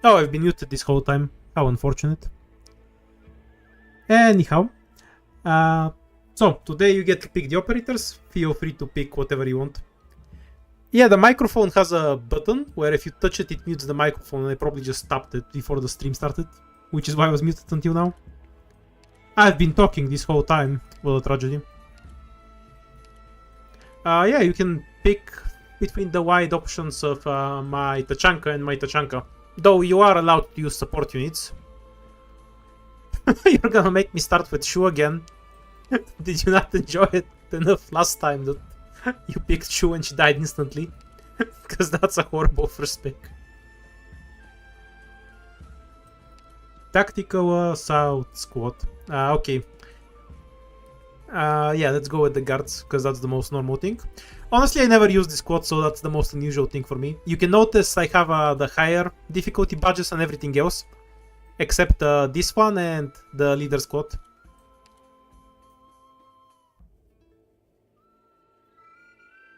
Oh, I've been muted this whole time. How unfortunate. Anyhow. So, today you get to pick the operators. Feel free to pick whatever you want. Yeah, the microphone has a button where if you touch it, it mutes the microphone, and I probably just stopped it before the stream started, which is why I was muted until now. I've been talking this whole time. What a tragedy. Yeah, you can pick between the wide options of my Tachanka and my Tachanka. Though you are allowed to use support units. You're gonna make me start with Shu again. Did you not enjoy it enough last time that you picked Shu and she died instantly? Because that's a horrible first pick. Tactical Assault Squad. Okay. Yeah, let's go with the guards, because that's the most normal thing. Honestly, I never use the squad, so that's the most unusual thing for me. You can notice I have the higher difficulty badges and everything else, except this one and the leader squad.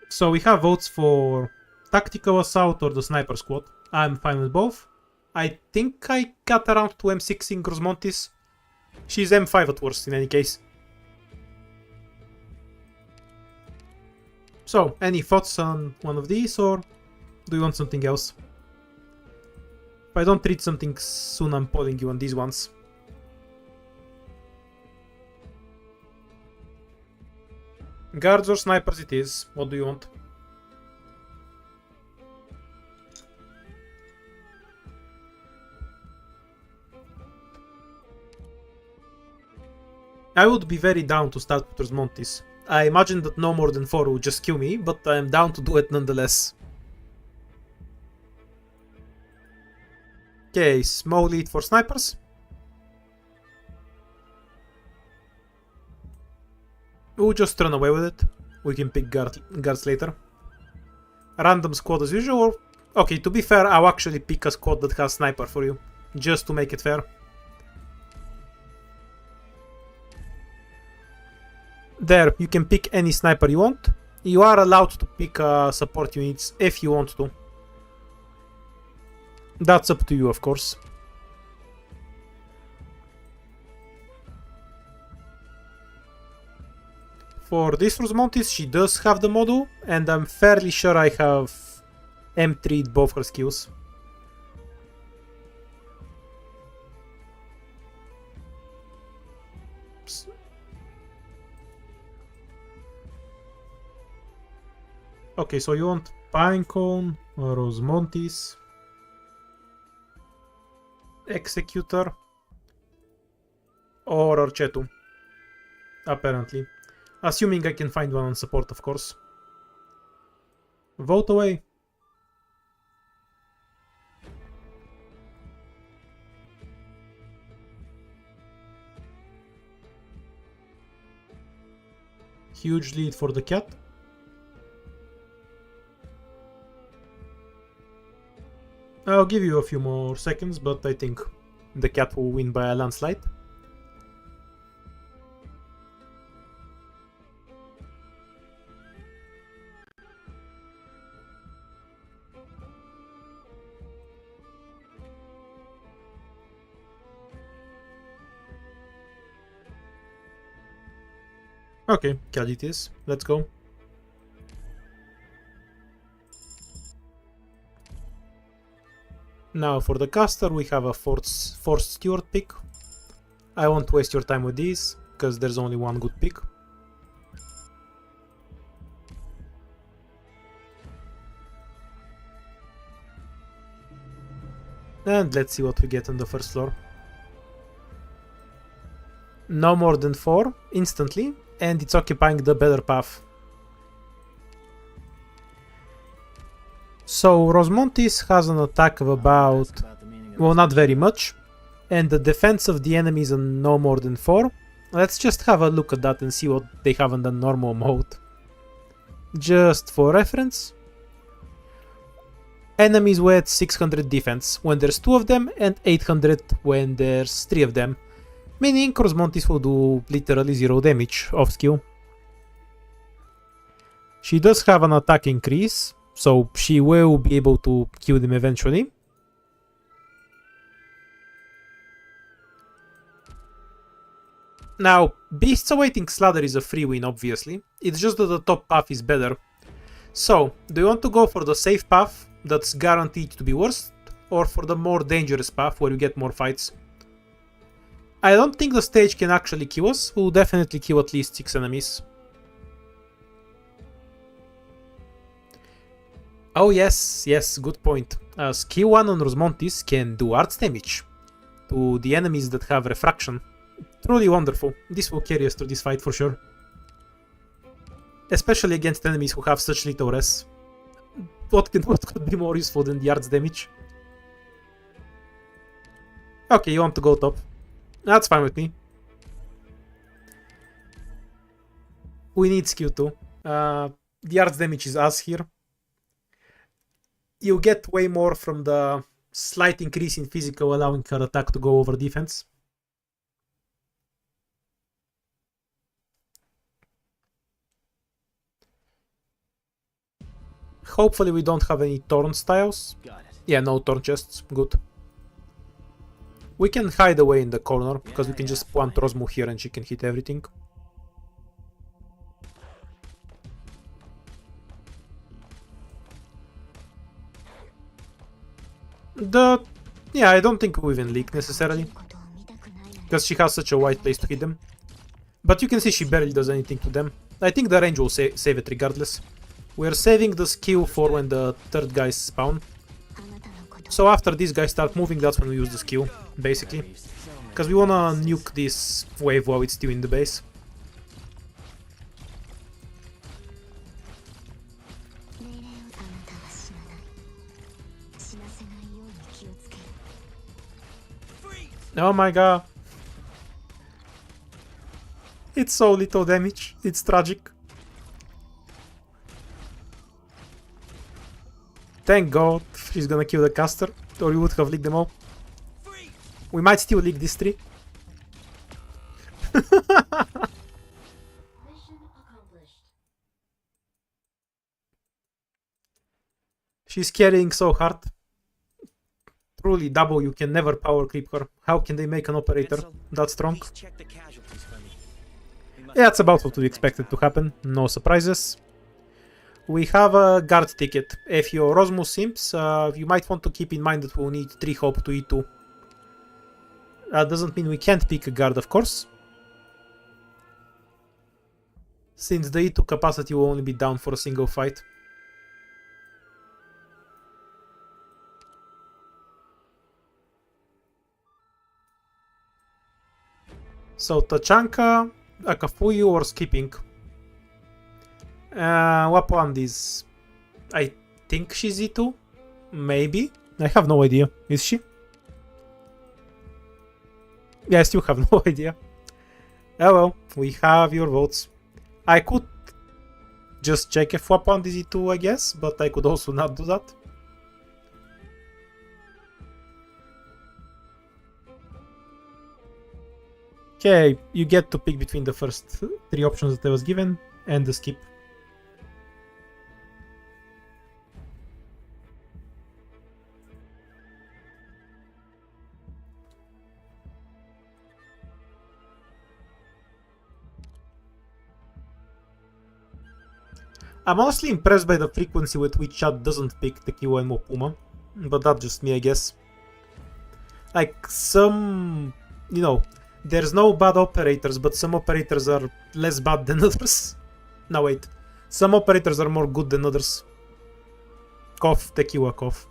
So we have votes for Tactical Assault or the Sniper Squad. I'm fine with both. I think I got around to M6 in Grosmontis. She's M5 at worst in any case. So, any thoughts on one of these, or do you want something else? If I don't read something soon, I'm polling you on these ones. Guards or snipers it is. What do you want? I would be very down to start with Rosmontis. I imagine that no more than 4 will just kill me, but I am down to do it nonetheless. Okay, small lead for snipers. We'll just run away with it. We can pick guards later. Random squad as usual. Okay, to be fair, I'll actually pick a squad that has sniper for you, just to make it fair. There, you can pick any sniper you want. You are allowed to pick support units if you want to. That's up to you, of course. For this Rosmontis, she does have the model, and I'm fairly sure I have M3'd both her skills. Okay, so you want Pinecone, Rosmontis, Executor, or Archetu, apparently. Assuming I can find one on support, of course. Vote away. Huge lead for the cat. I'll give you a few more seconds, but I think the cat will win by a landslide. Okay, cat it is. Let's go. Now for the caster, we have a forced steward pick. I won't waste your time with these, because there's only one good pick. And let's see what we get on the first floor. No more than 4 instantly, and it's occupying the better path. So Rosmontis has an attack of about, well, not very much, and the defense of the enemy is on no more than 4. Let's just have a look at that and see what they have in the normal mode. Just for reference, enemies with 600 defense when there's 2 of them, and 800 when there's 3 of them, meaning Rosmontis will do literally 0 damage off skill. She does have an attack increase, so she will be able to kill them eventually. Now, Beasts Awaiting Slaughter is a free win, obviously. It's just that the top path is better. So, do you want to go for the safe path that's guaranteed to be worst, or for the more dangerous path where you get more fights? I don't think the stage can actually kill us. We'll definitely kill at least 6 enemies. Oh yes, good point. Skill 1 on Rosmontis can do arts damage to the enemies that have refraction. Truly wonderful. This will carry us through this fight for sure. Especially against enemies who have such little res. What could be more useful than the arts damage? Okay, you want to go top. That's fine with me. We need skill 2. The arts damage is us here. You get way more from the slight increase in physical, allowing her attack to go over defense. Hopefully we don't have any torn styles. Yeah, no torn chests. Good. We can hide away in the corner, because we can just plant Rosmu here and she can hit everything. Yeah, I don't think we even leak necessarily, because she has such a wide place to hit them. But you can see she barely does anything to them. I think the range will save it regardless. We're saving the skill for when the third guys spawn. So after these guys start moving, that's when we use the skill, basically. Because we wanna nuke this wave while it's still in the base. Oh my god. It's so little damage, it's tragic. Thank god she's gonna kill the caster, or we would have leaked them all. We might still leak this tree. She's carrying so hard. Truly, W can never power creep her. How can they make an operator that strong? Yeah, that's about what we expected to happen. No surprises. We have a guard ticket. If you're Rosmus Simps, you might want to keep in mind that we'll need 3 hope to E2. That doesn't mean we can't pick a guard, of course, since the E2 capacity will only be down for a single fight. So Tachanka, Akafuyu, or skipping. What one is? I think she's E2? Maybe? I have no idea. Is she? Yeah, I still have no idea. Oh well, we have your votes. I could just check if Wapand is E2, I guess, but I could also not do that. Okay, you get to pick between the first 3 options that I was given and the skip. I'm honestly impressed by the frequency with which chat doesn't pick Tequila and Mopuma, but that's just me, I guess. Like, some, you know, there's no bad operators, but some operators are less bad than others. No, wait. Some operators are more good than others. Cough, Tequila, cough.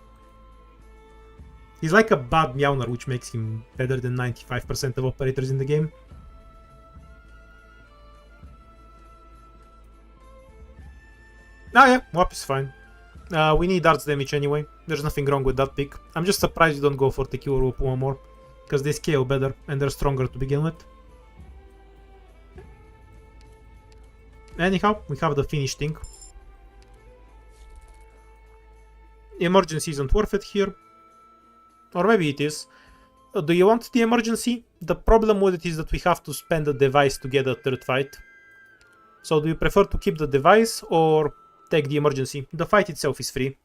He's like a bad Meowner, which makes him better than 95% of operators in the game. Ah yeah, WAP is fine. We need arts damage anyway. There's nothing wrong with that pick. I'm just surprised you don't go for Tequila or Puma more, because they scale better and they're stronger to begin with. Anyhow, we have the finish thing. Emergency isn't worth it here. Or maybe it is. Do you want the emergency? The problem with it is that we have to spend a device to get a third fight. So do you prefer to keep the device or take the emergency? The fight itself is free.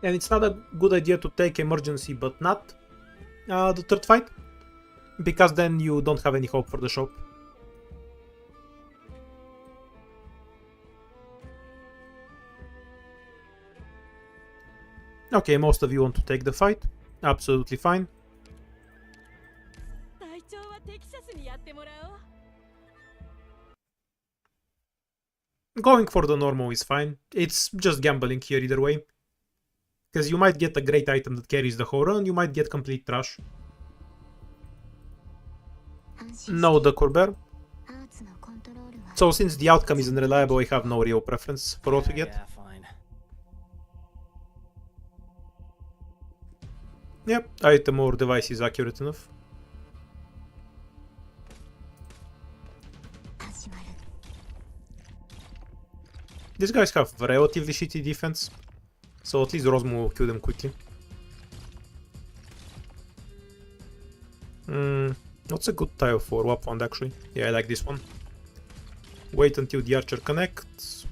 And it's not a good idea to take emergency but not the third fight, because then you don't have any hope for the shop. Okay, most of you want to take the fight. Absolutely fine. Going for the normal is fine. It's just gambling here either way. Because you might get a great item that carries the whole run, you might get complete trash. No, the Corber. So since the outcome is unreliable, I have no real preference for what we get. Yep, item or device is accurate enough. These guys have relatively shitty defense, so at least Rosmo will kill them quickly. What's a good tile for Wap Wand actually? Yeah, I like this one. Wait until the archer connects.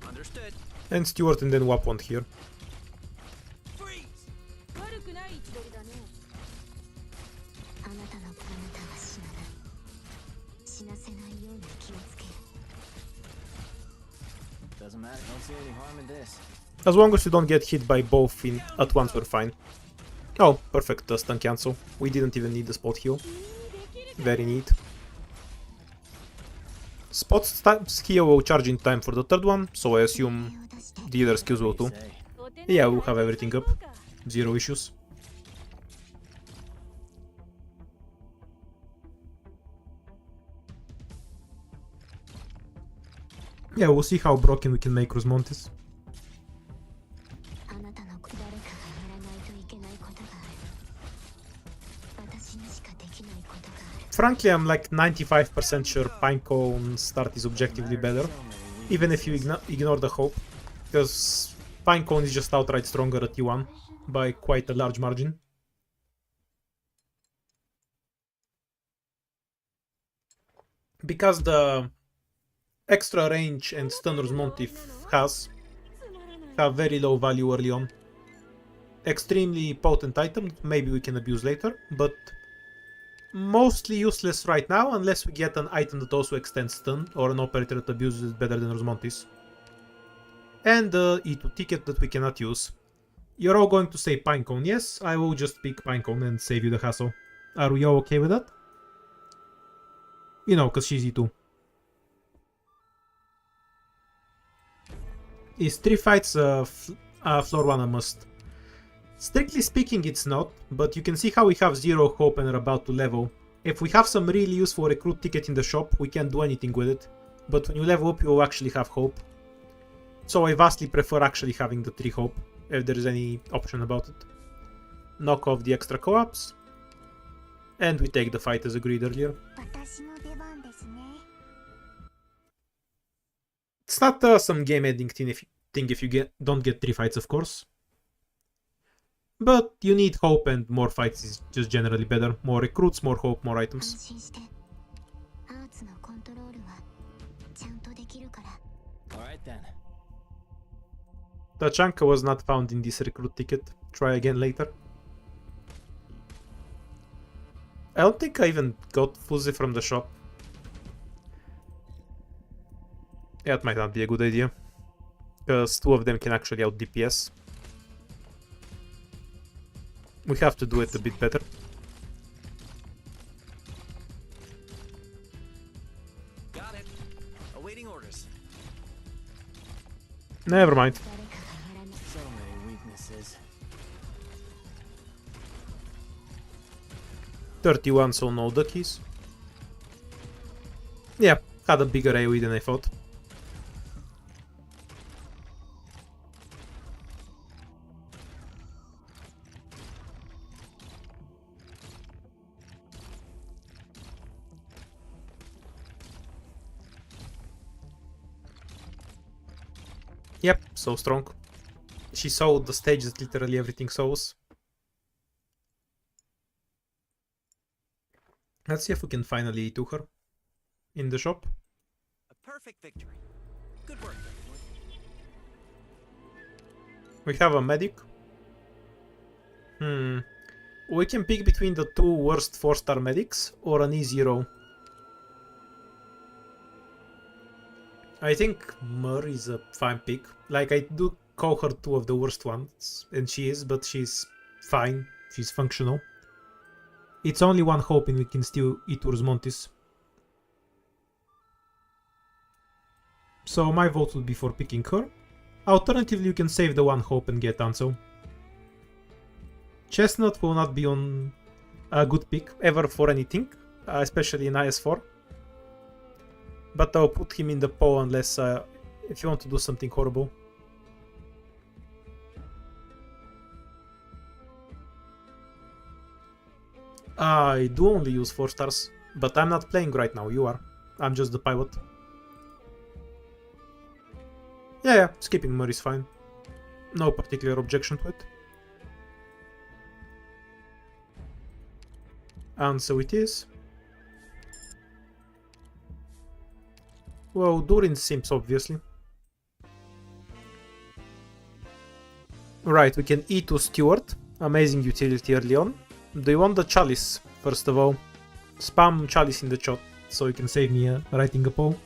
Understood. And Steward and then Wap Wand here. Doesn't matter, don't see any harm in this. As long as you don't get hit by both at once, we're fine. Oh, perfect, stun cancel. We didn't even need the spot heal. Very neat. Spot skill will charge in time for the third one, so I assume the other skills will too. Yeah, we'll have everything up. Zero issues. Yeah, we'll see how broken we can make Rosmontis. Frankly, I'm like 95% sure Pinecone start is objectively better, even if you ignore the hope, because Pinecone is just outright stronger at T1 by quite a large margin. Because the extra range and stun Rosmontif have very low value early on. Extremely potent item, maybe we can abuse later, but mostly useless right now unless we get an item that also extends stun or an operator that abuses it better than Rosmontis. And the E2 ticket that we cannot use. You're all going to say Pinecone, yes, I will just pick Pinecone and save you the hassle. Are we all okay with that? You know, cause she's E2. Is 3 fights floor 1 a must? Strictly speaking, it's not, but you can see how we have 0 hope and are about to level. If we have some really useful recruit ticket in the shop, we can't do anything with it, but when you level up, you will actually have hope. So I vastly prefer actually having the 3 hope, if there is any option about it. Knock off the extra co-ops, and we take the fight as agreed earlier. It's not some game-ending thing if you don't get 3 fights, of course. But you need hope, and more fights is just generally better. More recruits, more hope, more items. Alright then. Tachanka was not found in this recruit ticket. Try again later. I don't think I even got Fuzzy from the shop. Yeah, it might not be a good idea. Because 2 of them can actually out DPS. We have to do it a bit better. Got it. Awaiting orders. Never mind. So many weaknesses. 31, so no duckies. Yeah, had a bigger AoE than I thought. Yep, so strong. She saw the stage that literally everything shows. Let's see if we can finally do her in the shop. A perfect victory. Good work, everyone. We have a medic, We can pick between the two worst 4-star medics or an E0. I think Mur is a fine pick. Like, I do call her two of the worst ones, and she is, but she's fine. She's functional. It's only one hope and we can steal Itur's Montis. So my vote would be for picking her. Alternatively, you can save the one hope and get Ansel. Chestnut will not be on a good pick ever for anything, especially in IS4. But I'll put him in the poll unless if you want to do something horrible. I do only use 4 stars, but I'm not playing right now, you are. I'm just the pivot. Yeah, skipping Mur is fine. No particular objection to it. And so it is. Well, Durin Sims, obviously. Right, we can E2 Steward. Amazing utility early on. Do you want the Chalice, first of all? Spam Chalice in the chat, so you can save me writing a poll.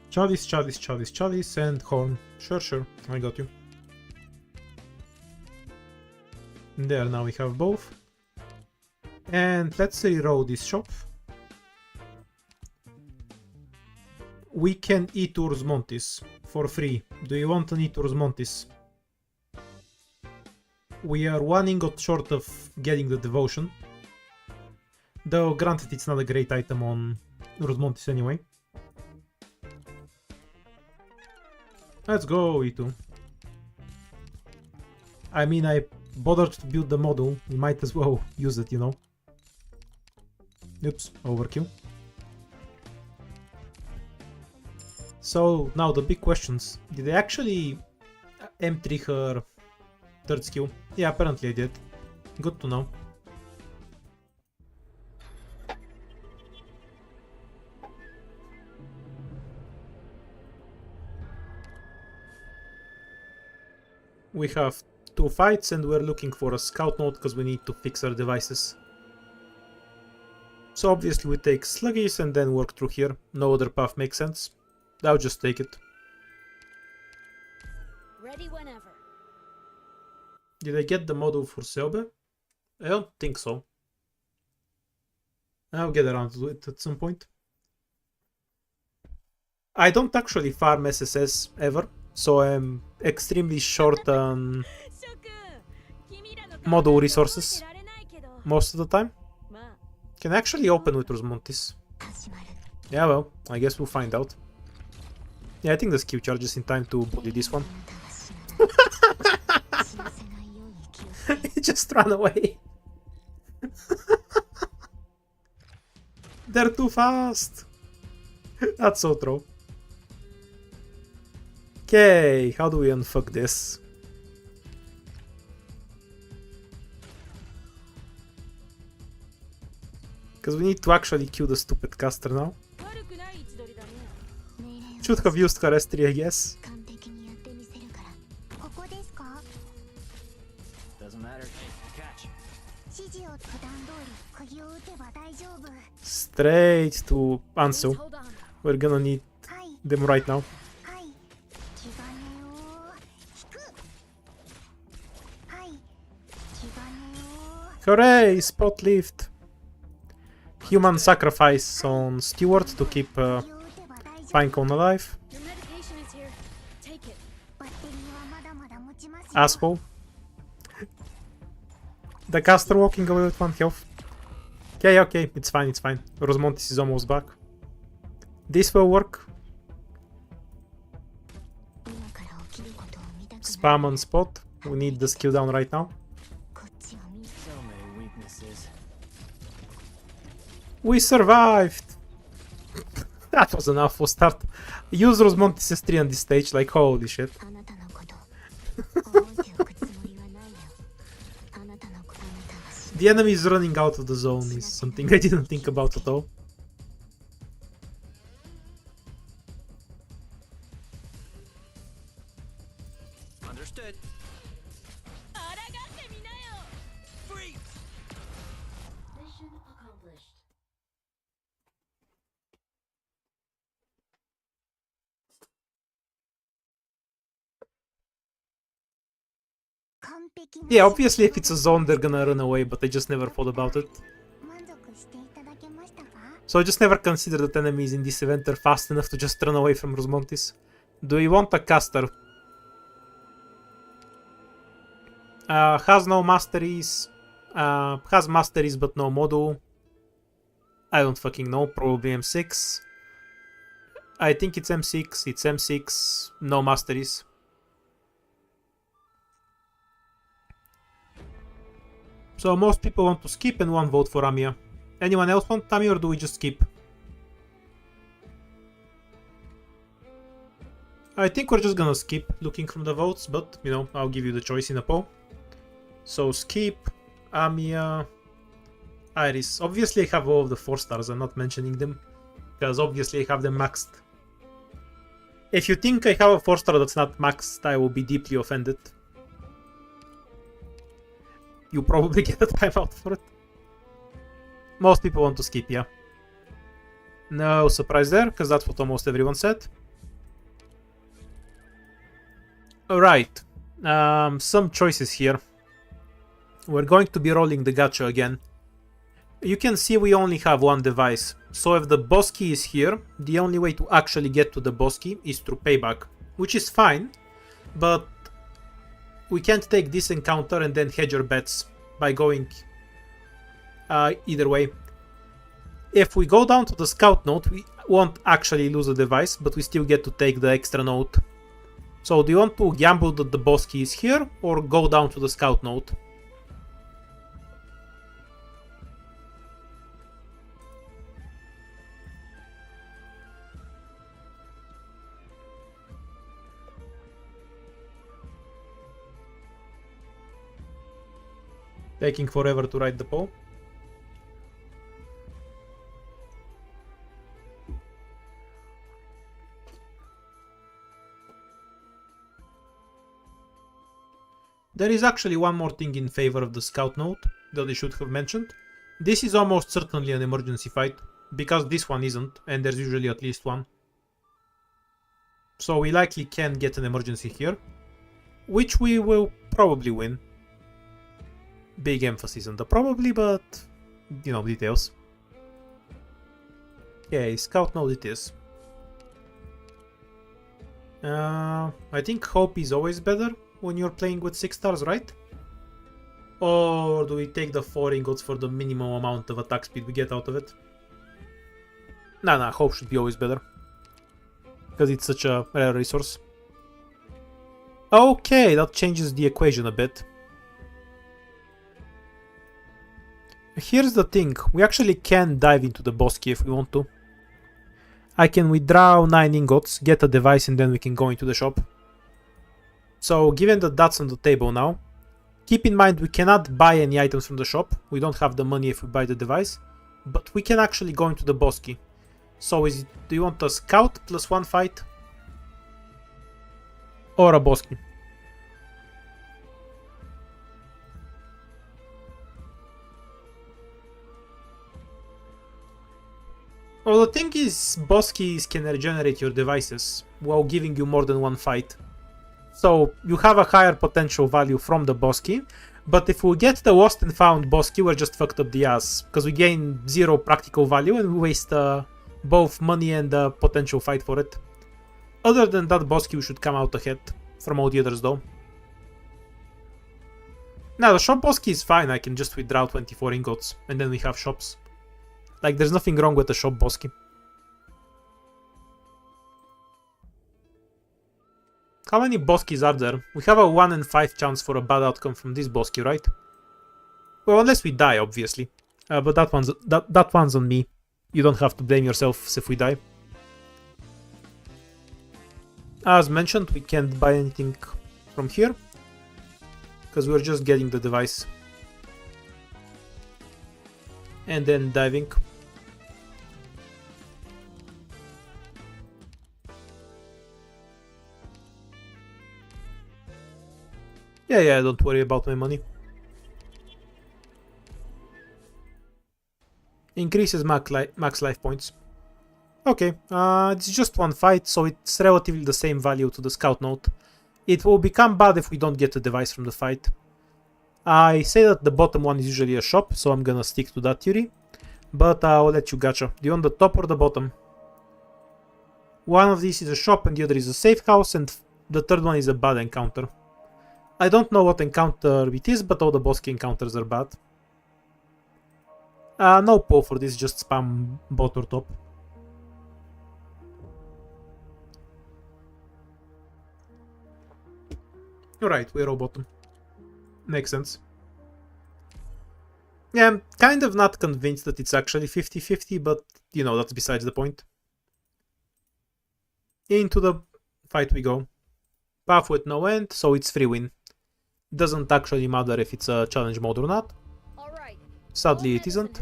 Chalice, Chalice, Chalice, Chalice, and Horn. Sure, I got you. There, now we have both. And let's reroll this shop. We can eat Urs Montis for free. Do you want an eat Urs Montis? We are 1 ingot short of getting the devotion. Though granted it's not a great item on Urs Montis anyway. Let's go, E2. I mean, I bothered to build the model, we might as well use it, you know. Oops, overkill. So, now the big questions. Did I actually M3 her third skill? Yeah, apparently I did. Good to know. We have 2 fights and we're looking for a scout node because we need to fix our devices. So obviously we take Sluggish and then work through here. No other path makes sense. I'll just take it. Ready whenever. Did I get the model for Selbe? I don't think so. I'll get around to it at some point. I don't actually farm SSS ever, so I'm extremely short on model resources most of the time. Can I actually open with Montis? Yeah, well, I guess we'll find out. Yeah, I think the skill charges in time to bully this one. He just ran away. They're too fast. That's so true. Okay, how do we unfuck this? Because we need to actually kill the stupid caster now. Should have used her S3, I guess. Doesn't matter. Catch. Straight to Ansu. We're gonna need them right now. Hooray! Spot lift! Human sacrifice on Steward to keep Pinecone alive. Your medication is here. Take it. Asshole. The caster walking away with 1 health. Okay, it's fine. Rosmontis is almost back. This will work. Spam on spot. We need the skill down right now. So many weaknesses. We survived! That was an awful start. Use Rosmontis S3 on this stage, like holy shit. The enemy is running out of the zone is something I didn't think about at all. Understood. Freeze! Mission accomplished. Yeah, obviously if it's a zone they're gonna run away, but I just never thought about it. So I just never considered that enemies in this event are fast enough to just run away from Rosmontis. Do we want a caster? Has no masteries. Has masteries but no module. I don't fucking know, probably M6. I think it's M6, it's M6, no masteries. So most people want to skip and one vote for Amia. Anyone else want Amia or do we just skip? I think we're just gonna skip looking from the votes, but you know, I'll give you the choice in a poll. So skip, Amia, Iris. Obviously I have all of the 4 stars, I'm not mentioning them. Because obviously I have them maxed. If you think I have a 4 star that's not maxed, I will be deeply offended. You probably get a timeout for it. Most people want to skip, yeah. No surprise there, because that's what almost everyone said. Alright, some choices here. We're going to be rolling the gacha again. You can see we only have one device, so if the boss key is here, the only way to actually get to the boss key is through payback, which is fine, but we can't take this encounter and then hedge our bets by going either way. If we go down to the scout node, we won't actually lose a device, but we still get to take the extra node. So do you want to gamble that the boss key is here, or go down to the scout node? Taking forever to write the poll. There is actually one more thing in favor of the scout node that I should have mentioned. This is almost certainly an emergency fight, because this one isn't, and there's usually at least one. So we likely can get an emergency here, which we will probably win. Big emphasis on the probably, but you know, details. Okay, scout node it is. I think hope is always better when you're playing with 6 stars, right? Or do we take the 4 ingots for the minimum amount of attack speed we get out of it? Nah, hope should be always better. Because it's such a rare resource. Okay, that changes the equation a bit. Here's the thing, we actually can dive into the boss key if we want to. I can withdraw 9 ingots, get a device, and then we can go into the shop. So given that that's on the table now, keep in mind we cannot buy any items from the shop, we don't have the money if we buy the device, but we can actually go into the boss key. So do you want a scout plus 1 fight? Or a boss key? Well, the thing is, boss keys can regenerate your devices while giving you more than 1 fight. So you have a higher potential value from the boss key, but if we get the lost and found boss key, we're just fucked up the ass, because we gain 0 practical value and we waste both money and potential fight for it. Other than that, boss key should come out ahead from all the others though. Now the shop boss key is fine, I can just withdraw 24 ingots and then we have shops. Like, there's nothing wrong with the shop boss key. How many boss keys are there? We have a 1 in 5 chance for a bad outcome from this boss key, right? Well, unless we die, obviously. But that one's on me. You don't have to blame yourselves if we die. As mentioned, we can't buy anything from here, because we're just getting the device. And then diving. Yeah, don't worry about my money. Increases max life points. Okay, it's just one fight, so it's relatively the same value to the scout note. It will become bad if we don't get a device from the fight. I say that the bottom one is usually a shop, so I'm gonna stick to that theory. But I'll let you gacha. Do you want the top or the bottom? One of these is a shop and the other is a safe house, and the third one is a bad encounter. I don't know what encounter it is, but all the boss encounters are bad. No pull for this, just spam bot or top. Alright, we're all bottom. Makes sense. Yeah, I'm kind of not convinced that it's actually 50-50, but you know, that's besides the point. Into the fight we go. Path with no end, so it's free win. Doesn't actually matter if it's a challenge mode or not. Sadly, it isn't.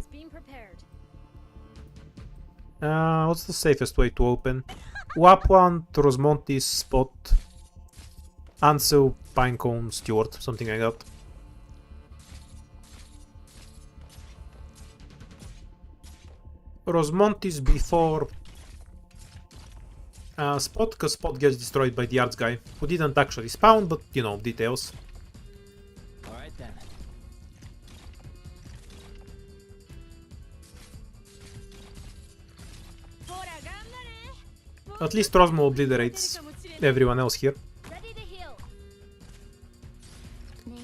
What's the safest way to open? Wapwan, Rosmontis, Spot, Ansel, Pinecone, Stewart, something like that. Rosmontis before Spot, because Spot gets destroyed by the arts guy, who didn't actually spawn, but you know, details. Alright then. At least Rosmo obliterates everyone else here.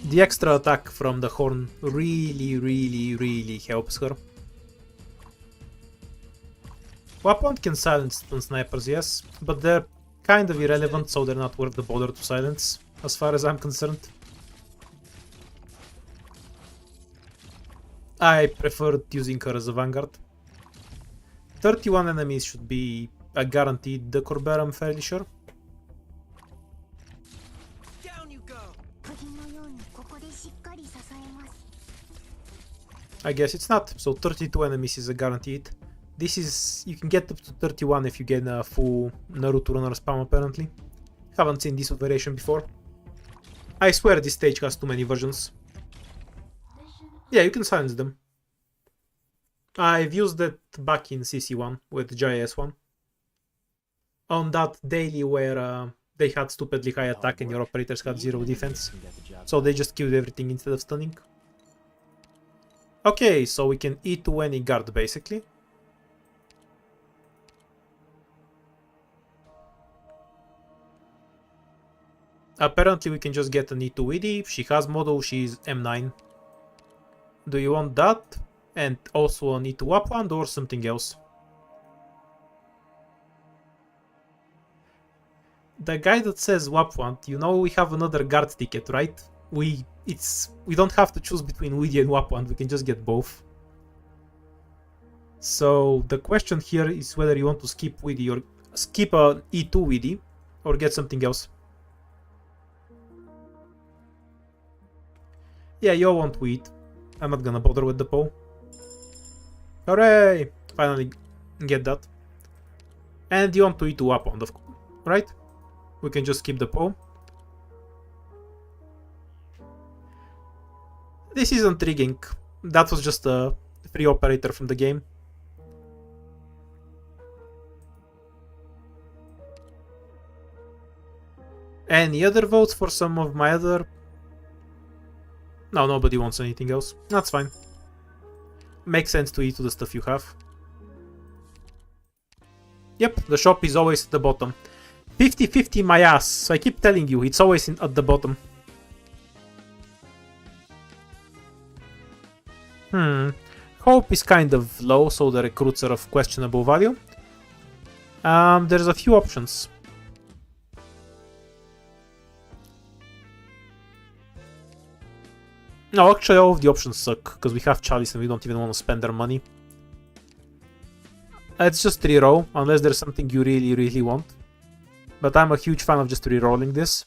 The extra attack from the horn really helps her. Weapon can silence stun snipers, yes, but they're kind of irrelevant, so they're not worth the bother to silence, as far as I'm concerned. I preferred using her as a vanguard. 31 enemies should be a guaranteed the Corber, I'm fairly sure. Down you go. I guess it's not, so 32 enemies is a guaranteed. This is, you can get up to 31 if you get a full Naruto runner spam apparently. Haven't seen this variation before. I swear this stage has too many versions. Yeah, you can silence them. I've used it back in CC1 with JS1. On that daily where they had stupidly high attack and your operators had zero defense. So they just killed everything instead of stunning. Okay, so we can E2 any guard basically. Apparently we can just get an E2 Widdy. She has model, she's M9. Do you want that? And also an E2 upland or something else? The guy that says Wapwant, you know we have another guard ticket, right? We don't have to choose between Widdy and Wapwant, we can just get both. So the question here is whether you want to skip Widdy or skip an E2 Widdy or get something else. Yeah, you all want wheat. I'm not gonna bother with the pole. Hooray! Finally get that. And you want to E2 up on the right? We can just skip the pole. This is intriguing. That was just a free operator from the game. Any other votes for some of my other... No, nobody wants anything else. That's fine. Makes sense to eat to the stuff you have. Yep, the shop is always at the bottom. 50-50 my ass. I keep telling you, it's always at the bottom. Hope is kind of low, so the recruits are of questionable value. There's a few options. No, actually all of the options suck, because we have Chalice and we don't even want to spend our money. Let's just reroll, unless there's something you really want. But I'm a huge fan of just rerolling this.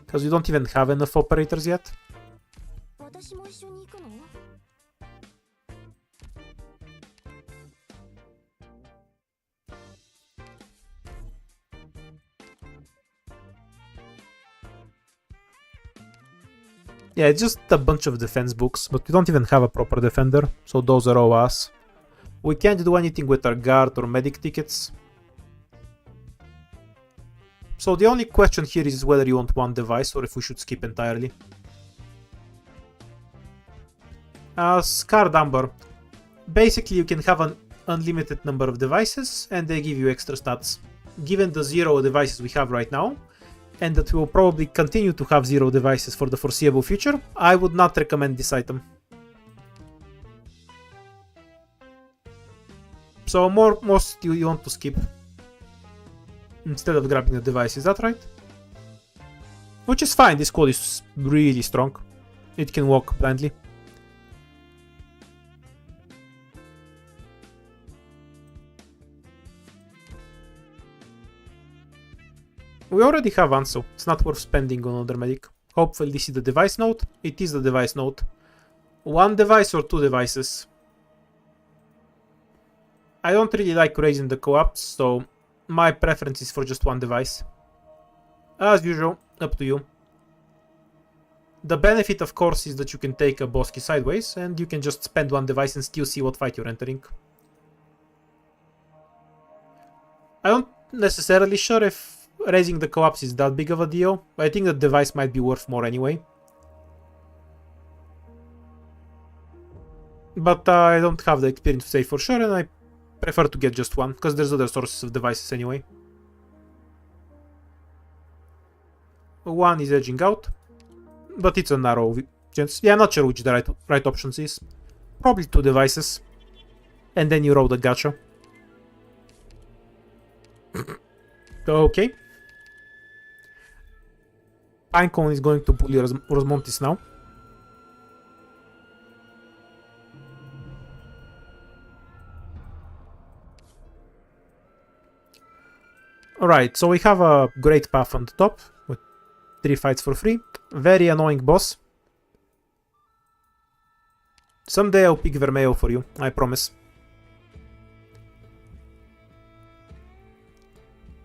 Because we don't even have enough operators yet. Yeah, it's just a bunch of defense books, but we don't even have a proper defender, so those are all us. We can't do anything with our guard or medic tickets. So the only question here is whether you want one device or if we should skip entirely. Scarred Amber. Basically, you can have an unlimited number of devices and they give you extra stats. Given the 0 devices we have right now, and that we will probably continue to have 0 devices for the foreseeable future, I would not recommend this item. So most you want to skip instead of grabbing the device, is that right? Which is fine, this code is really strong. It can walk blindly. We already have one, so it's not worth spending on another medic. Hopefully this is the device node. It is the device node. One device or 2 devices. I don't really like raising the co-ops, so my preference is for just one device. As usual, up to you. The benefit, of course, is that you can take a Bosky sideways, and you can just spend one device and still see what fight you're entering. I don't necessarily sure if raising the co-ops is that big of a deal, but I think the device might be worth more anyway. But I don't have the experience to say for sure, and I prefer to get just one, because there's other sources of devices anyway. One is edging out, but it's a narrow chance. Yeah, I'm not sure which the right options is. Probably 2 devices, and then you roll the gacha. Okay. Pinecone is going to bully Rosmontis now. Alright, so we have a great path on the top with 3 fights for free. Very annoying boss. Someday I'll pick Vermeo for you, I promise.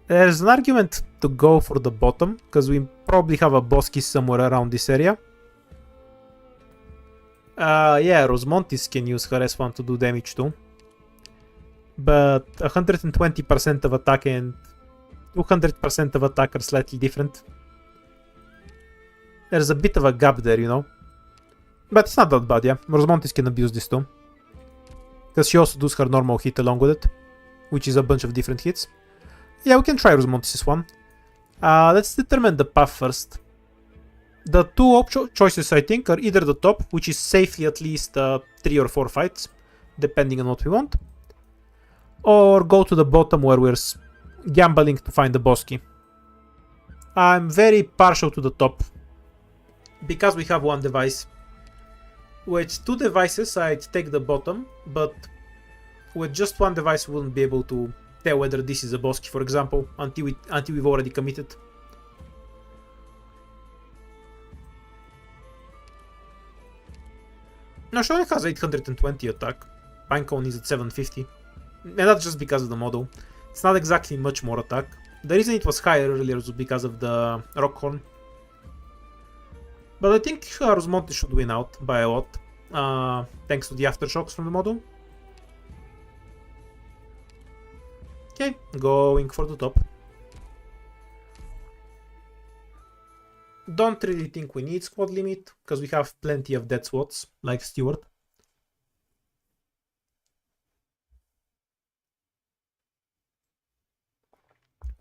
There's an argument to go for the bottom, because we probably have a Bosky somewhere around this area. Yeah, Rosmontis can use her S1 to do damage too. But 120% of attack and 200% of attack are slightly different. There's a bit of a gap there, you know. But it's not that bad, yeah. Rosmontis can abuse this too. Because she also does her normal hit along with it, which is a bunch of different hits. Yeah, we can try Rosmontis' one. Let's determine the path first. The 2 choices, I think, are either the top, which is safely at least 3 or 4 fights, depending on what we want, or go to the bottom where we're gambling to find the Bosky. I'm very partial to the top, because we have one device. With 2 devices, I'd take the bottom, but with just one device, we wouldn't be able to tell whether this is a Bosky, for example, until we've already committed. Now, Shonen has 820 attack. Pinecone is at 750. And that's just because of the model. It's not exactly much more attack. The reason it was higher earlier was because of the Rockhorn. But I think Rosmontis should win out by a lot, thanks to the aftershocks from the model. Okay, going for the top. Don't really think we need squad limit, because we have plenty of dead SWATs, like Stewart.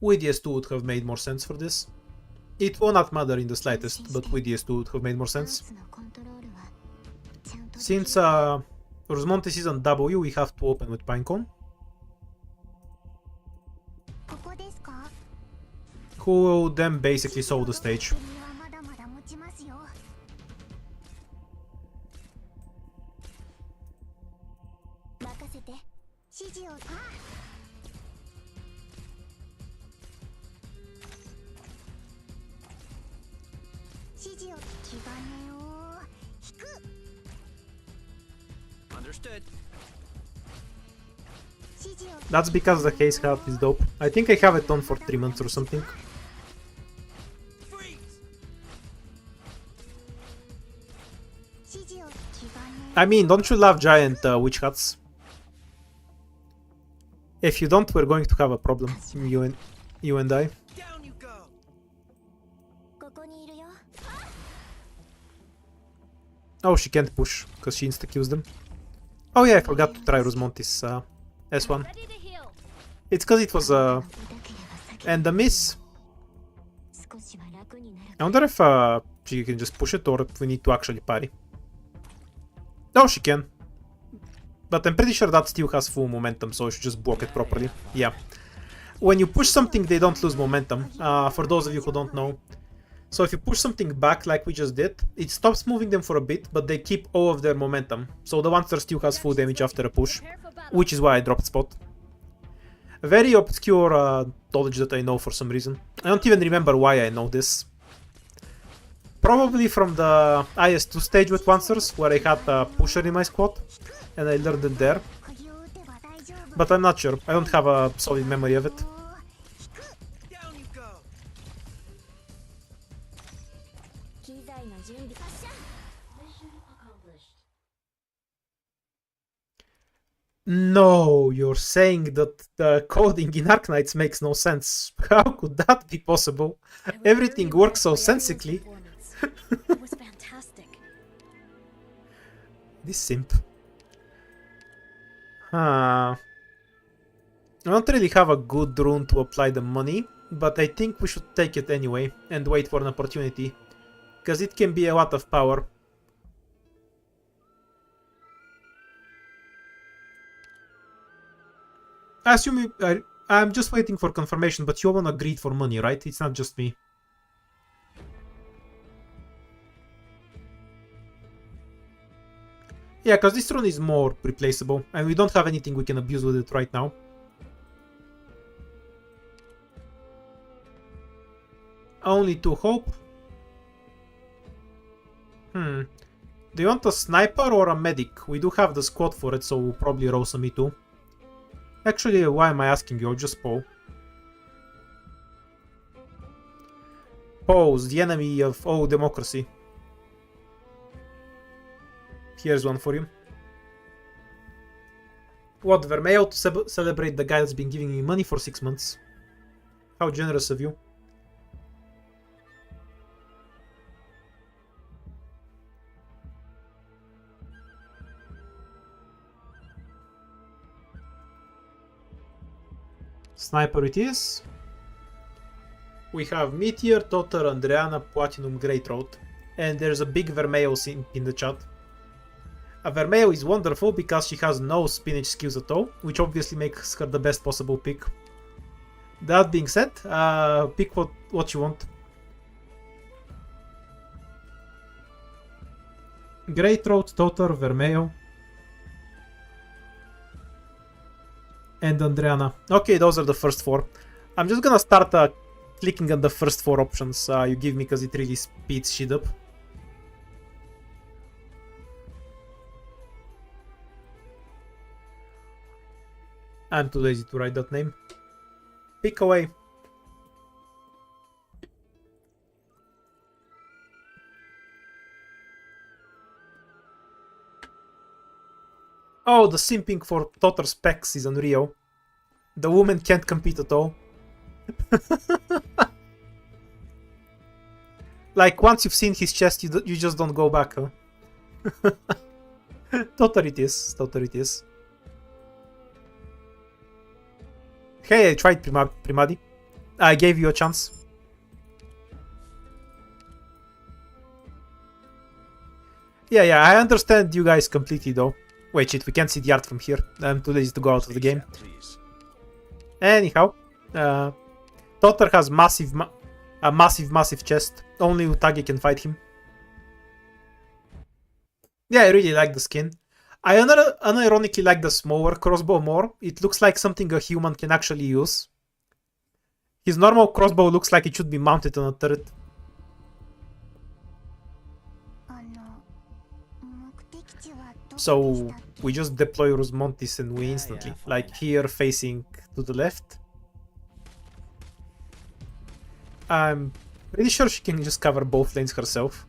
With DS2 would have made more sense for this. It will not matter in the slightest, but with DS2 would have made more sense. Since Rosmontis is on W, we have to open with Pinecone, who will then basically solve the stage. Understood. That's because the haze health is dope. I think I have it on for 3 months or something. Freeze. I mean, don't you love giant witch huts? If you don't, we're going to have a problem, you and I. Down you go. ここにいるよ。 Oh, she can't push, because she insta-kills them. Oh yeah, I forgot to try Rosmonti's S1. Ready to heal. It's because it was and a miss. 少しは楽になる。 I wonder if she can just push it or if we need to actually parry. Oh, she can. But I'm pretty sure that still has full momentum, so I should just block it properly. Yeah. When you push something, they don't lose momentum. For those of you who don't know. So if you push something back like we just did, it stops moving them for a bit, but they keep all of their momentum. So the Wanster still has full damage after a push, which is why I dropped spot. A very obscure knowledge that I know for some reason. I don't even remember why I know this. Probably from the IS2 stage with Wansters, where I had a pusher in my squad, and I learned it there. これを打てば大丈夫。 But I'm not sure. I don't have a solid memory of it. Down you go. 機材の準備。発射。Mission accomplished. No, you're saying that the coding in Arknights makes no sense. How could that be possible? Everything works so sensically. It was fantastic. This simp. Huh. I don't really have a good rune to apply the money, but I think we should take it anyway and wait for an opportunity, because it can be a lot of power. I assume I'm just waiting for confirmation, but you all agreed for money, right? It's not just me. Yeah, because this rune is more replaceable, and we don't have anything we can abuse with it right now. Only to hope. Do you want a sniper or a medic? We do have the squad for it, so we'll probably roll some E2. Actually, why am I asking you? I'll just Poe. Poe's the enemy of all democracy. Here's one for you. What, Vermeil to celebrate the guy that's been giving me money for 6 months? How generous of you. Sniper it is. We have Meteor, Totter, Andreana, Platinum, Greatroad. And there's a big Vermeil in the chat. A Vermeil is wonderful because she has no spinach skills at all, which obviously makes her the best possible pick. That being said, pick what you want. Greatroad, Totter, Vermeil. And Andreana. Okay, those are the first 4. I'm just gonna start clicking on the first 4 options you give me because it really speeds shit up. I'm too lazy to write that name. Pick away. Oh, the simping for Totter specs is unreal. The woman can't compete at all. Like, once you've seen his chest, you just don't go back, huh? Totter it is. Totter it is. Hey, I tried Primadi. I gave you a chance. Yeah, I understand you guys completely though. Wait, shit, we can't see the art from here. I'm too lazy to go out of the game. Anyhow, Totter has a massive chest. Only Utage can fight him. Yeah, I really like the skin. I unironically like the smaller crossbow more. It looks like something a human can actually use. His normal crossbow looks like it should be mounted on a turret. So we just deploy Rosmontis and we instantly, like here facing to the left. I'm pretty sure she can just cover both lanes herself.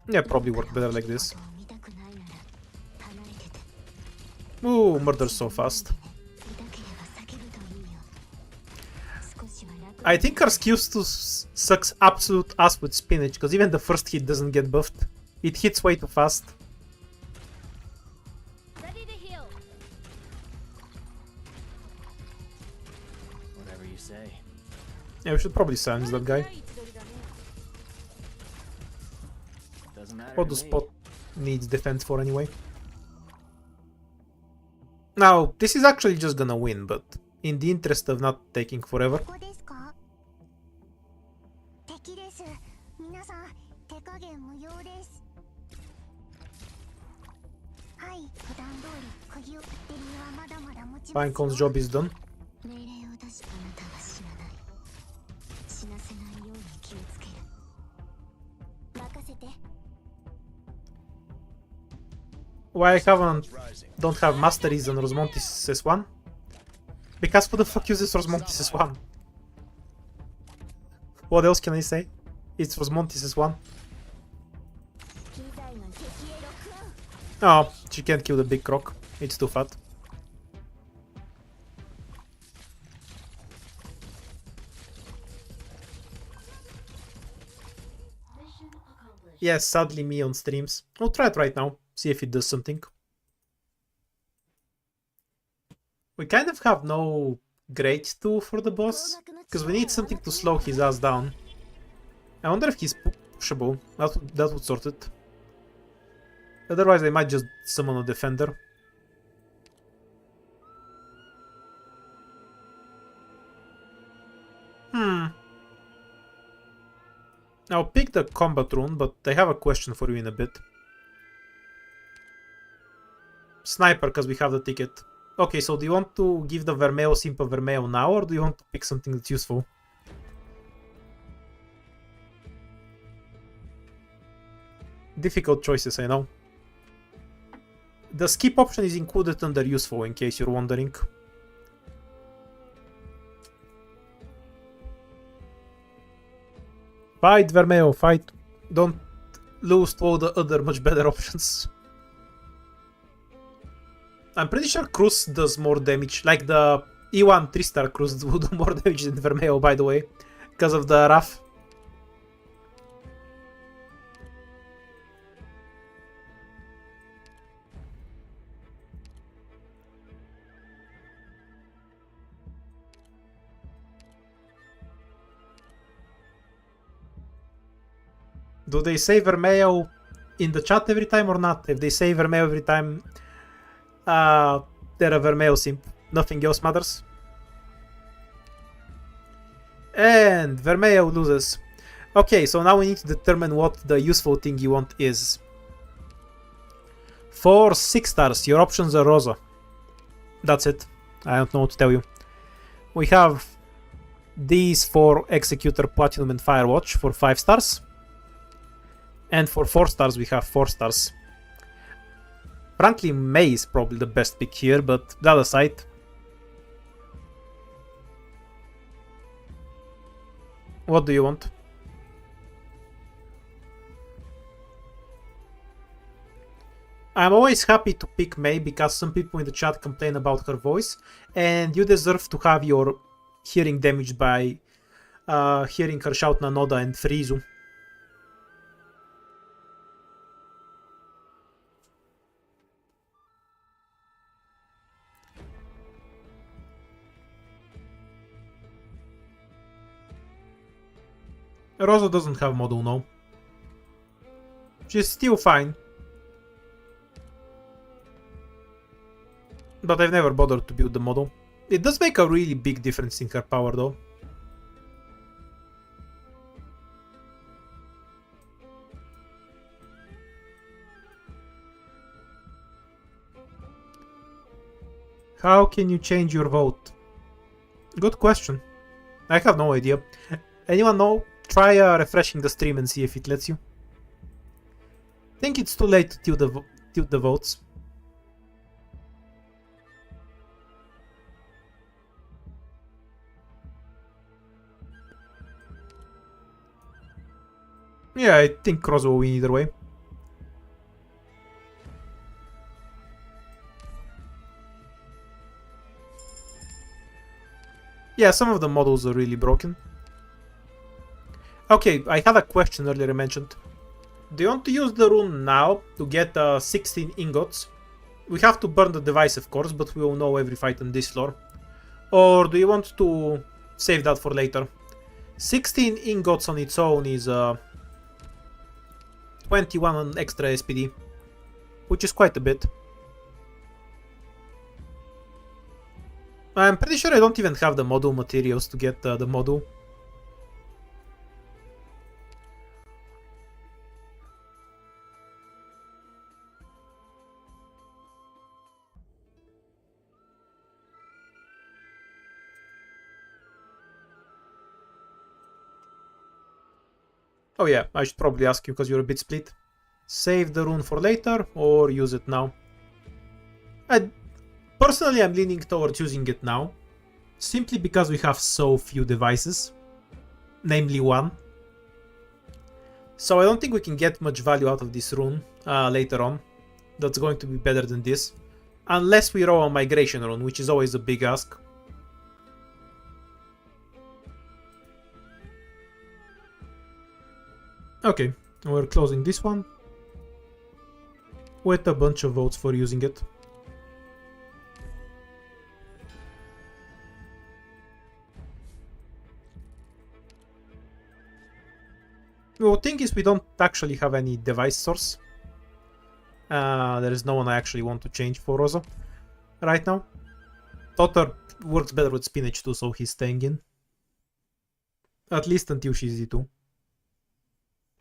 Yeah, probably work better like this. Ooh, murder so fast. I think our skills to sucks absolute ass with spinach, because even the first hit doesn't get buffed. It hits way too fast. Ready to heal. Whatever you say. Yeah, we should probably silence that guy. Doesn't matter. What to the me. spot needs defense for anyway. Now, this is actually just gonna win, but in the interest of not taking forever. ここですか？敵です。皆さん、手加減無用です。はい、普段通り釘を振ってるはまだまだ持ちますよ。 Pinecone's job is done. 命令を出しあなたは死なない。死なせないように気をつける。任せて。 Why I don't have masteries on Rosmontis S1? Because who the fuck uses Rosmontis S1? What else can I say? It's Rosmontis S1. 機材の敵へロックオン。 Oh, she can't kill the big croc. It's too fat. Yes, sadly me on streams. I'll try it right now. See if it does something. We kind of have no great tool for the boss, because we need something to slow his ass down. I wonder if he's pushable. That would sort it. Otherwise I might just summon a defender. I'll pick the combat rune, but I have a question for you in a bit. Sniper, because we have the ticket. Okay, so do you want to give the Vermeo Simp a Vermeo now, or do you want to pick something that's useful? Difficult choices, I know. The skip option is included under useful, in case you're wondering. Fight, Vermeo, fight. Don't lose to all the other much better options. I'm pretty sure Cruz does more damage. Like the E1 3-star Cruz will do more damage than Vermeo, by the way. Because of the RAF. Do they say Vermeo in the chat every time or not? If they say Vermeo every time, they're a Vermeo simp. Nothing else matters. And Vermeo loses. Okay, so now we need to determine what the useful thing you want is. For 6 stars, your options are Rosa. That's it. I don't know what to tell you. We have these for Executor, Platinum, and Firewatch for 5 stars. And for 4 stars, we have 4 stars. Frankly, May is probably the best pick here, but that aside. What do you want? I'm always happy to pick May because some people in the chat complain about her voice, and you deserve to have your hearing damaged by hearing her shout Nanoda and Frizu. Rosa doesn't have model, no. She's still fine. But I've never bothered to build the model. It does make a really big difference in her power though. How can you change your vote? Good question. I have no idea. Anyone know? Try refreshing the stream and see if it lets you. I think it's too late to tilt the votes. Yeah, I think Cross will win either way. Yeah, some of the models are really broken. Okay, I had a question earlier I mentioned. Do you want to use the rune now to get 16 ingots? We have to burn the device, of course, but we will know every fight on this floor. Or do you want to save that for later? 16 ingots on its own is 21 extra SPD, which is quite a bit. I'm pretty sure I don't even have the module materials to get the module. Oh yeah, I should probably ask you because you're a bit split. Save the rune for later or use it now? Personally, I'm leaning towards using it now. Simply because we have so few devices. Namely one. So I don't think we can get much value out of this rune later on. That's going to be better than this. Unless we roll a migration rune, which is always a big ask. Okay, we're closing this one. With a bunch of votes for using it. The thing is, we don't actually have any device source. There is no one I actually want to change for Rosa right now. Totter works better with spinach too, so he's staying in. At least until she's E2.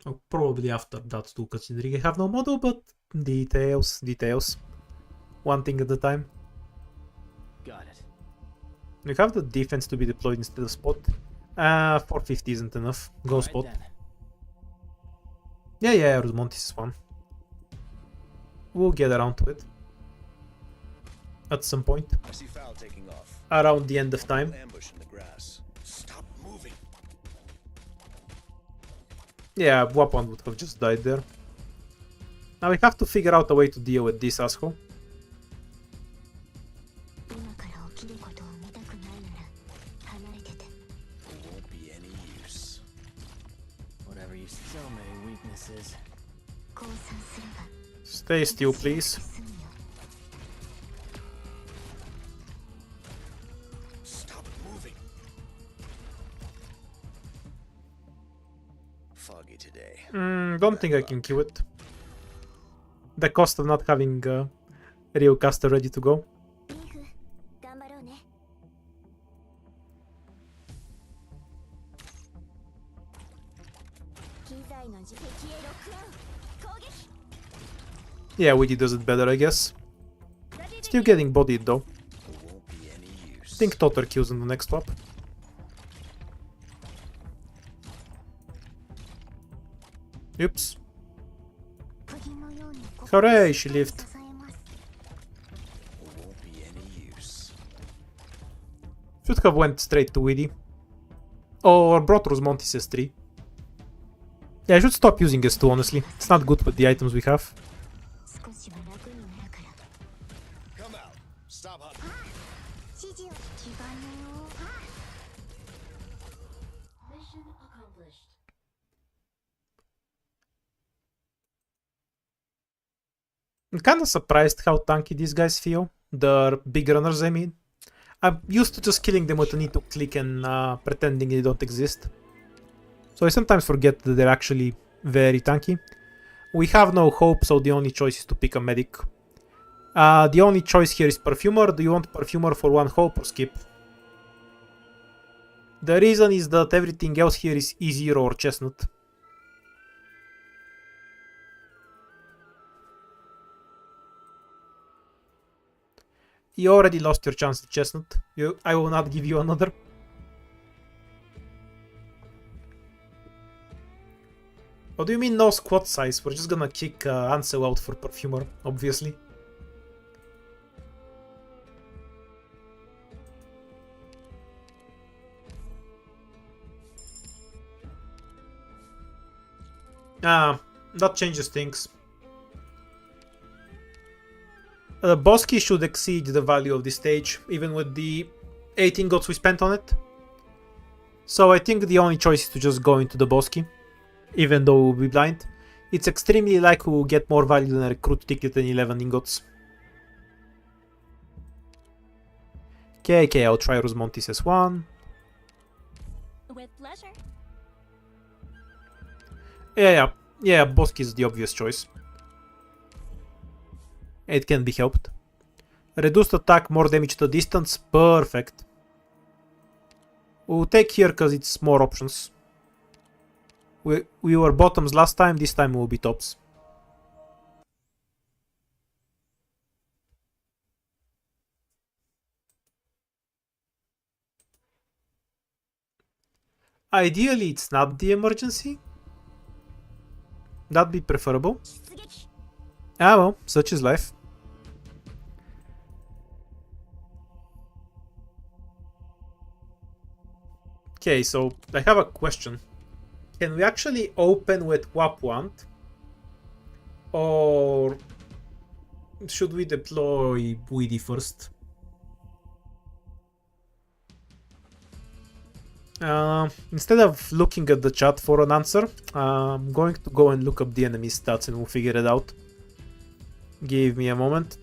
Oh, probably after that too, considering I have no model, but details, details. One thing at a time. Got it. We have the defense to be deployed instead of spot. 450 isn't enough. Go All right spot. then. Yeah, Rosmontis is fun. We'll get around to it. At some point. I see foul taking off. Around the end of time. Ambush in the grass. Stop moving. Yeah, Wapan would have just died there. Now we have to figure out a way to deal with this asshole. 今から起きることを見たくないなら離れてて。 Won't be any use. Whatever you so many weaknesses. 降参すれば Stay still, please. 済むよ。 Stop moving. Foggy today. Don't think I can kill it. The cost of not having a real caster ready to go. リーフ頑張ろうね。機材の敵へロックオン攻撃 Yeah, Weedy does it better, I guess. Still getting bodied though. Won't be any use. Think Totter kills in the next swap. Oops. 釘のようにこ Hooray, she lived. 支えます。 Won't be any use. Should have went straight to Weedy. Or brought Rosmontis S3. Yeah, I should stop using S2, honestly. It's not good with the items we have. 少しは楽になるから。 Come out. Stop hunting. 指示を気がねを。 Mission accomplished. I'm kinda surprised how tanky these guys feel. The big runners, I mean. I'm used to just killing them with a need to click and pretending they don't exist. So I sometimes forget that they're actually very tanky. We have no hope, so the only choice is to pick a medic. The only choice here is Perfumer. Do you want Perfumer for one hope or skip? The reason is that everything else here is E0 or Chestnut. You already lost your chance at Chestnut. I will not give you another. What do you mean no squad size? We're just gonna kick Ansel out for Perfumer, obviously. That changes things. The boss key should exceed the value of the stage, even with the 8 ingots we spent on it. So I think the only choice is to just go into the Bosky, even though we'll be blind. It's extremely likely we'll get more value than a recruit ticket than 11 ingots. Okay, I'll try Rosmontis S1. With pleasure. Yeah, Bosky is the obvious choice. It can be helped. Reduced attack, more damage to distance, perfect. We'll take here because it's more options. We were bottoms last time, this time we'll be tops. Ideally, it's not the emergency. That'd be preferable. Ah well, such is life. Okay, so I have a question. Can we actually open with WAP want? Or should we deploy Weedy first? Instead of looking at the chat for an answer, I'm going to go and look up the enemy stats and we'll figure it out. Give me a moment.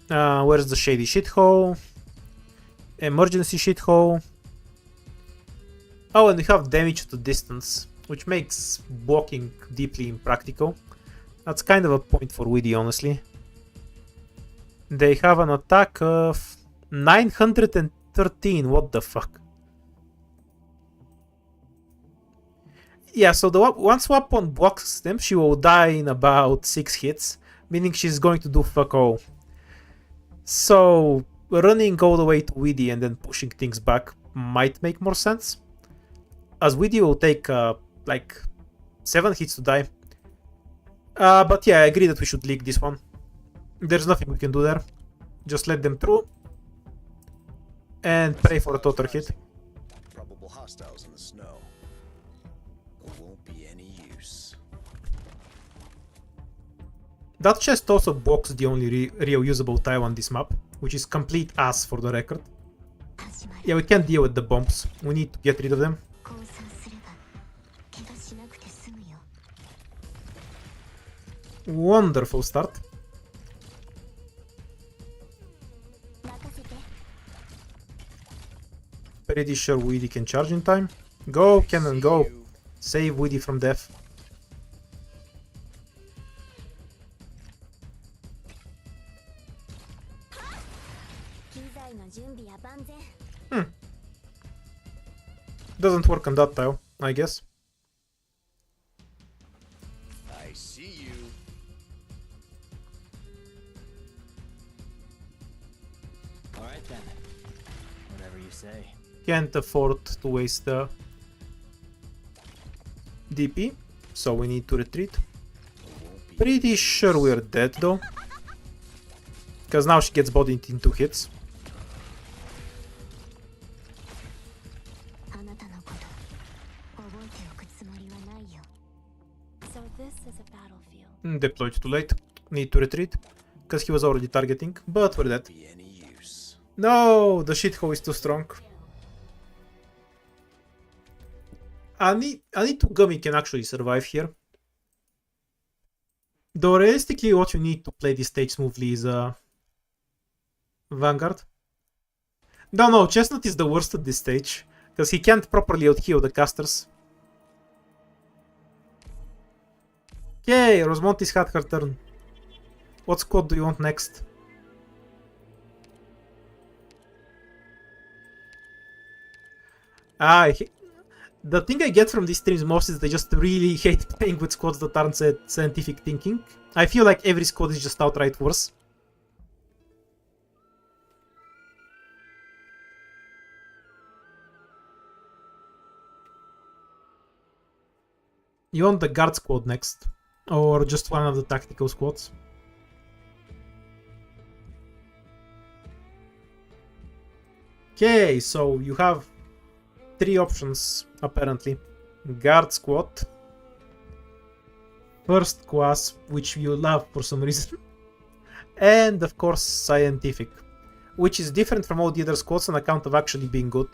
Where's the shady shithole? Emergency shithole. Oh, and we have damage to distance, which makes walking deeply impractical. That's kind of a point for Weedy, honestly. They have an attack of 913, what the fuck? Yeah, so the once weapon blocks them, she will die in about 6 hits, meaning she's going to do fuck all. So running all the way to Weedy and then pushing things back might make more sense, as Weedy will take like 7 hits to die. But yeah, I agree that we should leak this one. There's nothing we can do there. Just let them through and pray for a total hit. Probable hostiles in the snow. There won't be any use. That chest also blocks the only real usable tile on this map, which is complete ass for the record. Yeah, we can't deal with the bombs. We need to get rid of them. Wonderful start. Pretty sure Weedy can charge in time. Go, Cannon, go. Save Weedy from death. Doesn't work on that tile, I guess. I see you. Alright then. Whatever you say. Can't afford to waste the DP, so we need to retreat. Pretty sure we're dead though, because now she gets bodied in 2 hits. So this is a battlefield. Deployed too late. Need to retreat, because he was already targeting, but we're dead. Be any use. No, the shithole is too strong. Ani Tugami can actually survive here. Though realistically what you need to play this stage smoothly is Vanguard. No, Chestnut is the worst at this stage, because he can't properly out-heal the casters. Okay, Rosmontis had her turn. What squad do you want next? The thing I get from these streams most is they just really hate playing with squads that aren't scientific thinking. I feel like every squad is just outright worse. You want the guard squad next? Or just one of the tactical squads? Okay, so you have 3 options apparently. Guard squad, first class, which you love for some reason, and of course scientific, which is different from all the other squads on account of actually being good.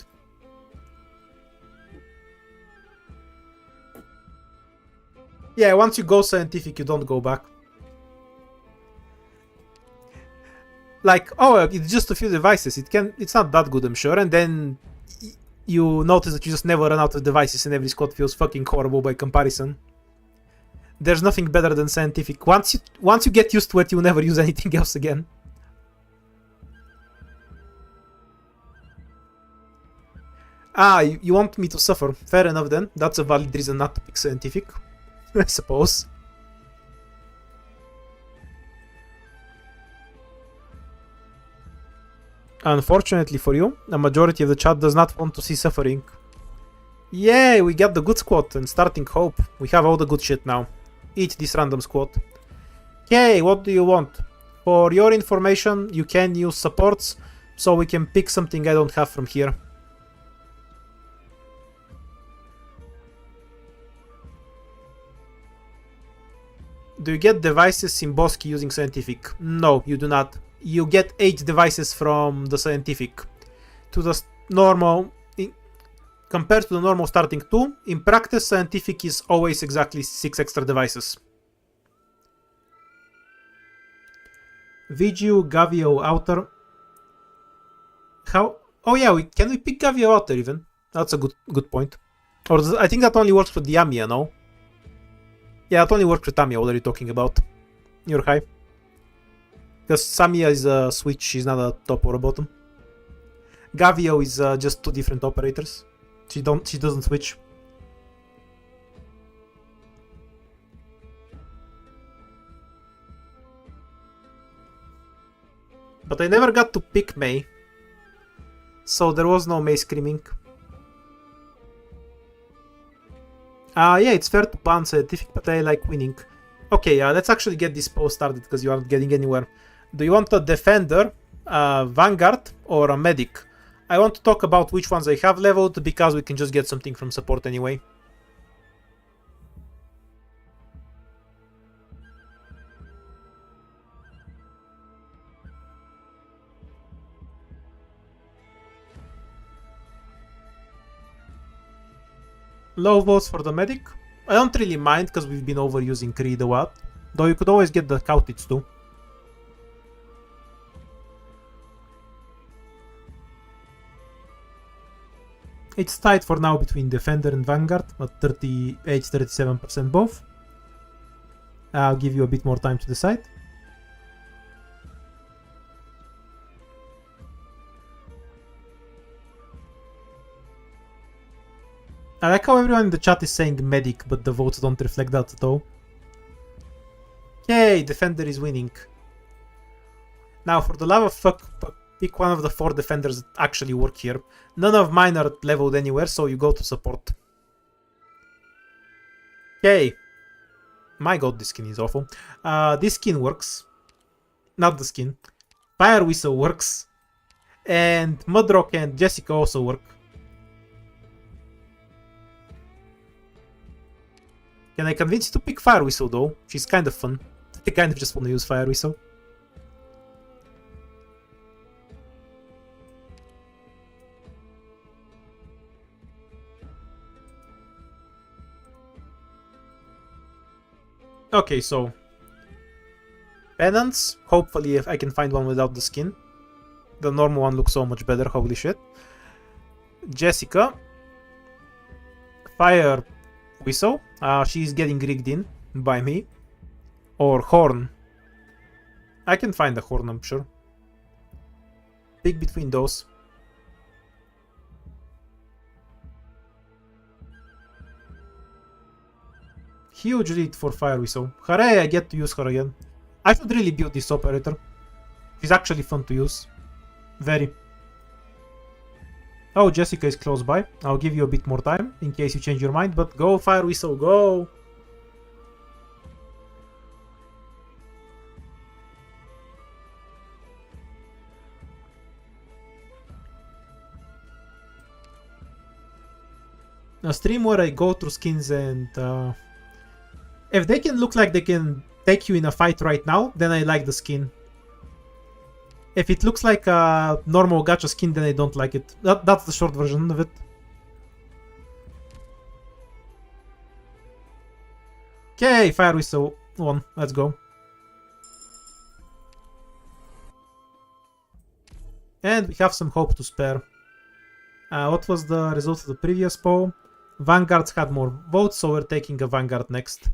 Yeah, once you go scientific, you don't go back. Like, oh, it's just a few devices. It's not that good, I'm sure. And then you notice that you just never run out of devices, and every squad feels fucking horrible by comparison. There's nothing better than scientific. Once you get used to it, you'll never use anything else again. Ah, you want me to suffer? Fair enough then. That's a valid reason not to pick scientific, I suppose. Unfortunately for you, a majority of the chat does not want to see suffering. Yay, we got the good squad and starting hope. We have all the good shit now. Eat this random squad. Okay, what do you want? For your information, you can use supports, so we can pick something I don't have from here. Do you get devices in Bosky using scientific? No, you do not. You get 8 devices from the scientific. To the normal, compared to the normal starting 2, in practice scientific is always exactly 6 extra devices. Vigil, Gavio, Outer. How? Oh yeah, can we pick Gavio Outer even? That's a good point. Or I think that only works with the Amiya, no? Yeah, it only works with Amiya. What are you talking about? You're high. Because Samia is a switch, she's not a top or a bottom. Gavio is just 2 different operators. She doesn't switch. But I never got to pick Mei, so there was no Mei screaming. Yeah, it's fair to ban scientific, but I like winning. Okay, let's actually get this post started because you aren't getting anywhere. Do you want a defender, a vanguard, or a medic? I want to talk about which ones I have leveled because we can just get something from support anyway. Low votes for the medic. I don't really mind because we've been overusing Creed a lot, though you could always get the Coutage too. It's tight for now between Defender and Vanguard at 38-37% both. I'll give you a bit more time to decide. I like how everyone in the chat is saying medic, but the votes don't reflect that at all. Yay, Defender is winning. Now, for the love of fuck, pick one of the 4 defenders that actually work here. None of mine are leveled anywhere, so you go to support. Yay. My god, this skin is awful. This skin works. Not the skin. Fire Whistle works. And Mudrock and Jessica also work. Can I convince you to pick Fire Whistle though? She's kind of fun. I kind of just want to use Fire Whistle. Okay, so penance. Hopefully if I can find one without the skin. The normal one looks so much better, holy shit. Jessica. Fire Whistle. She's getting rigged in by me. Or Horn. I can find a Horn, I'm sure. Pick between those. Huge lead for Fire Whistle. Hooray, I get to use her again. I should really build this operator. She's actually fun to use. Very. Oh, Jessica is close by. I'll give you a bit more time in case you change your mind, but go Fire Whistle, go! A stream where I go through skins and if they can look like they can take you in a fight right now, then I like the skin. If it looks like a normal gacha skin, then I don't like it. That's the short version of it. Okay, Fire Whistle 1. Let's go. And we have some hope to spare. What was the result of the previous poll? Vanguards had more votes, so we're taking a Vanguard next.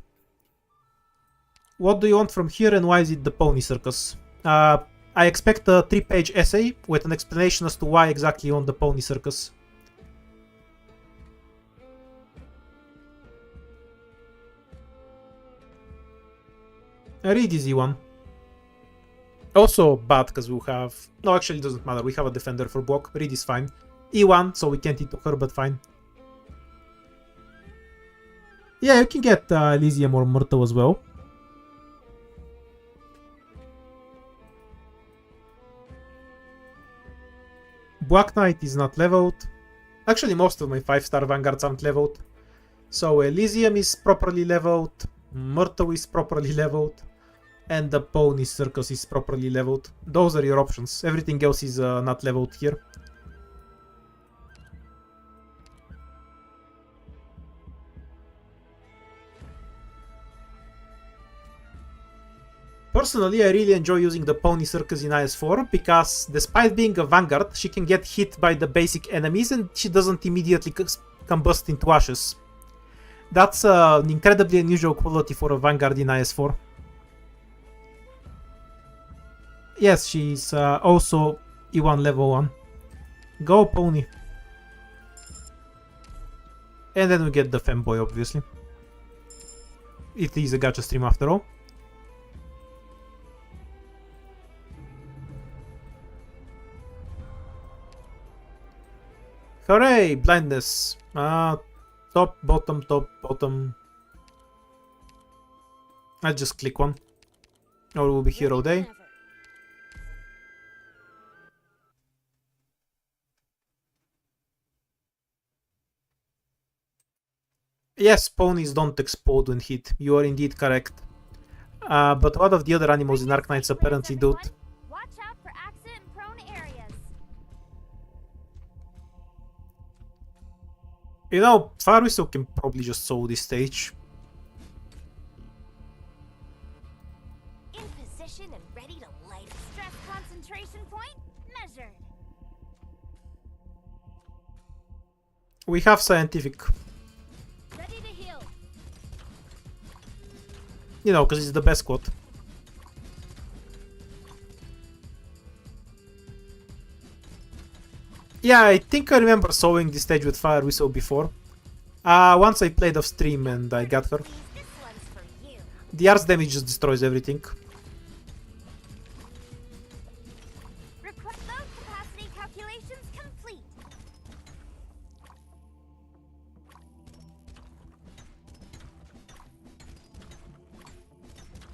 What do you want from here and why is it the Pony Circus? I expect a 3-page essay with an explanation as to why exactly you want the Pony Circus. A read easy one. Also bad because we'll have... No, actually it doesn't matter. We have a defender for block. Read is fine. E1, so we can't hit her, but fine. Yeah, you can get Elysium or Myrtle as well. Black Knight is not leveled. Actually, most of my 5-star Vanguards aren't leveled. So Elysium is properly leveled. Myrtle is properly leveled. And the Pony Circus is properly leveled. Those are your options. Everything else is not leveled here. Personally, I really enjoy using the Pony Circus in IS4 because despite being a Vanguard, she can get hit by the basic enemies and she doesn't immediately combust into ashes. That's an incredibly unusual quality for a Vanguard in IS4. Yes, she's also E1 level 1. Go Pony. And then we get the Femboy, obviously. It is a gacha stream after all. Hooray! Blindness. Top, bottom, top, bottom. I'll just click one. Or we'll be here all day. Yes, ponies don't explode when hit. You are indeed correct. But a lot of the other animals in Arknights apparently do. Watch out for accident-prone areas. You know, Fire Whistle can probably just solo this stage. In position and ready to light. Stress concentration point measured. We have scientific. Ready to heal. You know, because it's the best squad. Yeah, I think I remember soloing this stage with Fire Whistle before. Once I played off stream and I got her. This one's for you. The arts damage just destroys everything. Load capacity calculations complete.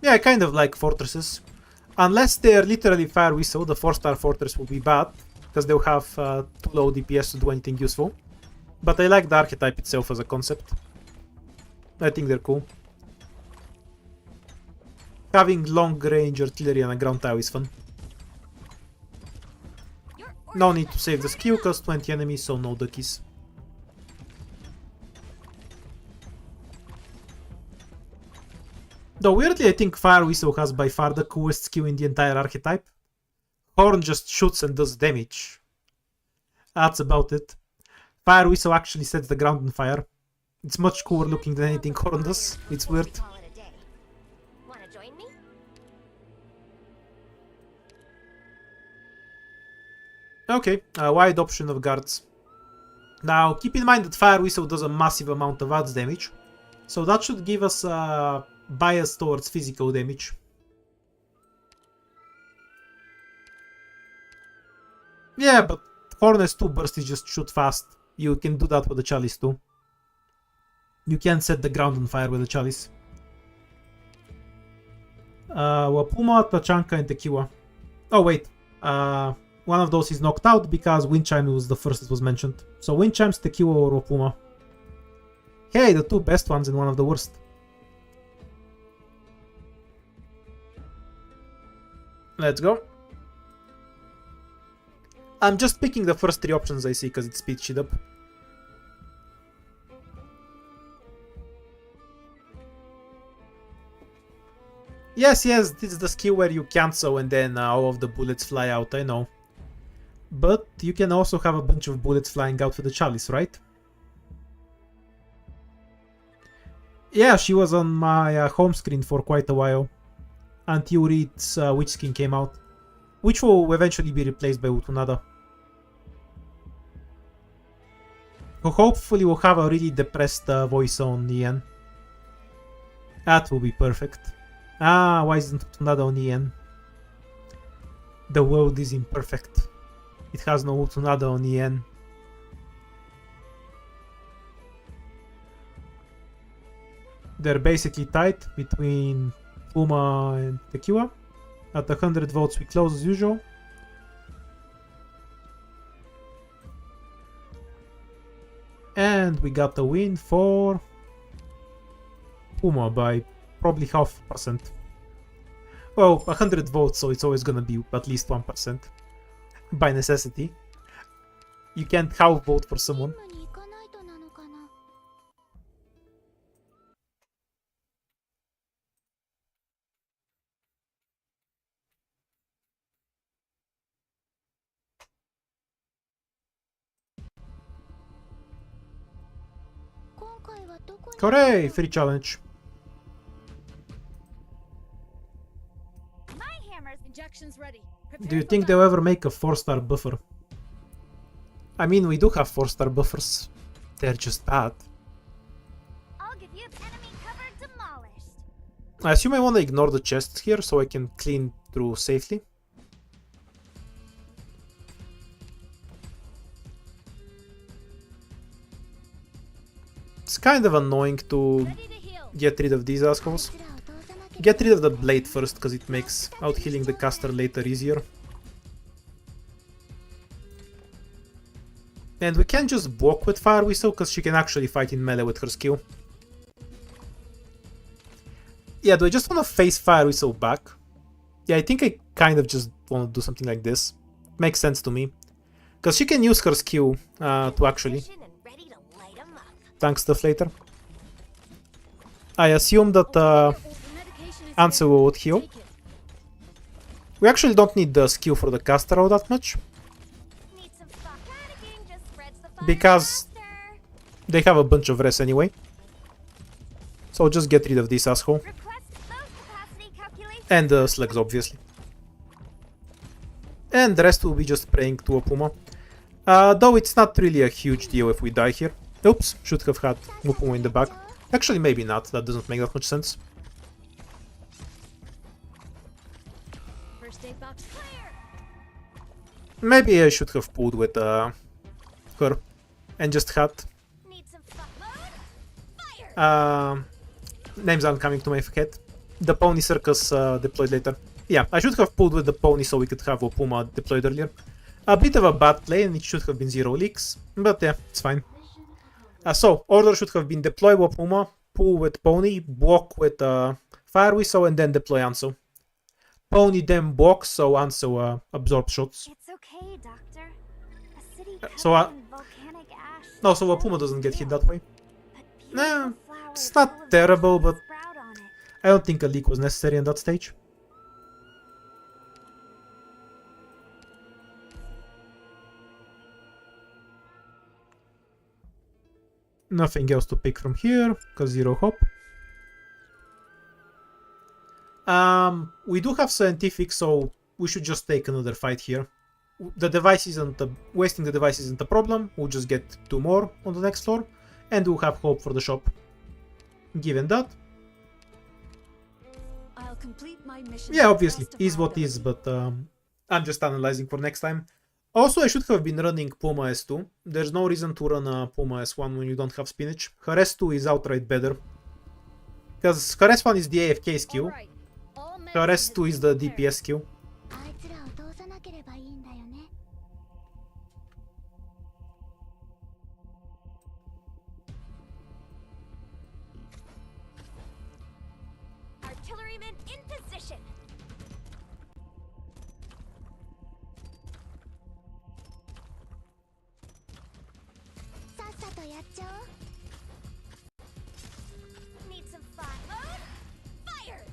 Yeah, I kind of like fortresses. Unless they're literally Fire Whistle, the 4-star fortress will be bad. Because they'll have too low DPS to do anything useful. But I like the archetype itself as a concept. I think they're cool. Having long range artillery on a ground tile is fun. No need to save the skill because 20 enemies, so no duckies. Though weirdly I think Fire Whistle has by far the coolest skill in the entire archetype. Horn just shoots and does damage. That's about it. Fire Whistle actually sets the ground on fire. It's much cooler looking than anything Horn does. It's weird. Call it a day. Wanna join me? Okay, a wide option of guards. Now, keep in mind that Fire Whistle does a massive amount of odds damage. So that should give us a bias towards physical damage. Yeah, but Horn has 2 bursts, just shoot fast. You can do that with the Chalice too. You can set the ground on fire with the Chalice. Wapuma, Tachanka, and Tequila. Oh wait, one of those is knocked out because Wind Chime was the first that was mentioned. So Wind Chimes, Tequila, or Wapuma. Hey, the 2 best ones and one of the worst. Let's go. I'm just picking the first 3 options I see because it speeds shit up. Yes, yes, this is the skill where you cancel and then all of the bullets fly out, I know. But you can also have a bunch of bullets flying out with the chalice, right? Yeah, she was on my home screen for quite a while. Until Reed's Witch skin came out. Which will eventually be replaced by Utunada. Who hopefully will have a really depressed voice on Ian. That will be perfect. Ah, why isn't Utunada on Ian? The world is imperfect. It has no Utunada on Ian. They're basically tight between Puma and Tequila. At 100 votes we close as usual. And we got the win for Puma by probably 0.5%. Well, 100 votes, so it's always gonna be at least 1%. By necessity. You can't half vote for someone. 任務に行かないとなのかな。今回はどこに。 Hooray! Free challenge. My hammer's Injections ready. Do you think they'll ever make a 4-star buffer? I mean, we do have 4-star buffers. They're just bad. I'll give you enemy cover demolished. I assume I want to ignore the chests here so I can clean through safely. It's kind of annoying to Ready to heal. get rid of these assholes. 奴らを通さなければ。 Get rid of the blade first, because it makes out healing the caster later easier. And we can't just block with Fire Whistle, because she can actually fight in melee with her skill. Yeah, do I just want to face Fire Whistle back? Yeah, I think I kind of just want to do something like this. Makes sense to me. Because she can use her skill to actually Position and ready to light 'em up. tank stuff later. I assume that The medication is Ansel ready. would heal. Take it. We actually don't need the skill for the caster all that much. Need some spot panicking, just spreads the fire Because faster. they have a bunch of res anyway. So just get rid of this asshole. Request load capacity calculation. And the slugs, obviously. And the rest will be just praying to a Puma. Though it's not really a huge deal if we die here. Oops, should have had Puma in the back. Actually, maybe not. That doesn't make that much sense. First aid box clear. Maybe I should have pulled with her. And just had... Need some spot mode. Fire. names aren't coming to my head. The Pony Circus deployed later. Yeah, I should have pulled with the Pony so we could have a Puma deployed earlier. A bit of a bad play and it should have been 0 leaks. But yeah, it's fine. So, order should have been deploy with Puma, pull with Pony, block with Fire Whistle, and then deploy Ansel. Pony then blocks, so Ansel absorbs shots. It's okay, Doctor. A city so, covered in volcanic ash. No, so a Puma doesn't get hit that way. But Nah, beautiful it's flowers not full of terrible, seeds but sprout on it. I don't think a leak was necessary in that stage. Nothing else to pick from here, because 0 hop. We do have scientific, so we should just take another fight here. The device isn't wasting the device isn't a problem. We'll just get 2 more on the next floor, and we'll have hope for the shop. Given that, I'll complete my mission. yeah, obviously, Best of is my what is, ability. but I'm just analyzing for next time. Also, I should have been running Puma S2. There's no reason to run a Puma S1 when you don't have spinach. Her S2 is outright better. Because her S1 is the AFK skill, Alright. All her medicine S2 is has the been prepared. DPS skill. あいつらを通さなければいいんだよね。 Artilleryman in position. さとやっちゃおう。 Need some fun. Fire!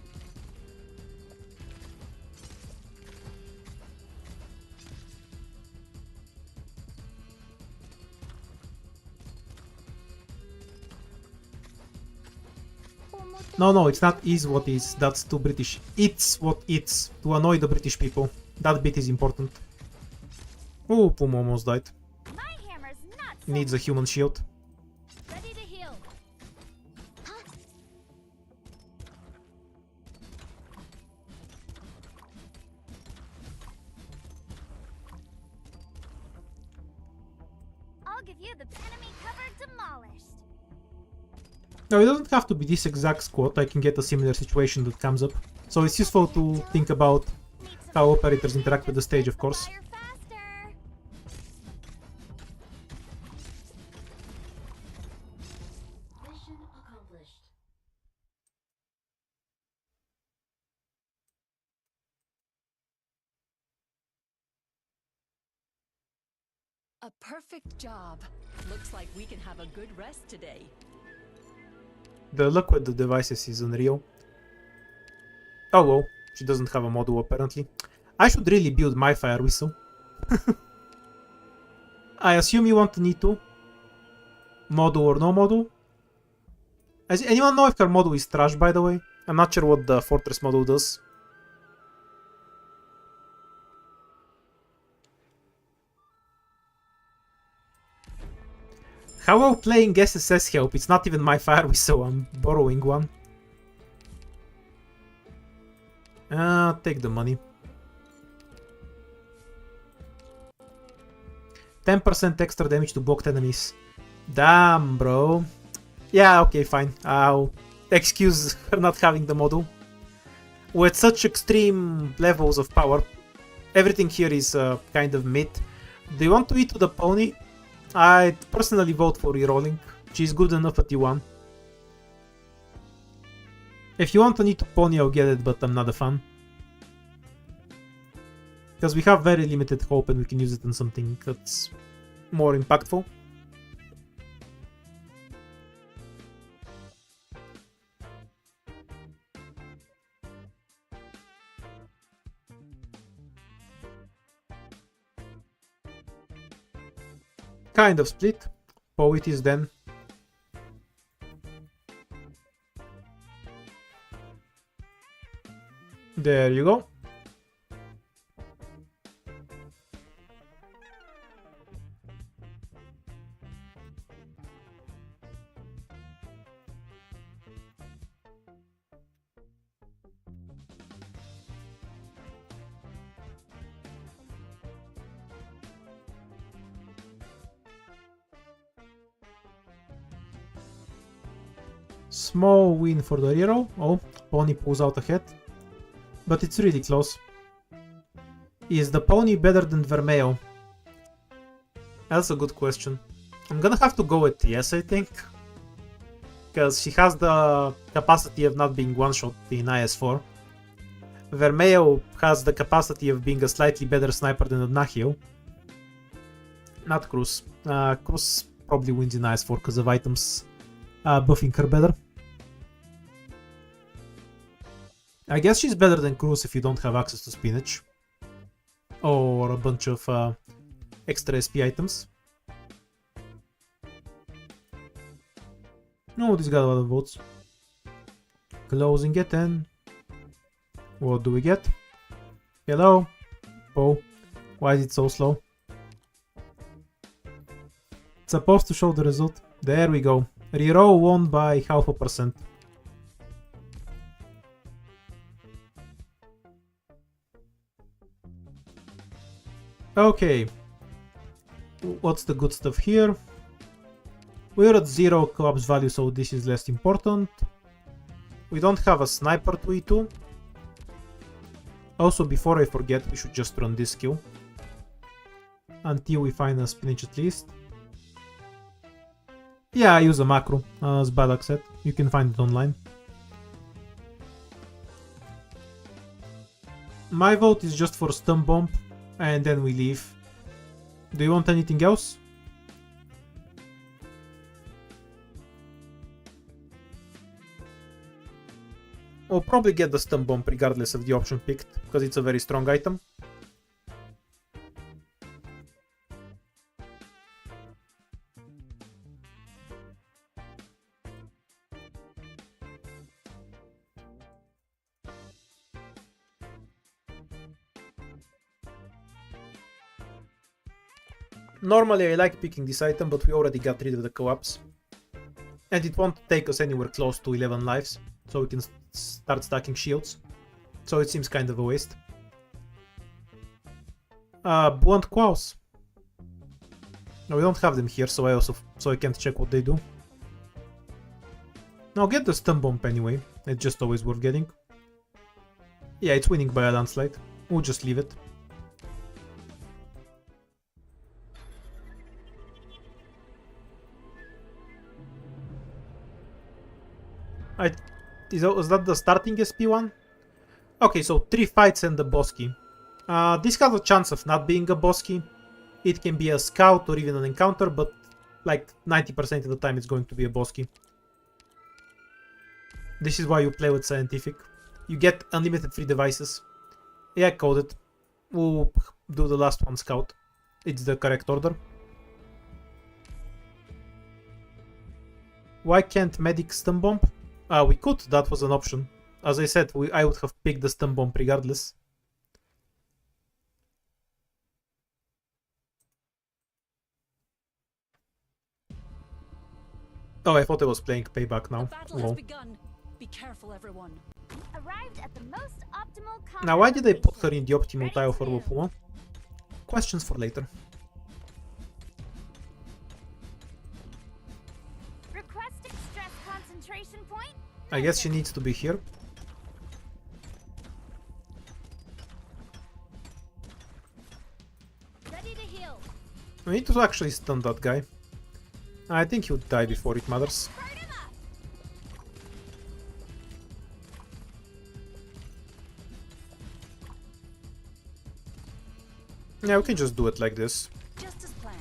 No, it's not is what is. That's too British. It's what it's. To annoy the British people. That bit is important. Oh, Puma almost died. My hammer's not so Needs a human shield. Ready to heal. I'll give you the enemy cover demolished. No, it doesn't have to be this exact squad. I can get a similar situation that comes up. So it's useful to think about Need some how operators interact with the stage, of course. fire faster. Mission accomplished. A perfect job. Looks like we can have a good rest today. The luck with the devices is unreal. Oh well, she doesn't have a module apparently. I should really build my fire whistle. I assume you want to need to. Module or no module? Does anyone know if her module is trash, by the way? I'm not sure what the Fortress module does. How will playing SSS help? It's not even my fire whistle, I'm borrowing one. Take the money. 10% extra damage to blocked enemies. Damn, bro. Yeah, okay, fine. I'll excuse her not having the model. With such extreme levels of power, everything here is kind of mid. Do you want to eat to the pony? I'd personally vote for rerolling. She's good enough at T1. If you want to need to pony, I'll get it, but I'm not a fan. Because we have very limited hope and we can use it on something that's more impactful. Kind of split. Poet is then. There you go. Small win for the hero. Oh, pony pulls out ahead. But it's really close. Is the pony better than Vermeo? That's a good question. I'm gonna have to go with yes, I think. Because she has the capacity of not being one-shot in IS4. Vermeo has the capacity of being a slightly better sniper than Nahio. Not Cruz. Cruz probably wins in IS4 because of items buffing her better. I guess she's better than Cruz if you don't have access to spinach. Or a bunch of extra SP items. No, this got a lot of votes. Closing at 10. What do we get? Hello? Oh, why is it so slow? It's supposed to show the result. There we go. Reroll won by 0.5%. Okay. What's the good stuff here? We're at 0 collapse value, so this is less important. We don't have a sniper to E2. Also, before I forget, we should just run this skill. Until we find a spinach at least. Yeah, I use a macro as Balak said. You can find it online. My vote is just for stun bomb, and then we leave. Do you want anything else? We'll probably get the stun bomb regardless of the option picked, because it's a very strong item. Normally I like picking this item, but we already got rid of the co-ops. And it won't take us anywhere close to 11 lives, so we can start stacking shields. So it seems kind of a waste. Blunt Quaws. No, we don't have them here, so I can't check what they do. Now get the stun bomb anyway, it's just always worth getting. Yeah, it's winning by a landslide. We'll just leave it. Was that the starting SP one? Okay, so 3 fights and the Bosky. This has a chance of not being a Bosky. It can be a scout or even an encounter, but like 90% of the time it's going to be a Bosky. This is why you play with Scientific. You get unlimited free devices. Yeah, coded. We'll do the last one scout. It's the correct order. Why can't medic stun bomb? We could, that was an option. As I said, I would have picked the stun bomb regardless. Oh, I thought I was playing payback now. Battle has begun. Be careful, everyone. Arrived at the most optimal Now, why did I put her in the optimal Ready tile to for move. Wufuma? Questions for later. Request stress concentration point. I guess she needs to be here. Ready to heal. We need to actually stun that guy. I think he would die before it matters. Burn him up. Yeah, we can just do it like this. Just as planned.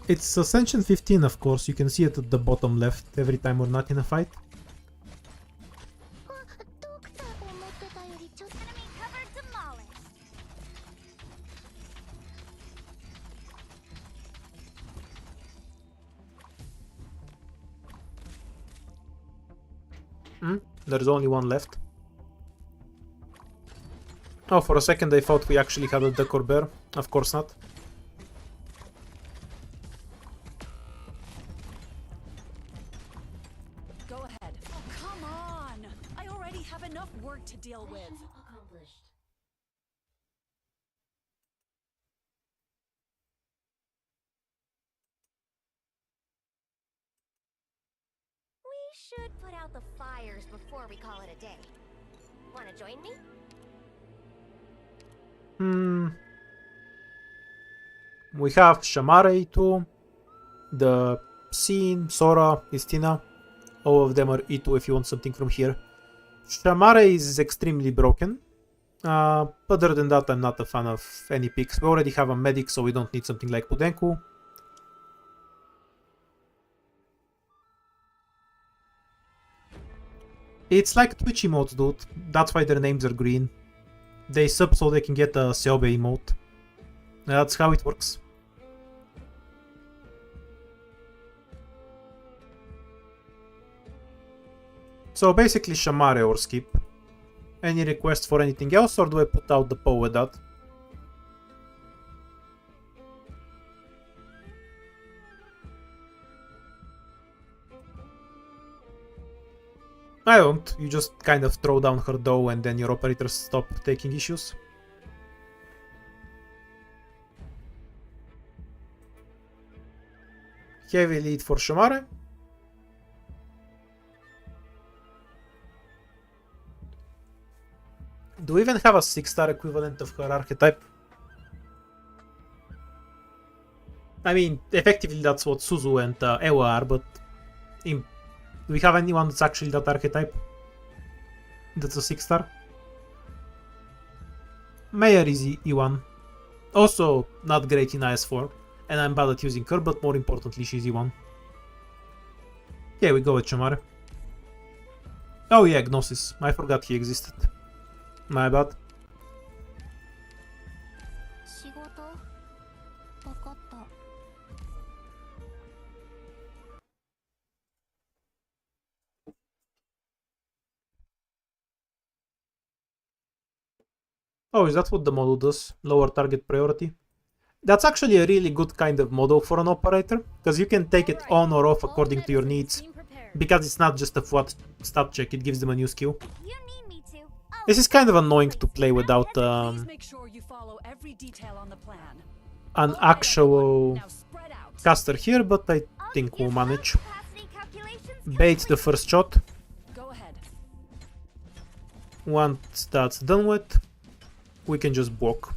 It's Ascension 15, of course. You can see it at the bottom left every time we're not in a fight. ドクター思ってたよりちょっと Enemy cover demolished. There's only one left. Oh, for a second I thought we actually had a Decor Bear. Of course not. Go ahead. Oh, come on! I already have enough work to deal with. We should put out the fires before we call it a day. Wanna join me? We have Shamare too. The Scene, Sora, Istina. All of them are E2 if you want something from here. Shamare is extremely broken. Other than that, I'm not a fan of any picks. We already have a medic, so we don't need something like Pudenku. It's like Twitch emotes, dude. That's why their names are green. They sub so they can get a Seobe emote. That's how it works. So basically Shamare or skip. Any request for anything else, or do I put out the PO with that? I don't. You just kind of throw down her dough and then your operators stop taking issues. Heavy lead for Shamare. Do we even have a 6-star equivalent of her archetype? I mean, effectively that's what Suzu and Ewa are, but do we have anyone that's actually that archetype? That's a 6-star? Mayor is E1. Also not great in IS4. And I'm bad at using her, but more importantly, she's E1. Yeah, we go with Chamare. Oh yeah, Gnosis. I forgot he existed. My bad. 仕事わかった Oh, is that what the model does? Lower target priority? That's actually a really good kind of model for an operator, because you can take it on or off according to your needs, because it's not just a flat stat check, it gives them a new skill. If you need me to, I'll This is kind of annoying to play without Please make sure you follow every detail on the plan. an All right, actual everyone. Now spread out. caster here, but I I'll think we'll use those manage. capacity calculations Bait the first shot. Go ahead. Once that's done with, we can just walk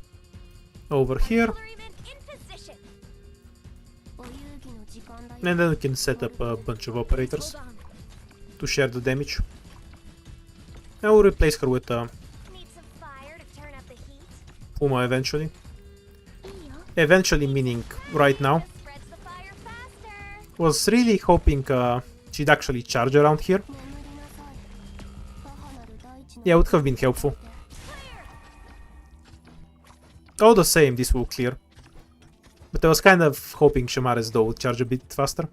over here, Artillerymen in position. お遊戯の時間だよ and then we can set up a bunch of operators Hold on. to share the damage. I will replace her with Need some fire to turn up the heat. Puma eventually. いいよ Eventually meaning right now. This spreads the fire faster. Was really hoping she'd actually charge around here. 眠りなさい母なる大地の Yeah, would have been helpful. All the same, this will clear. But I was kind of hoping Shamares though would charge a bit faster.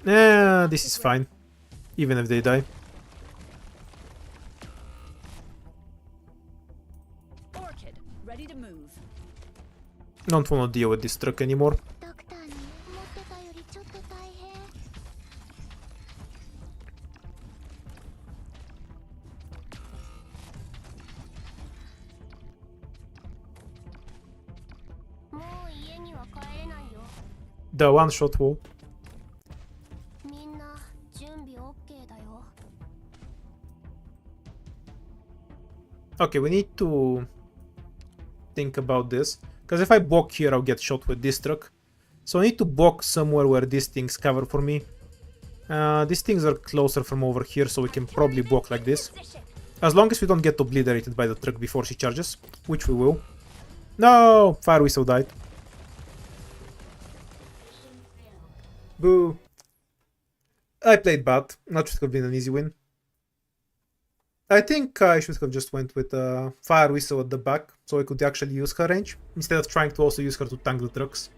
This is fine. Even if they die. Orchid, ready to move. Don't wanna deal with this truck anymore. ドクターに持ってたよりちょっと大変もう家には帰れないよ The one-shot wall. みんな準備 OK だよ Okay, we need to think about this. Because if I block here, I'll get shot with this truck. So I need to block somewhere where these things cover for me. These things are closer from over here, so we can probably block like this. Position. As long as we don't get obliterated by the truck before she charges, which we will. No! Fire Whistle died. Boo. I played bad. That should have been an easy win. I think I should have just went with Fire Whistle at the back, so I could actually use her range, instead of trying to also use her to tank the trucks.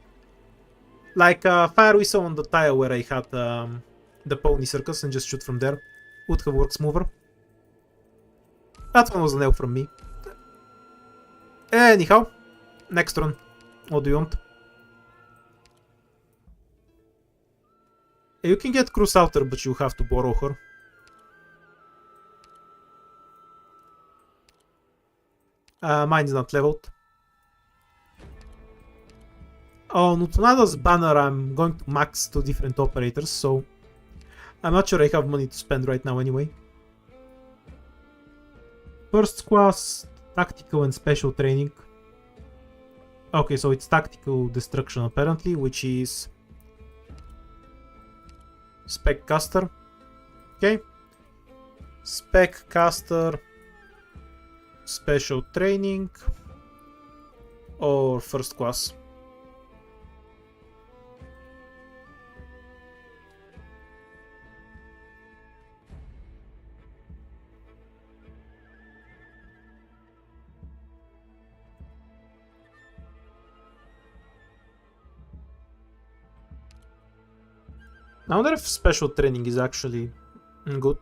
Like Fire Whistle on the tile where I had the Pony Circus and just shoot from there. Would have worked smoother. That one was an L from me. Anyhow, next run. What do you want? You can get Cruise Outer, but you have to borrow her. Mine's not leveled. On Utonada's banner, I'm going to max 2 different operators, so I'm not sure I have money to spend right now anyway. First class, tactical and special training. Okay, so it's tactical destruction apparently, which is spec caster. Okay. Spec caster, special training, or first class. I wonder if special training is actually good.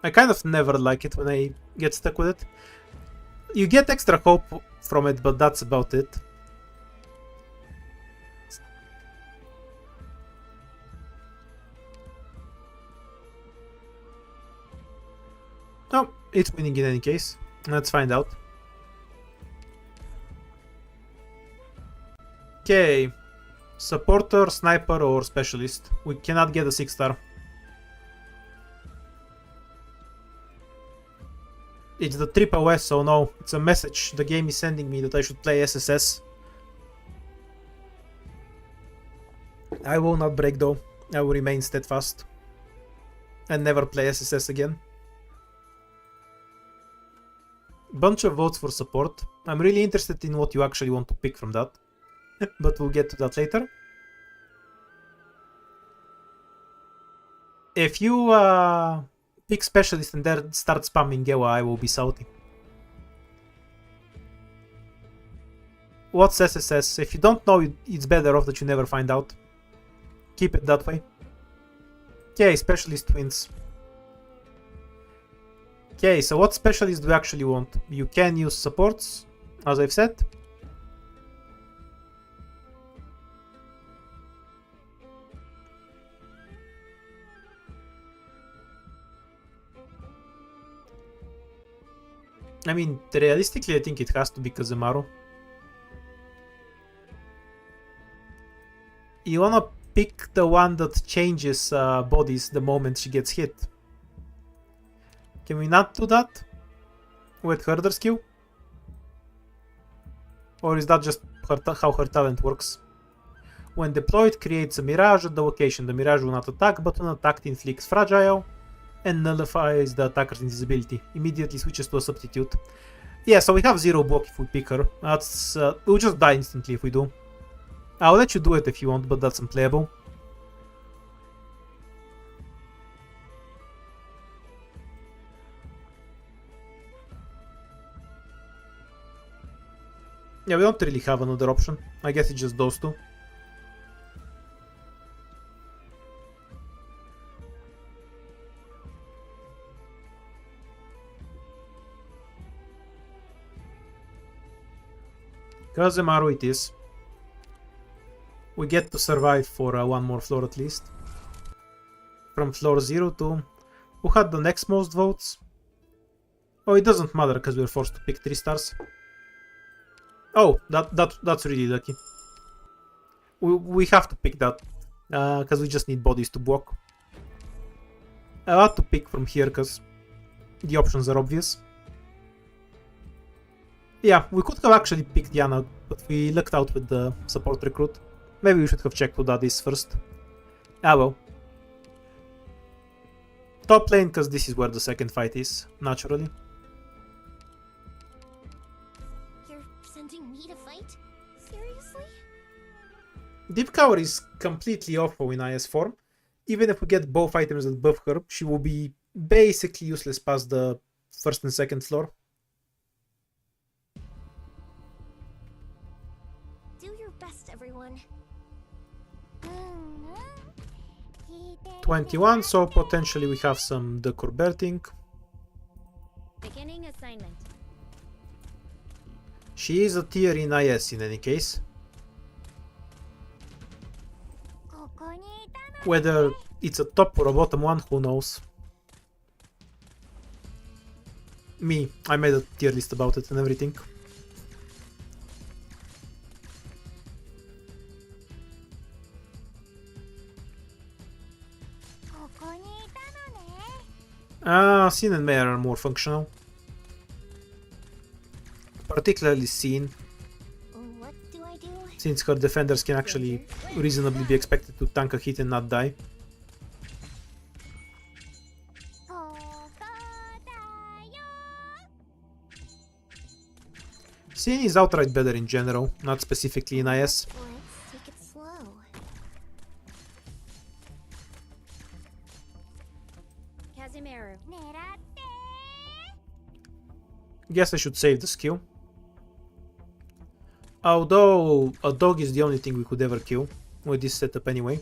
I kind of never like it when I get stuck with it. You get extra hope from it, but that's about it. Oh, it's winning in any case. Let's find out. Okay. Supporter, sniper, or specialist. We cannot get a 6-star. It's the triple S, so no. It's a message the game is sending me that I should play SSS. I will not break though. I will remain steadfast. And never play SSS again. Bunch of votes for support. I'm really interested in what you actually want to pick from that. but we'll get to that later. If you pick specialist and then start spamming Gewa, I will be salty. What's SSS? If you don't know, it's better off that you never find out. Keep it that way. Okay, specialist twins. Okay, so what specialist do you actually want? You can use supports, as I've said. I mean, realistically, I think it has to be Kazemaru. You wanna pick the one that changes bodies the moment she gets hit. Can we not do that with Herder skill? Or is that just how her talent works? When deployed, creates a mirage at the location. The mirage will not attack, but when attacked, inflicts fragile and nullifies the attacker's invisibility. Immediately switches to a substitute. Yeah, so we have 0 block if we pick her. That's we'll just die instantly if we do. I'll let you do it if you want, but that's unplayable. Yeah, we don't really have another option. I guess it's just those two. Kazemaru it is. We get to survive for one more floor at least. From floor 0 to... Who had the next most votes? Oh, it doesn't matter because we're forced to pick 3 stars. Oh, that's really lucky. We have to pick that because we just need bodies to block. I had to pick from here because the options are obvious. Yeah, we could have actually picked Yana, but we lucked out with the support recruit. Maybe we should have checked who that is first. Ah well. Top lane, because this is where the second fight is, naturally. You're sending me to fight? Seriously? Deep Cover is completely awful in IS4. Even if we get both items that buff her, she will be basically useless past the first and second floor. Do your best, everyone. 21, so potentially we have some decorberting. Beginning assignment. She is a tier in IS in any case. Whether it's a top or a bottom one, who knows. Me, I made a tier list about it and everything. Sin and Mare are more functional. Particularly Sin, What do I do? since her defenders can actually reasonably be expected to tank a hit and not die. Sin is outright better in general, not specifically in IS. Let's take it slow. Casimiro. Guess I should save the skill. Although a dog is the only thing we could ever kill with this setup anyway.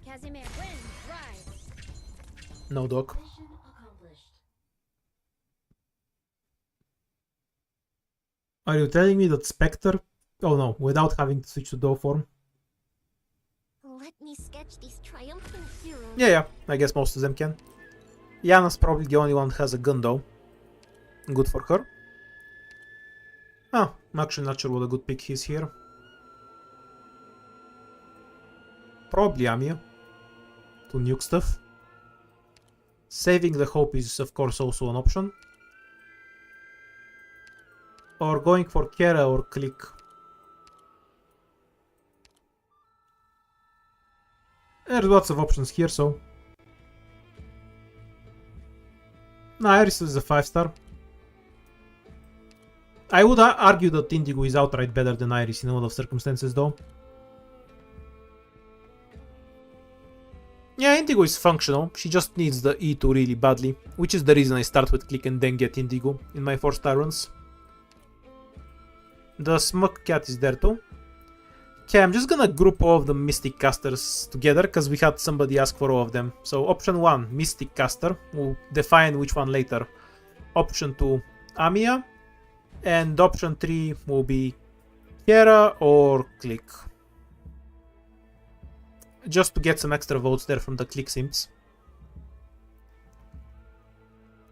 Casimir wins. Rise. No dog. Are you telling me that Spectre? Oh no, without having to switch to Doe form? Let me sketch these triumphant heroes. Yeah, I guess most of them can. Yana's probably the only one who has a gun though. Good for her. Ah, I'm actually not sure what a good pick is here. Probably Amia. To nuke stuff. Saving the Hope is of course also an option. Or going for Kera or Click. There's lots of options here, so No, Iris is a 5-star. I would argue that Indigo is outright better than Iris in a lot of circumstances, though. Yeah, Indigo is functional. She just needs the E2 really badly, which is the reason I start with Click and then get Indigo in my 4-star runs. The Smug Cat is there too. Okay, I'm just gonna group all of the Mystic Casters together because we had somebody ask for all of them. So option 1, Mystic Caster. We'll define which one later. Option 2, Amiya. And option 3 will be Kiera or Click. Just to get some extra votes there from the Click Simps.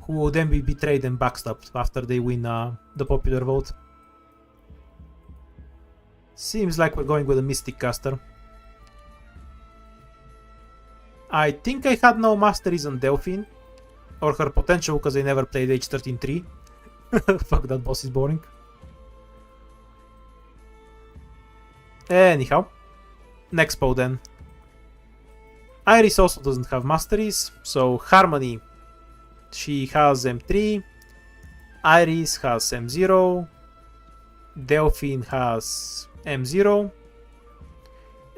Who will then be betrayed and backstabbed after they win the popular vote. Seems like we're going with a Mystic Caster. I think I had no masteries on Delphine. Or her potential because I never played H13-3. Fuck, that boss is boring. Anyhow. Next PO then. Iris also doesn't have masteries. So Harmony. She has M3. Iris has M0. Delphine has M0.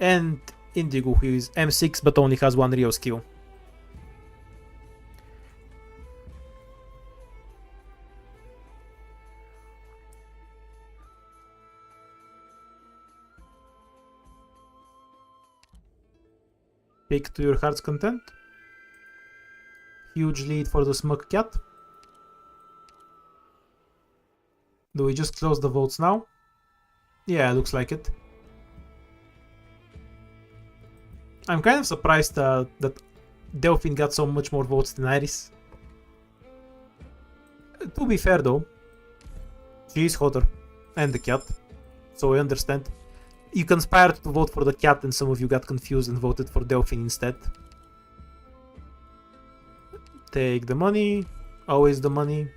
And Indigo, who is M6 but only has one Rio skill. Pick to your heart's content. Huge lead for the Smug Cat. Do we just close the votes now? Yeah, looks like it. I'm kind of surprised that Delphine got so much more votes than Iris. To be fair though, she is hotter. And the cat. So I understand. You conspired to vote for the cat and some of you got confused and voted for Delphine instead. Take the money. Always the money.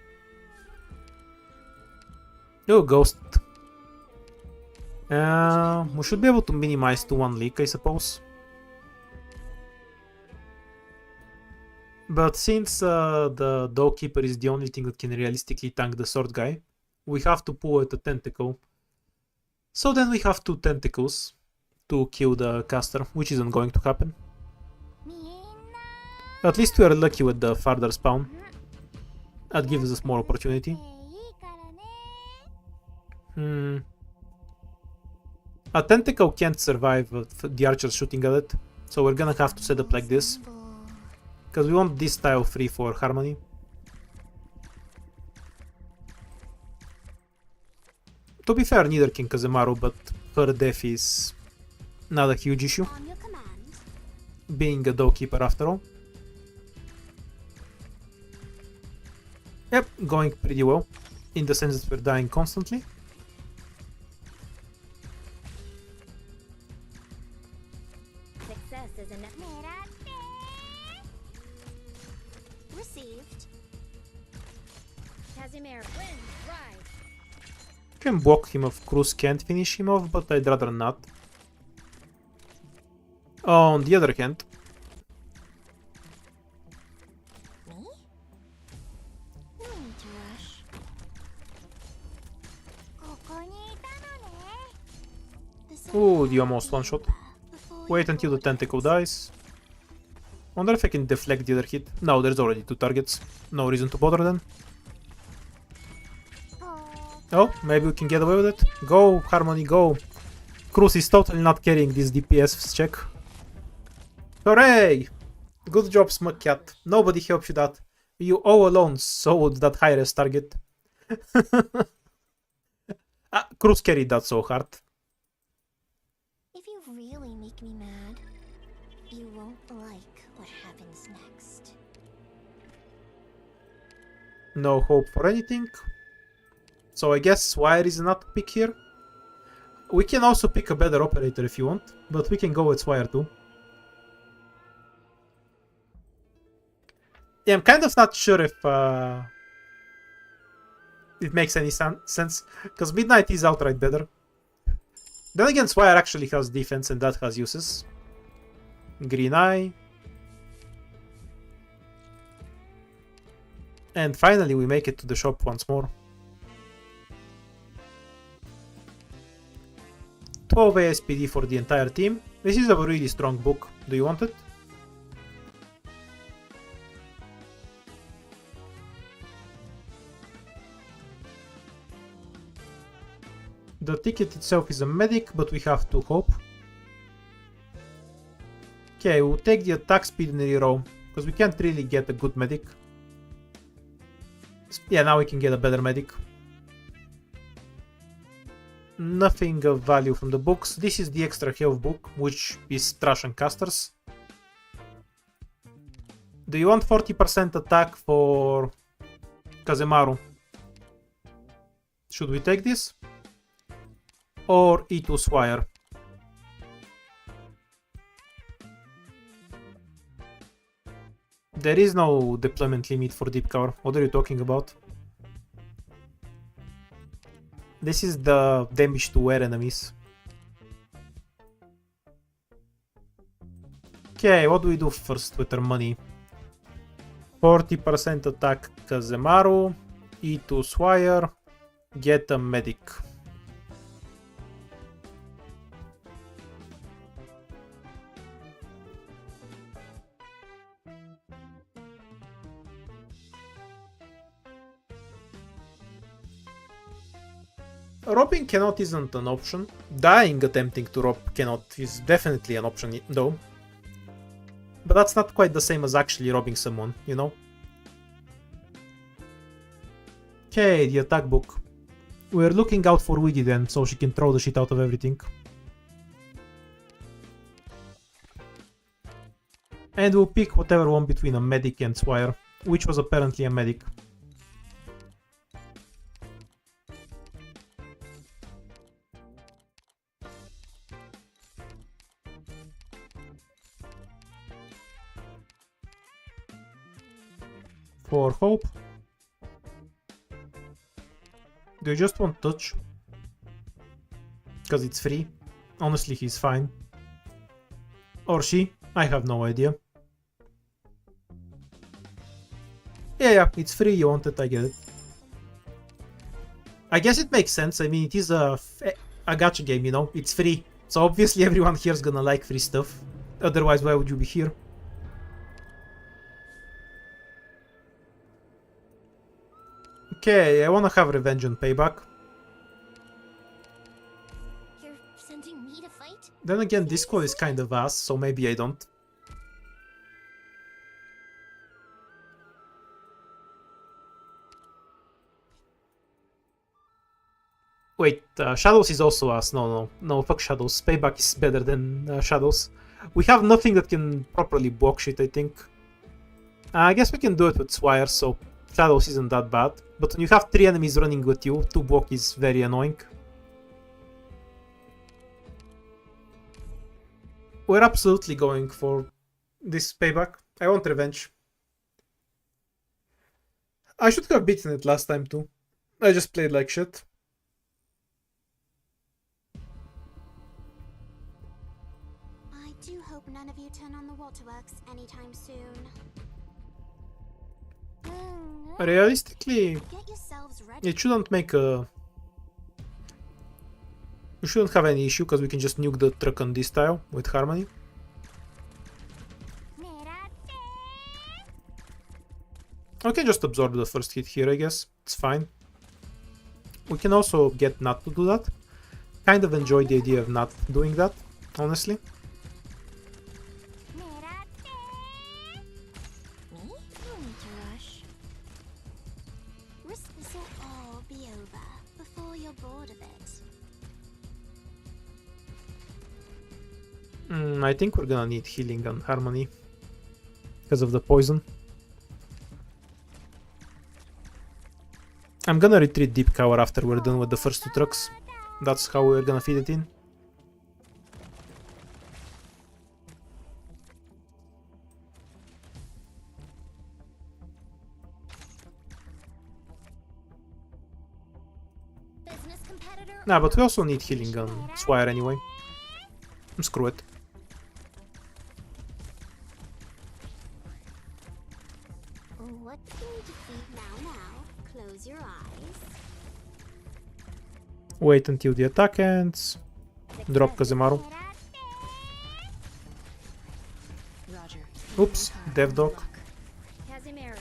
Oh, Ghost. We should be able to minimize to 1 leak, I suppose. But since the Dog Keeper is the only thing that can realistically tank the Sword Guy, we have to pull out a Tentacle. So then we have 2 Tentacles to kill the caster, which isn't going to happen. At least we are lucky with the farther spawn. That gives us more opportunity. A Tentacle can't survive the archer shooting at it, so we're gonna have to set up like this. Because we want this tile free for Harmony. To be fair, neither can Kazemaru, but her death is not a huge issue. Being a Dog Keeper after all. Yep, going pretty well. In the sense that we're dying constantly. Success is enough. Received. Casimir wins, right? Can block him if Cruz can't finish him off, but I'd rather not. On the other hand, ooh, the almost one shot. Wait until the tentacle dies. Wonder if I can deflect the other hit. No, there's already 2 targets. No reason to bother then. Oh, maybe we can get away with it. Go, Harmony, go. Cruz is totally not carrying this DPS check. Hooray! Good job, Smug Cat. Nobody helped you that. You all alone sold that high-res target. Cruz carried that so hard. If you really make me mad, you won't like what happens next. No hope for anything. So I guess Wire is not a pick here. We can also pick a better operator if you want, but we can go with Swire too. Yeah, I'm kind of not sure if it makes any sense, because Midnight is outright better. Then again, Swire actually has defense and that has uses. Green Eye. And finally we make it to the shop once more. 12 ASPD for the entire team. This is a really strong book. Do you want it? The ticket itself is a medic, but we have 2 hope. Okay, we'll take the attack speed in the reroll, because we can't really get a good medic. Yeah, now we can get a better medic. Nothing of value from the books. This is the extra health book, which is Trash and Casters. Do you want 40% attack for Kazemaru? Should we take this? Or E2 Swire? There is no deployment limit for deep cover. What are you talking about? This is the damage to air enemies. Okay, what do we do first with our money? 40% attack Kazemaru, E2 Swire, get a medic. Robbing cannot isn't an option. Dying attempting to rob cannot is definitely an option though. But that's not quite the same as actually robbing someone, you know? Okay, the attack book. We're looking out for Wiggy then, so she can throw the shit out of everything. And we'll pick whatever one between a medic and Swire, which was apparently a medic. For hope. Do you just want touch? Because it's free. Honestly, he's fine. Or she. I have no idea. Yeah, it's free, you want it, I get it. I guess it makes sense. I mean, it is a gacha game, you know? It's free. So obviously everyone here is gonna like free stuff. Otherwise, why would you be here? Okay, I wanna have revenge and payback. You're sending me to fight? Then again, this call is kind of ass, so maybe I don't. Wait, Shadows is also ass. No, fuck Shadows. Payback is better than Shadows. We have nothing that can properly block shit, I think. I guess we can do it with Swire, so Shadows isn't that bad. But when you have 3 enemies running with you, 2 block is very annoying. We're absolutely going for this payback. I want revenge. I should have beaten it last time too. I just played like shit. I do hope none of you turn on the waterworks anytime soon. Realistically, Get yourselves ready. it shouldn't make a... We shouldn't have any issue, because we can just nuke the truck on this tile with Harmony. We can just absorb the first hit here, I guess. It's fine. We can also get not to do that. Kind of enjoy the idea of not doing that, honestly. Me? No need to rush. Risk this will all be over before you're bored of it. I think we're gonna need healing on Harmony because of the poison. I'm gonna retreat deep cover after we're done with the first 2 trucks. That's how we're gonna feed it in. Business competitor. Nah, but we also need healing on Swire anyway. Screw it. What What's going to feed now? Close your eyes. Wait until the attack ends. Drop Kazemaru. Roger. Oops, Dev Dog. Casimiro.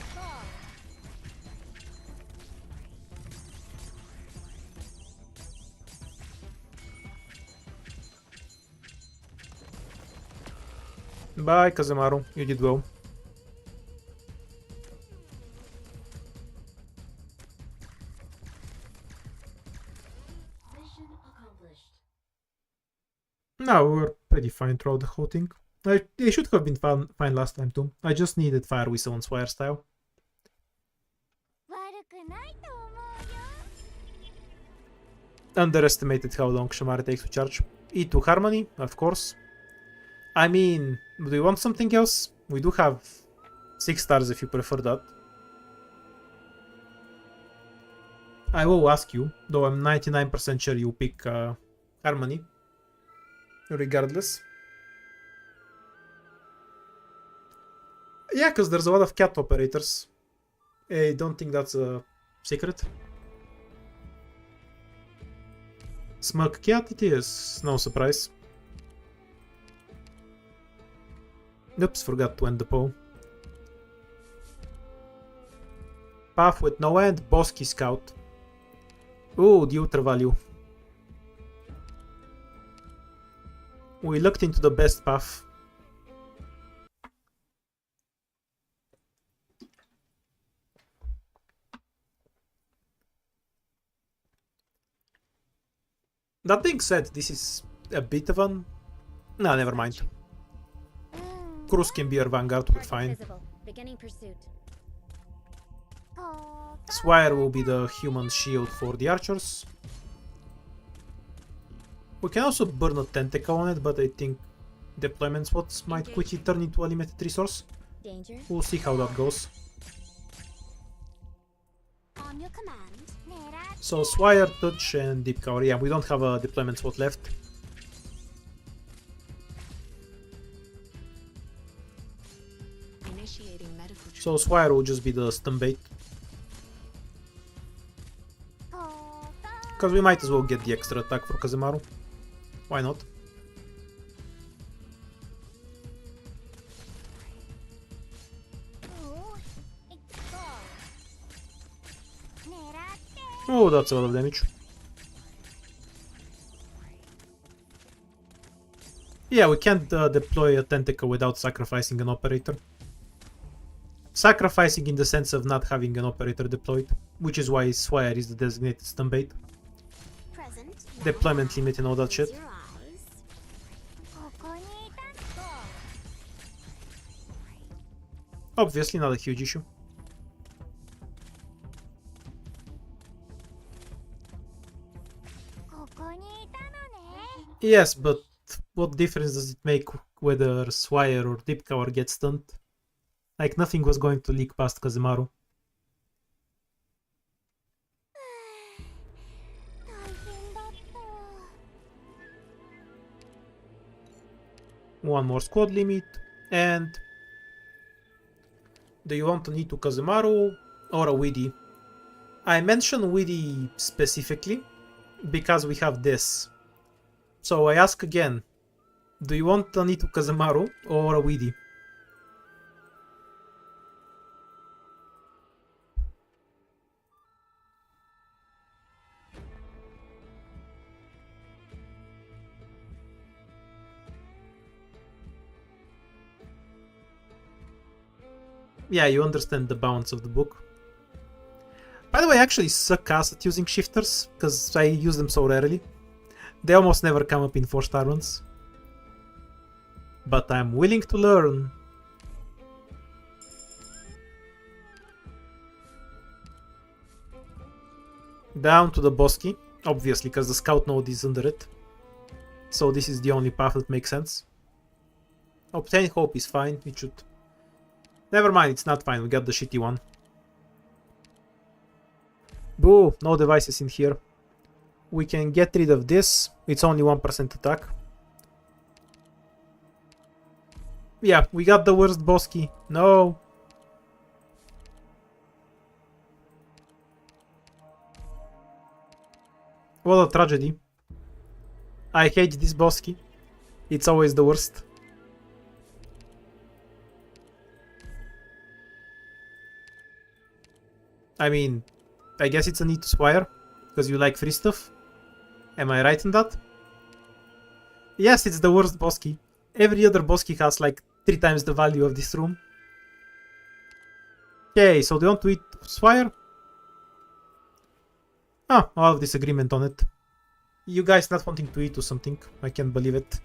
Bye, Kazemaru. You did well. No, we were pretty fine throughout the whole thing. They should have been fine last time too. I just needed Fire Whistle on Swire style. Underestimated how long Shamari takes to charge. E2 Harmony, of course. I mean, do you want something else? We do have 6 stars if you prefer that. I will ask you, though I'm 99% sure you pick Harmony. Regardless. Yeah, because there's a lot of cat operators. I don't think that's a secret. Smug cat it is, no surprise. Oops, forgot to end the poll. Path with no end, Bosky Scout. Ooh, the Ultra value. We looked into the best path. That being said, this is a bit of an... Nah, never mind. Cruz can be our vanguard, we're fine. Visible. Beginning pursuit. Swire will be the human shield for the archers. We can also burn a tentacle on it, but I think deployment spots might quickly turn into a limited resource. Danger. We'll see how that goes. On your command. So Swire, Touch and Deep Cover. Yeah, we don't have a deployment spot left. Initiating medical So Swire will just be the stun bait. Because we might as well get the extra attack for Kazemaru. Why not? Oh, that's a lot of damage. Yeah, we can't deploy a tentacle without sacrificing an operator. Sacrificing in the sense of not having an operator deployed, which is why Swire is the designated stun bait. Deployment limit and all that shit. Obviously not a huge issue. Yes, but what difference does it make whether Swire or Deep Cover gets stunned? Like nothing was going to leak past Kazemaru. One more squad limit, and do you want to need to Kazemaru or a Widdy? I mention Widdy specifically because we have this. So I ask again, do you want a Nitu Kazemaru or a Widdy? Yeah, you understand the balance of the book. By the way, I actually suck ass at using shifters, because I use them so rarely. They almost never come up in 4-star runs. But I'm willing to learn. Down to the Bosky, obviously, because the scout node is under it. So this is the only path that makes sense. Obtain Hope is fine, it should... Never mind, it's not fine, we got the shitty one. Boo, no devices in here. We can get rid of this, it's only 1% attack. Yeah, we got the worst Bosky. No. What a tragedy. I hate this bossy. It's always the worst. I mean, I guess it's a need to swire, because you like free stuff. Am I right in that? Yes, it's the worst boss key. Every other boss key has like 3 times the value of this room. Okay, so they want to eat swire? Ah, I have disagreement on it. You guys not wanting to eat or something. I can't believe it.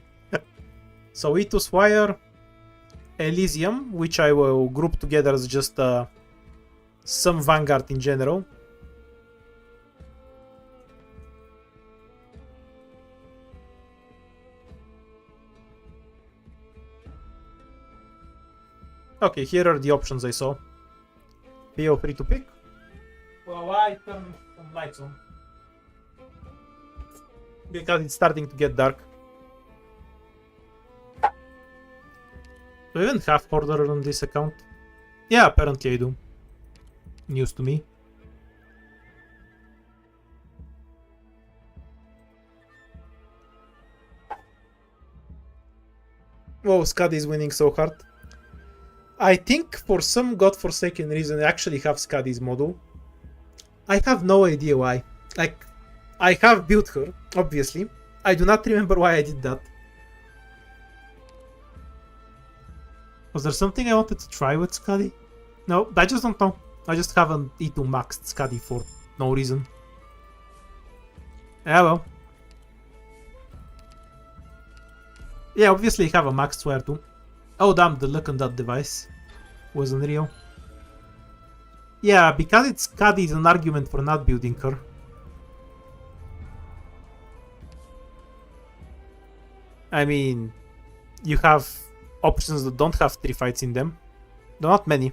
So Etus Wire, Elysium, which I will group together as just some Vanguard in general. Okay, here are the options I saw. Feel free to pick. Well, I turn some lights on. Because it's starting to get dark. Do I even have order on this account? Yeah, apparently I do. News to me. Whoa, Scud is winning so hard. I think for some godforsaken reason I actually have Scuddy's model. I have no idea why. Like, I have built her, obviously. I do not remember why I did that. Was there something I wanted to try with Scuddy? No, I just don't know. I just haven't E2 maxed Scuddy for no reason. Yeah, well. Yeah, obviously I have a maxed swear too. Oh damn, the look on that device was unreal. Yeah, because it's Scuddy is an argument for not building her. I mean, you have options that don't have 3 fights in them. Though not many.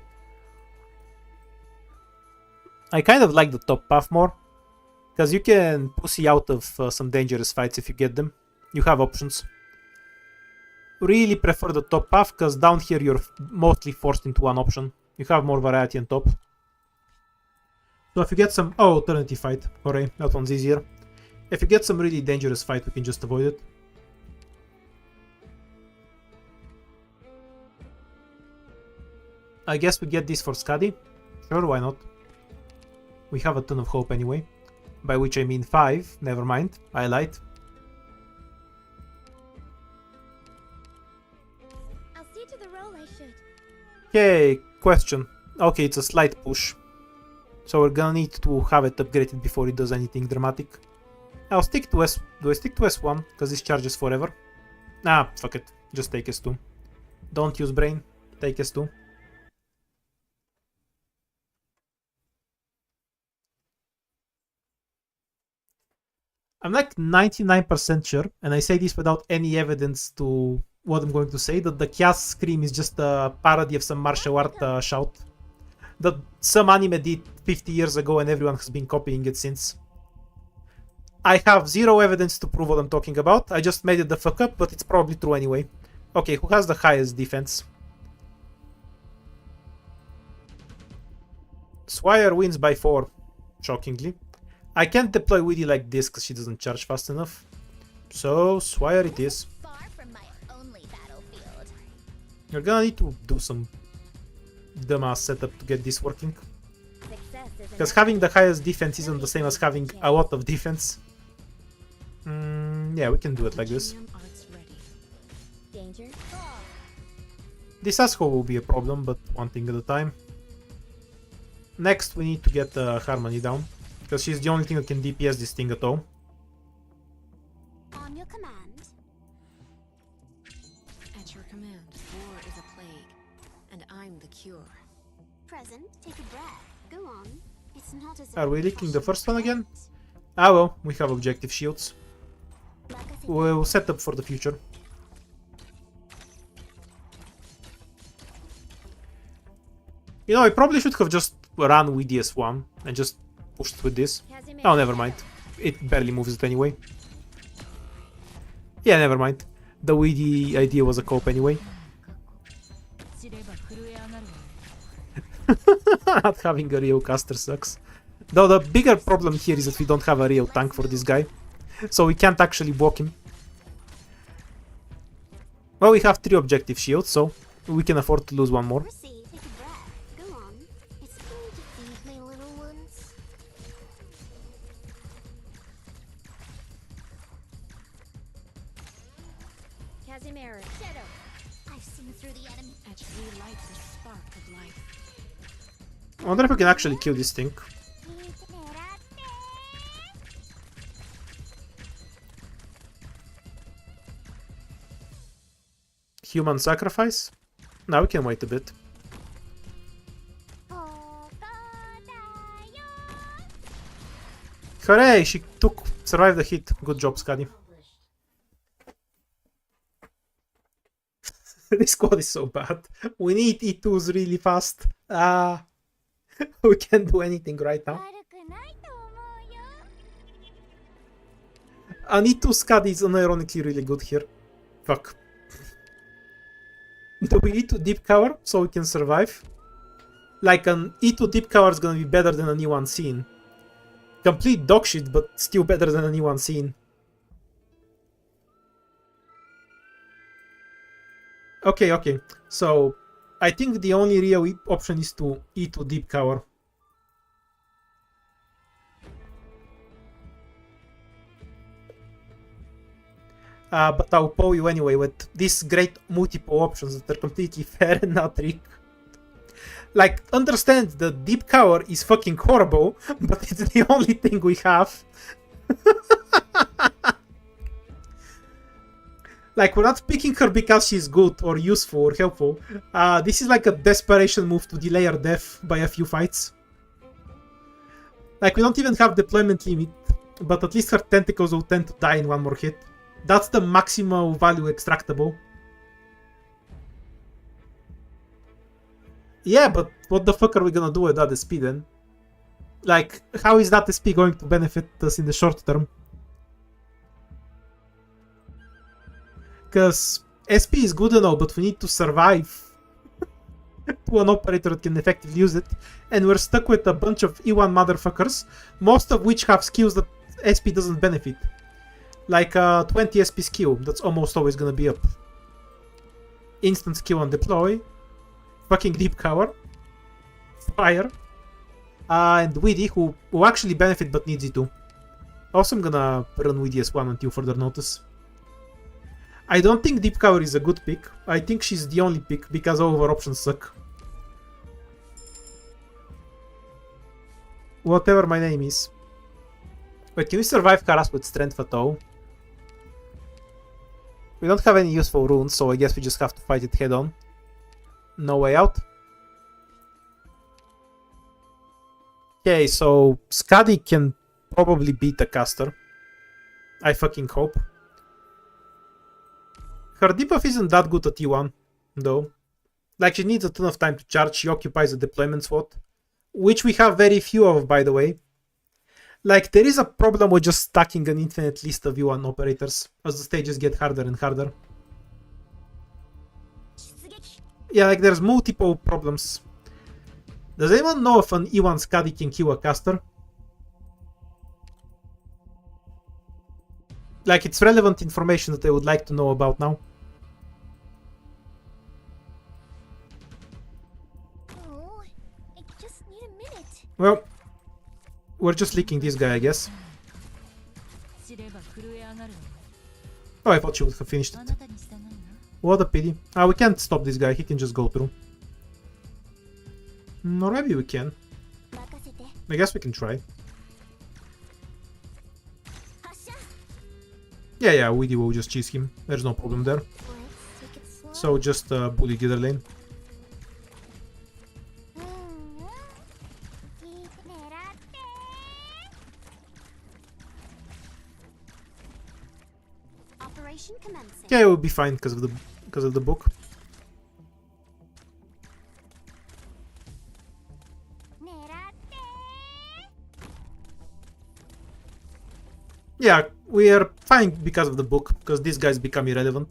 I kind of like the top path more. Because you can pussy out of some dangerous fights if you get them. You have options. Really prefer the top path because down here you're mostly forced into one option. You have more variety on top. So if you get some... Oh, alternative fight. Hooray, that one's easier. If you get some really dangerous fight, we can just avoid it. I guess we get this for Scuddy. Sure, why not? We have a ton of hope anyway. By which I mean 5. Never mind. I lied. I'll see to the roll I should. Okay, question. Okay, it's a slight push. So we're gonna need to have it upgraded before it does anything dramatic. I'll stick to S... Do I stick to S1? Because this charges forever. Ah, fuck it. Just take S2. Don't use brain. Take S2. I'm like 99% sure, and I say this without any evidence to what I'm going to say, that the Kias scream is just a parody of some martial art shout that some anime did 50 years ago and everyone has been copying it since. I have zero evidence to prove what I'm talking about. I just made it the fuck up, but it's probably true anyway. Okay, who has the highest defense? Swire wins by 4, shockingly. I can't deploy Weedy like this because she doesn't charge fast enough. So, Swire it is. Far from my only battlefield. You're gonna need to do some dumbass setup to get this working. Success is Because having the highest defense isn't the same as having a lot of defense. Yeah, we can do it like this. danger. This asshole will be a problem, but one thing at a time. Next, we need to get Harmony down. Because she's the only thing that can DPS this thing at all. On your command. At your command, war is a plague, and I'm the cure. Present, take a breath. Go on. It's not as Are we leaking the first one again? Ah well, we have objective shields. We'll set up for the future. You know, I probably should have just run with DS1 and just pushed with this. Oh, never mind. It barely moves it anyway. Yeah, never mind. The weedy idea was a cope anyway. Not having a real caster sucks. Though the bigger problem here is that we don't have a real tank for this guy. So we can't actually block him. Well, we have 3 objective shields, so we can afford to lose one more. Proceed. Take a breath. Go on. It's time to feed my little ones. Casimir, Shadow. I've seen through the enemy. As we light the spark of life. I wonder if we can actually kill this thing. Human sacrifice? Now we can wait a bit. Hooray! She survived the hit. Good job, Skadi. This squad is so bad. We need E2s really fast. We can't do anything right now. An E2 Skadi is unironically really good here. Fuck. Do we E2 deep cover so we can survive? Like an E2 deep cover is gonna be better than an E1 scene. Complete dog shit, but still better than an E1 scene. Okay. So I think the only real option is to E2 deep cover. But I'll poll you anyway with these great multiple options that are completely fair and not rigged. Like, understand the deep cover is fucking horrible, but it's the only thing we have. Like, we're not picking her because she's good or useful or helpful. This is like a desperation move to delay her death by a few fights. Like, we don't even have deployment limit, but at least her tentacles will tend to die in one more hit. That's the maximal value extractable. Yeah, but what the fuck are we gonna do with that SP then? Like, how is that SP going to benefit us in the short term? Because SP is good and all, but we need to survive to an operator that can effectively use it. And we're stuck with a bunch of E1 motherfuckers, most of which have skills that SP doesn't benefit. Like a 20 SP skill, that's almost always gonna be up. Instant skill on deploy. Fucking deep cover. Fire. And Weedy, who will actually benefit but needs it too. Also, I'm gonna run Weedy as one until further notice. I don't think deep cover is a good pick. I think she's the only pick because all of her options suck. Whatever my name is. Wait, can we survive Karas with strength at all? We don't have any useful runes, so I guess we just have to fight it head on. No way out. Okay, so Skadi can probably beat the caster. I fucking hope. Her debuff isn't that good at T1, though. Like, she needs a ton of time to charge, she occupies a deployment slot. Which we have very few of, by the way. Like, there is a problem with just stacking an infinite list of E1 operators as the stages get harder and harder. Yeah, like, there's multiple problems. Does anyone know if an E1 Skadi can kill a caster? Like, it's relevant information that I would like to know about now. Oh, I just need a minute. Well, we're just leaking this guy, I guess. Oh, I thought she would have finished it. What a pity. We can't stop this guy, he can just go through. Or maybe we can. I guess we can try. Yeah, Weedy will just cheese him. There's no problem there. So just bully the other lane. Operation commencing. Yeah, it will be fine because of the book. Yeah, we are fine because of the book, because these guys become irrelevant.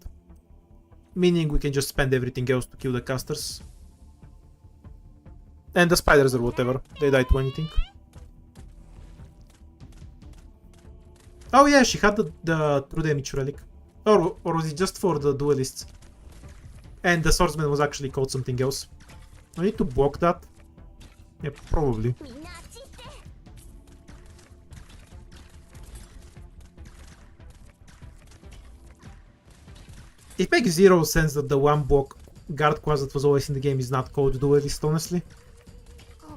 Meaning we can just spend everything else to kill the casters. And the spiders or whatever, they die to anything. Oh yeah, she had the true damage relic. Or was it just for the duelists? And the swordsman was actually called something else. I need to block that. Yeah, probably. It makes zero sense that the one block guard class that was always in the game is not called duelist, honestly.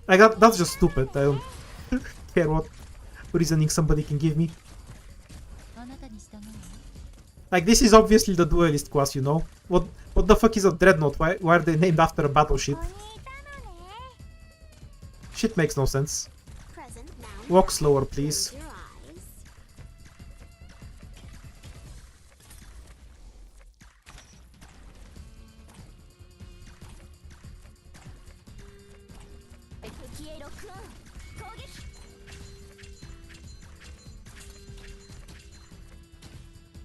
Like that's just stupid. I don't care what reasoning somebody can give me. Like this is obviously the duelist class, you know? What the fuck is a dreadnought? Why are they named after a battleship? Shit makes no sense. Walk slower, please.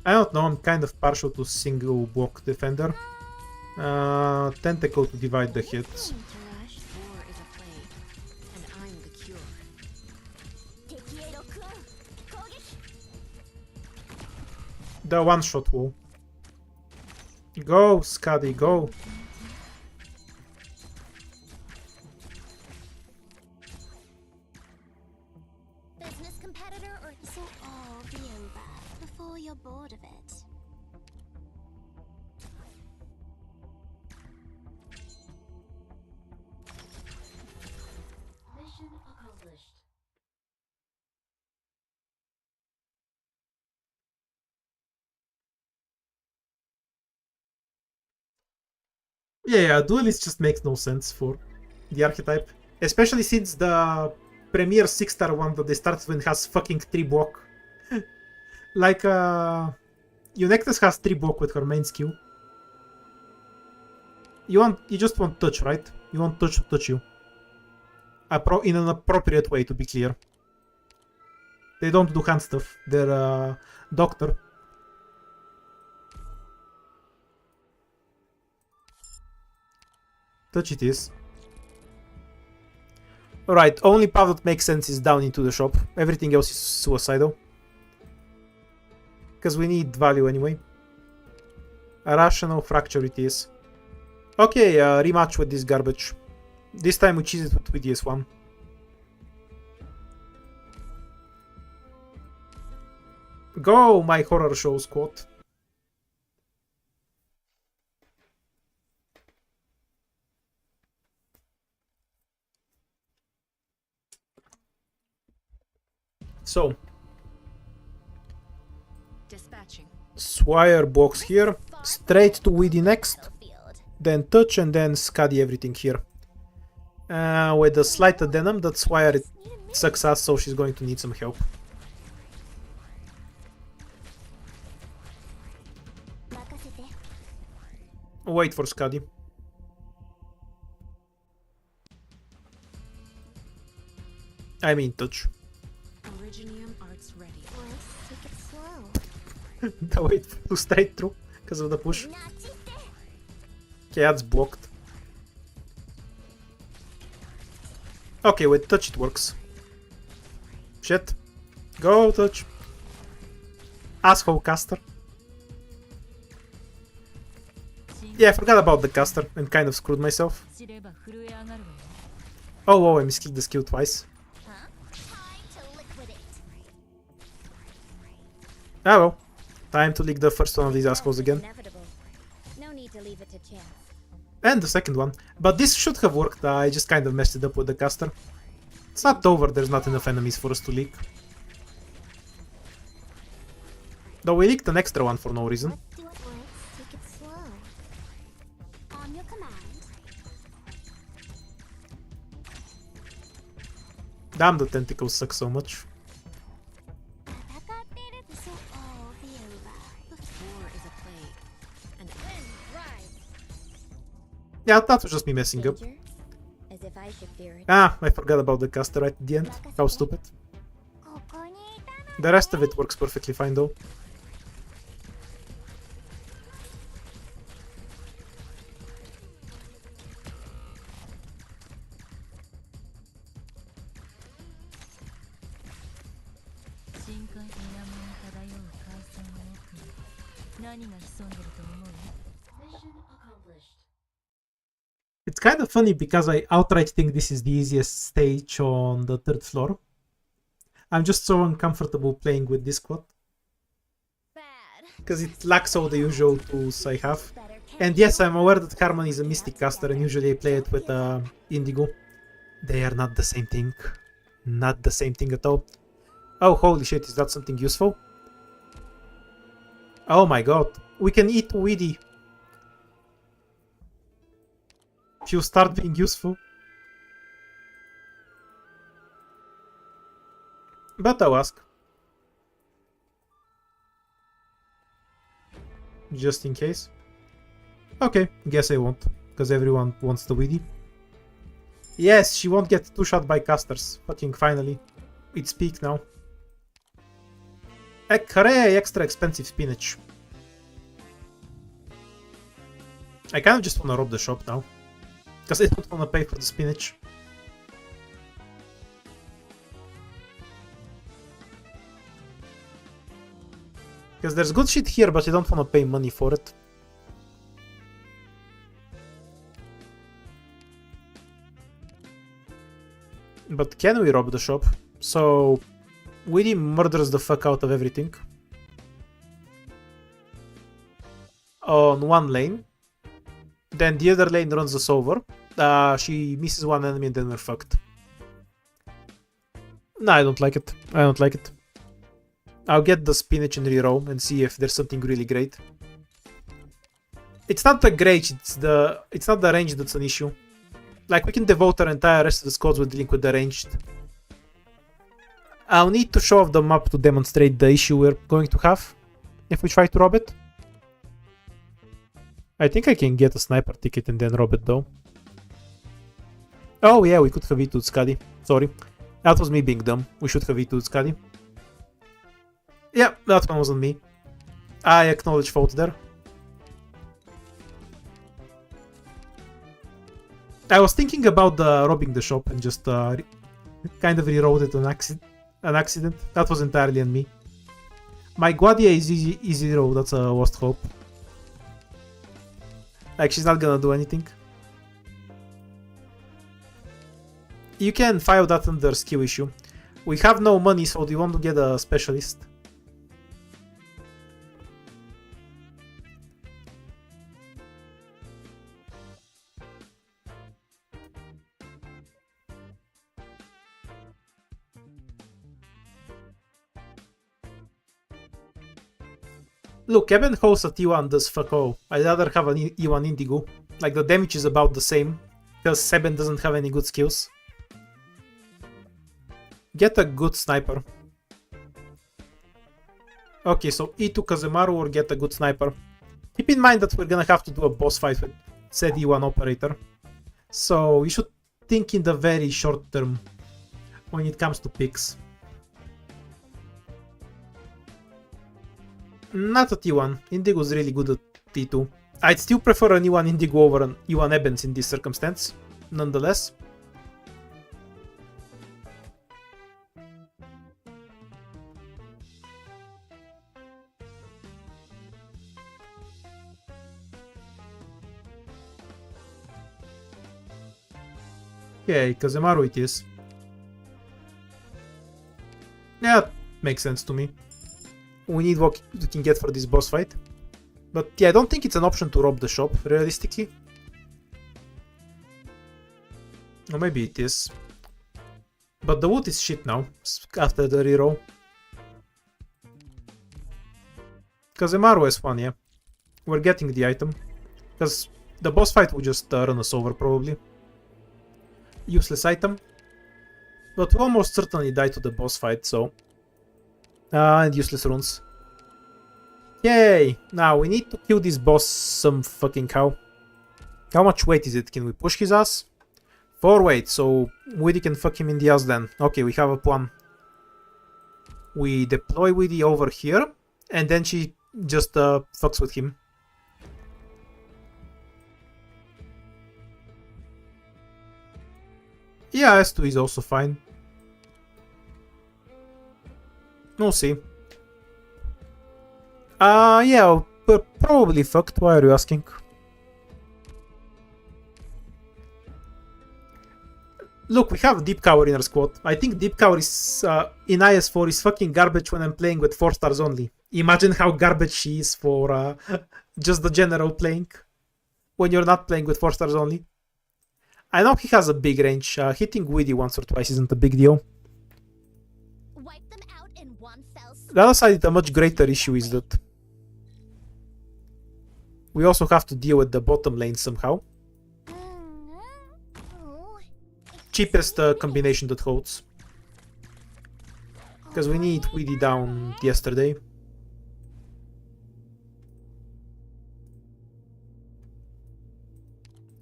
I don't know, I'm kind of partial to single block defender. Tentacle to divide the hits. War is a plague, and I'm the cure. The one-shot wall. Go, Scuddy, go. Business competitor, or this will all be over before you're bored of it. Mission accomplished. Yeah, duelist just makes no sense for the archetype. Especially since the premier 6-star one that they started with has fucking 3 block. Like, Eunectus has 3 block with her main skill. You just want touch, right? You want touch to touch you. In an appropriate way, to be clear. They don't do hand stuff. They're doctor. Touch it is. Alright, only path that makes sense is down into the shop. Everything else is suicidal. Because we need value anyway. A rational fracture it is. Okay, rematch with this garbage. This time we cheese it with IS1. Go, my horror show squad. So, Dispatching. Swire box here, straight to Weedy next, then touch and then Scuddy everything here. With a slight addendum that Swire sucks ass, so she's going to need some help. Wait for Scuddy. I mean touch. Originium arts ready. Take it slow. The wait to straight through because of the push. Okay, that's blocked. Okay, with touch it works. Shit. Go touch. Asshole caster. Yeah, I forgot about the caster and kind of screwed myself. Oh, I misclicked the skill twice. Ah well. Time to lick the first one of these assholes again. No need to leave it to chance. And the second one. But this should have worked, I just kind of messed it up with the caster. It's not over, there's not enough enemies for us to leak. Though we leaked an extra one for no reason. Let's do it once. Take it slow. On your command. Damn, the tentacles suck so much. This will all be over. War is a plague, and Yeah, that was just me messing up. Danger? As if I should fear it. Ah, I forgot about the caster right at the end. How stupid. The rest of it works perfectly fine though. It's kind of funny because I outright think this is the easiest stage on the 3rd floor. I'm just so uncomfortable playing with this squad. Because it lacks all the usual tools I have. And yes, I'm aware that Harmony is a Mystic caster and usually I play it with Indigo. They are not the same thing. Not the same thing at all. Oh, holy shit, is that something useful? Oh my god, we can eat Weedy. If you start being useful. But I'll ask. Just in case. Okay, guess I won't. Because everyone wants the Weedy. Yes, she won't get 2-shot by casters. Fucking finally. It's peak now. Hooray, extra expensive spinach. I kind of just want to rob the shop now. Because I don't want to pay for the spinach. Because there's good shit here, but I don't want to pay money for it. But can we rob the shop? So, Weedy murders the fuck out of everything. On one lane. Then the other lane runs us over. She misses one enemy and then we're fucked. No, I don't like it. I don't like it. I'll get the spinach and reroll and see if there's something really great. It's not the great, it's not the range that's an issue. Like, we can devote our entire rest of the squads with dealing with the ranged. I'll need to show off the map to demonstrate the issue we're going to have if we try to rob it. I think I can get a sniper ticket and then rob it though. Oh yeah, we could have E2'd Skadi. Sorry. That was me being dumb. We should have E2'd Skadi. Yeah, that one wasn't me. I acknowledge fault there. I was thinking about robbing the shop and just kind of rewrote it an accident. That was entirely on me. My Guadia is easy roll, that's a lost hope. Like, she's not gonna do anything. You can file that under skill issue. We have no money, so do you want to get a specialist? Look, Eben holds a T1 does fuck all. I'd rather have an E1 Indigo. Like, the damage is about the same, because Seben doesn't have any good skills. Get a good sniper. Okay, so E2 Kazemaru or get a good sniper. Keep in mind that we're gonna have to do a boss fight with said E1 operator. So you should think in the very short term when it comes to picks. Not a T1. Indigo is really good at T2. I'd still prefer an E1 Indigo over an E1 Ebens in this circumstance, nonetheless. Okay, Kazemaru it is. Yeah, makes sense to me. We need what we can get for this boss fight. But yeah, I don't think it's an option to rob the shop, realistically. Or maybe it is. But the wood is shit now, after the reroll. Kazemaru has fun, yeah. We're getting the item. Because the boss fight will just run us over, probably. Useless item. But we almost certainly die to the boss fight, so... and useless runes. Yay! Now we need to kill this boss some fucking how. How much weight is it? Can we push his ass? 4 weight, so Weedy can fuck him in the ass then. Okay, we have a plan. We deploy Weedy over here, and then she just fucks with him. Yeah, S2 is also fine. We'll see. Yeah, I'll probably fucked. Why are you asking? Look, we have Deep Cover in our squad. I think Deep Cover is in IS4 is fucking garbage when I'm playing with 4 stars only. Imagine how garbage she is for just the general playing when you're not playing with 4 stars only. I know he has a big range. Hitting Weedy once or twice isn't a big deal. Wipe them out in one fell swoop. The other side, the much greater issue is that we also have to deal with the bottom lane somehow. Oh, Cheapest combination that holds. Because we need Weedy down yesterday.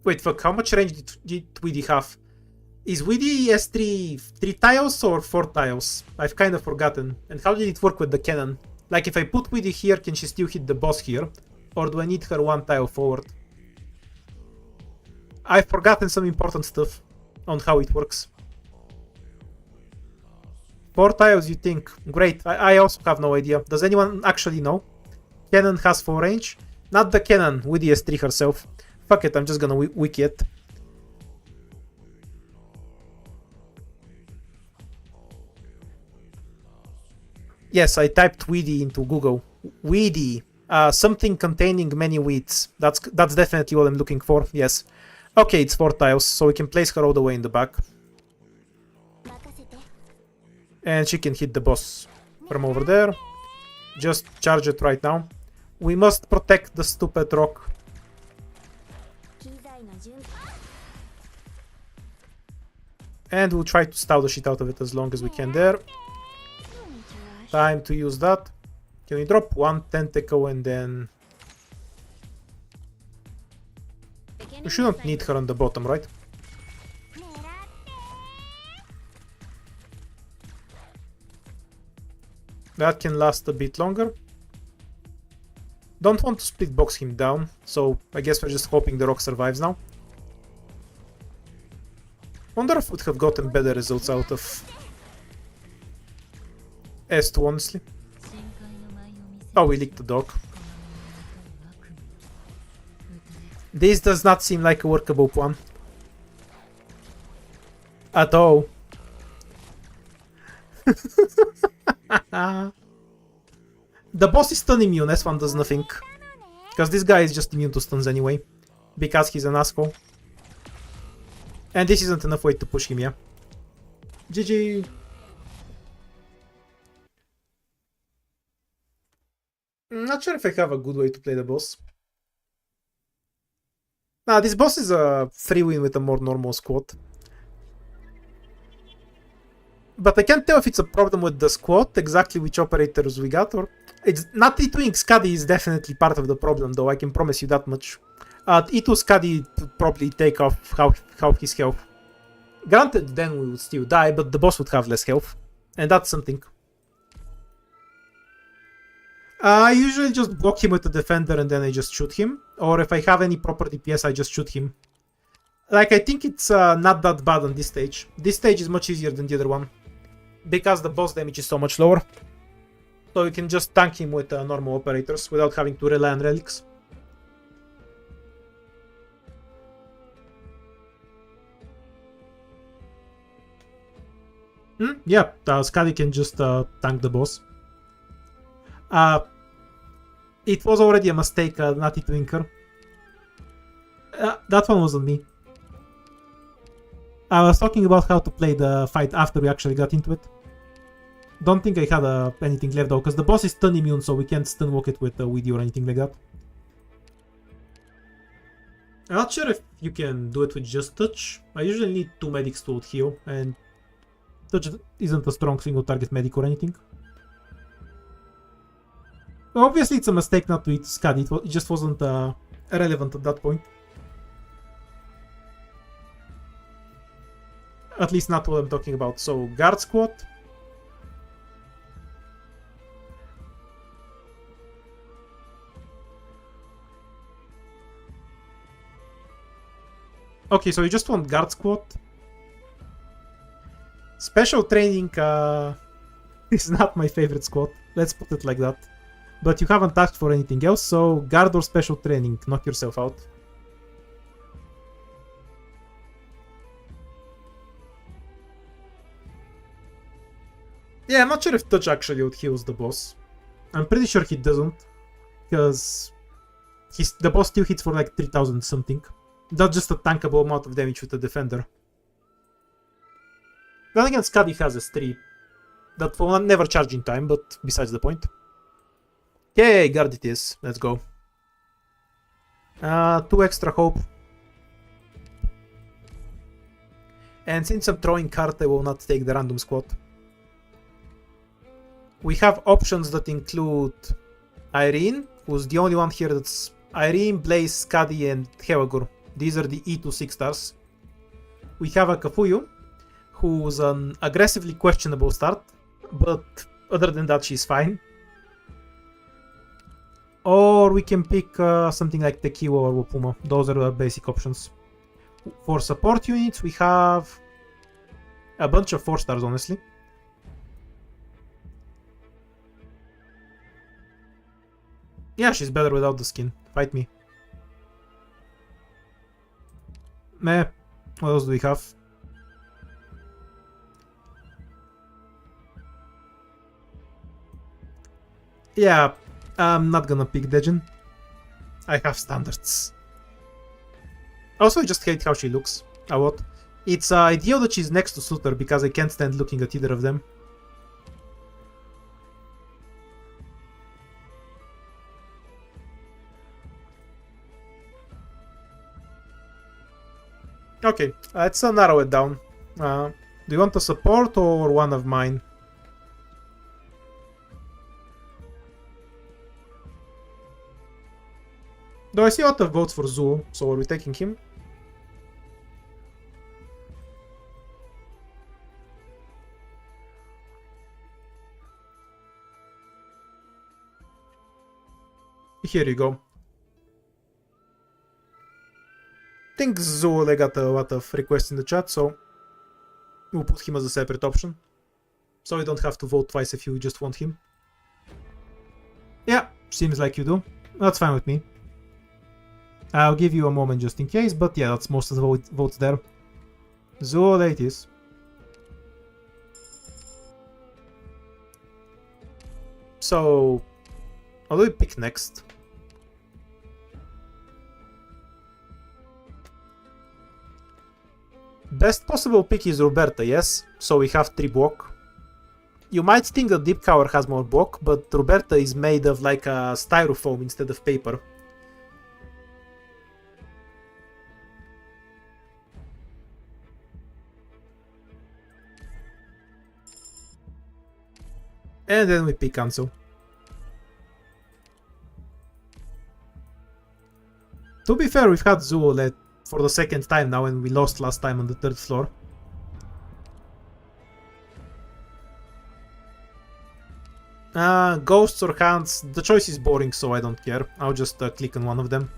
Wait, fuck, how much range did Weedy have? Is Weedy S3 3 tiles or 4 tiles? I've kind of forgotten. And how did it work with the cannon? Like, if I put Weedy here, can she still hit the boss here? Or do I need her 1 tile forward? I've forgotten some important stuff on how it works. 4 tiles, you think? Great, I also have no idea. Does anyone actually know? Cannon has 4 range? Not the cannon, Weedy S3 herself. Fuck it, I'm just gonna wiki it. Yes, I typed Weedy into Google. Weedy. Something containing many weeds. That's definitely what I'm looking for, yes. Okay, it's 4 tiles, so we can place her all the way in the back. And she can hit the boss from over there. Just charge it right now. We must protect the stupid rock. And we'll try to stall the shit out of it as long as we can there. no need to rush. Time to use that. Can we drop 1 tentacle and then... We shouldn't need her on the bottom, right? That can last a bit longer. Don't want to split box him down, so I guess we're just hoping the rock survives now. Wonder if we'd have gotten better results out of S2, honestly. Oh, we leaked the dog. This does not seem like a workable plan. At all. The boss is stun immune, S1 does nothing. Because this guy is just immune to stuns anyway. Because he's an asshole. And this isn't enough way to push him, yeah. GG. I'm not sure if I have a good way to play the boss. Nah, this boss is a free win with a more normal squad. But I can't tell if it's a problem with the squad, exactly which operators we got, or... It's not E2ing Scuddy is definitely part of the problem, though, I can promise you that much. E2 Scuddy would probably take off half his health. Granted, then we would still die, but the boss would have less health. And that's something. I usually just block him with the defender and then I just shoot him. Or if I have any proper DPS, I just shoot him. Like, I think it's not that bad on this stage. This stage is much easier than the other one. Because the boss damage is so much lower. So you can just tank him with normal operators without having to rely on relics. Yeah, Skadi can just tank the boss. It was already a mistake, not E2inker. That one wasn't me. I was talking about how to play the fight after we actually got into it. Don't think I had anything left though, because the boss is stun immune, so we can't stun walk it with a Weedy or anything like that. I'm not sure if you can do it with just touch. I usually need 2 medics to heal, and touch isn't a strong single target medic or anything. Obviously it's a mistake not to eat Scud, it just wasn't relevant at that point. At least not what I'm talking about. So, guard squad. Okay, so you just want guard squad. Special training is not my favorite squad. Let's put it like that. But you haven't asked for anything else, so guard or special training. Knock yourself out. Yeah, I'm not sure if touch actually heals the boss. I'm pretty sure he doesn't, because the boss still hits for like 3000 something. That's just a tankable amount of damage with a defender. Then again, Scuddy has a 3 that will never charge in time, but besides the point. Yay, guard it is. Let's go. 2 extra hope. And since I'm throwing card, I will not take the random squad. We have options that include Irene, who's the only one here that's Irene, Blaze, Skadi, and Hewagur. These are the E2 6 stars. We have a Kafuyu, who's an aggressively questionable start, but other than that, she's fine. Or we can pick something like Tekiwa or Wapuma. Those are the basic options. For support units, we have a bunch of 4 stars, honestly. Yeah, she's better without the skin. Fight me. Meh. What else do we have? Yeah, I'm not gonna pick Dejin. I have standards. Also, I just hate how she looks. A lot. It's ideal that she's next to Suter because I can't stand looking at either of them. Okay, let's narrow it down. Do you want a support or one of mine? Though I see a lot of votes for Zul, so are we taking him? Here you go. I think Zul, I got a lot of requests in the chat, so we'll put him as a separate option. So you don't have to vote twice if you just want him. Yeah, seems like you do. That's fine with me. I'll give you a moment just in case, but yeah, that's most of the votes there. Zul, there it is. So, how do we pick next? Best possible pick is Roberta, yes? So we have 3 block. You might think that Deep Cover has more block, but Roberta is made of like a styrofoam instead of paper. And then we pick Ansel. To be fair, we've had Zul for the 2nd time now, and we lost last time on the 3rd floor. Ghosts or hands, the choice is boring, so I don't care. I'll just click on one of them.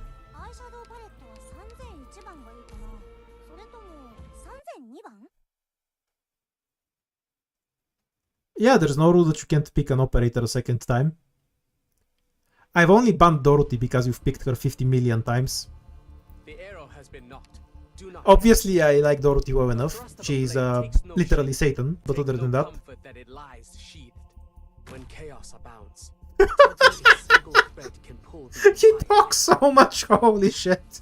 Yeah, there's no rule that you can't pick an operator a 2nd time. I've only banned Dorothy because you've picked her 50 million times. The arrow has been knocked. Do not Obviously, I like Dorothy well enough. She's literally Satan, but other than that... that it lies sheathed. When chaos abounds, not even a single thread can pull the He entire talks so much, holy shit.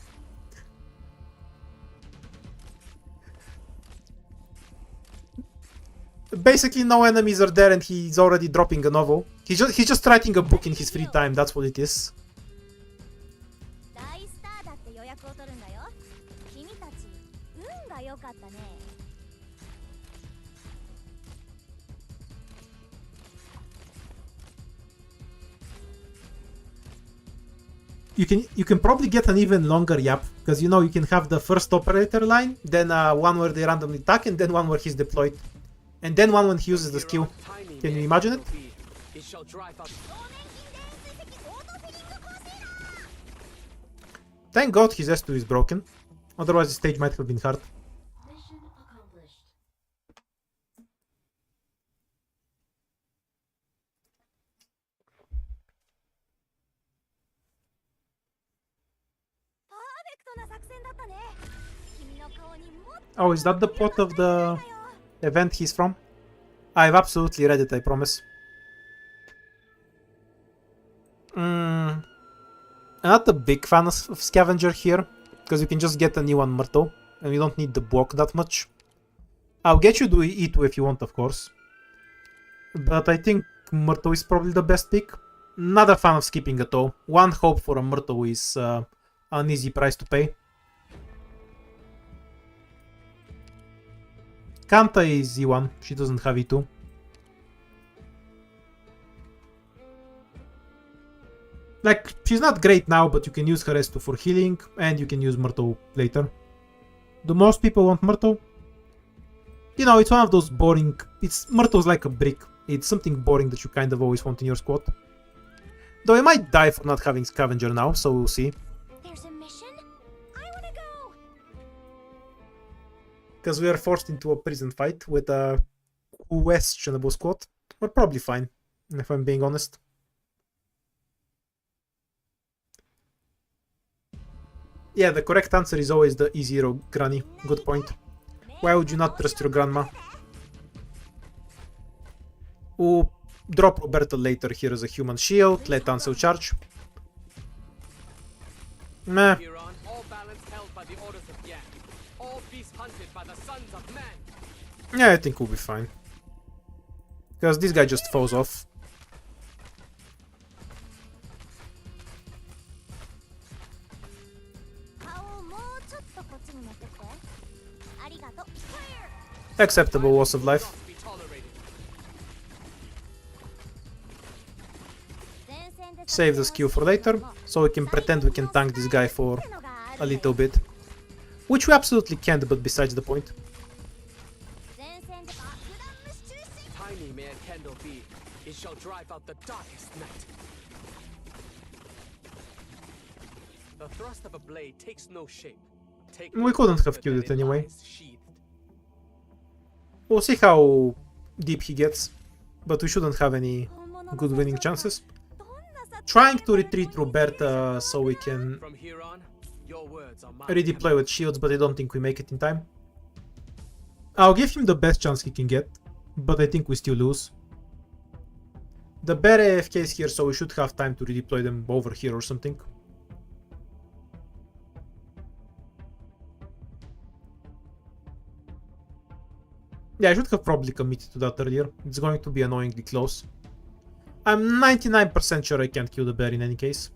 Basically, no enemies are there and he's already dropping a novel. He's just writing a book in his free time, that's what it is. You can probably get an even longer yap, because you know you can have the first operator line, then one where they randomly attack, and then one where he's deployed. And then one when he uses the skill. Can you imagine it? Thank God his S2 is broken. Otherwise the stage might have been hard. Oh, is that the pot of the event he's from? I've absolutely read it, I promise. I'm not a big fan of Scavenger here, because you can just get a new one Myrtle, and you don't need the block that much. I'll get you to E2 if you want, of course. But I think Myrtle is probably the best pick. Not a fan of skipping at all. One hope for a Myrtle is an easy price to pay. Kanta is E1, she doesn't have E2. Like, she's not great now, but you can use her S2 for healing, and you can use Myrtle later. Do most people want Myrtle? You know, it's one of those boring... Myrtle's like a brick. It's something boring that you kind of always want in your squad. Though I might die for not having Scavenger now, so we'll see. There's a mission? I wanna go! Because we are forced into a prison fight with a questionable squad. We're probably fine, if I'm being honest. Yeah, the correct answer is always the E0 granny. Good point. Why would you not trust your grandma? We'll drop Roberta later here as a human shield, let Ansel charge. Meh. Huron, all balance held by the orders of Yan. All beasts hunted by the sons of man. Yeah, I think we'll be fine. Because this guy just falls off. Acceptable loss of life. Not be tolerated. Save the skill for later, so we can pretend we can tank this guy for a little bit. Which we absolutely can't, but besides the point. Tiny may a candle be, it shall drive out the darkest night. The thrust of a blade takes no shape. Take We couldn't have killed it than anyway. eyes sheathed. We'll see how deep he gets, but we shouldn't have any good winning chances. Trying to retreat Roberta so we can From here on, your words are mine. redeploy with shields, but I don't think we make it in time. I'll give him the best chance he can get, but I think we still lose. The bear AFK is here, so we should have time to redeploy them over here or something. Yeah, I should have probably committed to that earlier. It's going to be annoyingly close. I'm 99% sure I can't kill the bear in any case.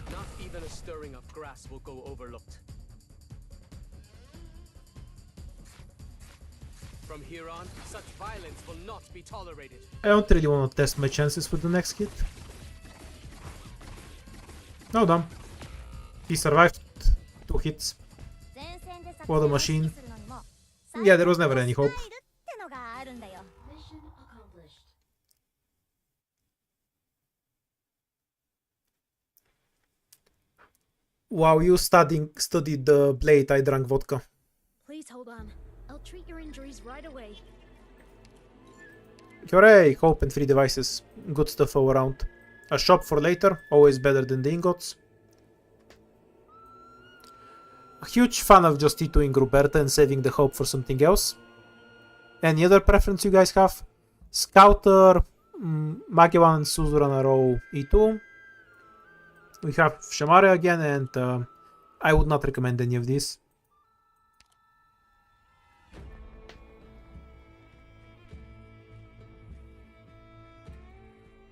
Not even a stirring of grass will go overlooked. From here on, such violence will not be tolerated. I don't really want to test my chances with the next hit. No, damn. He survived 2 hits. What a machine. Yeah, there was never any hope. Wow, you studied the blade, I drank vodka. Please hold on. I'll treat your injuries right away. Hooray, hope and free devices. Good stuff all around. A shop for later, always better than the ingots. A huge fan of just E2ing Roberta and saving the hope for something else. Any other preference you guys have? Scouter, Magellan and Suzerain are all E2. We have Shamare again, and I would not recommend any of these.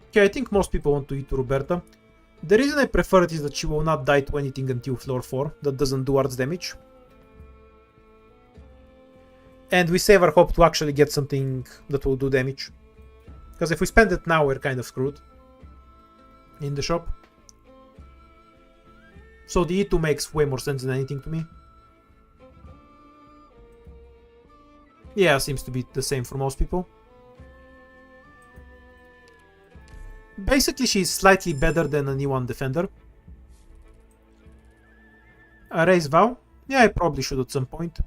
Okay, I think most people want to eat Roberta. The reason I prefer it is that she will not die to anything until floor 4. That doesn't do arts damage. And we save our hope to actually get something that will do damage. Because if we spend it now, we're kind of screwed in the shop. So the E2 makes way more sense than anything to me. Yeah, seems to be the same for most people. Basically, she's slightly better than an E1 defender. Raise Vow? Yeah, I probably should at some point.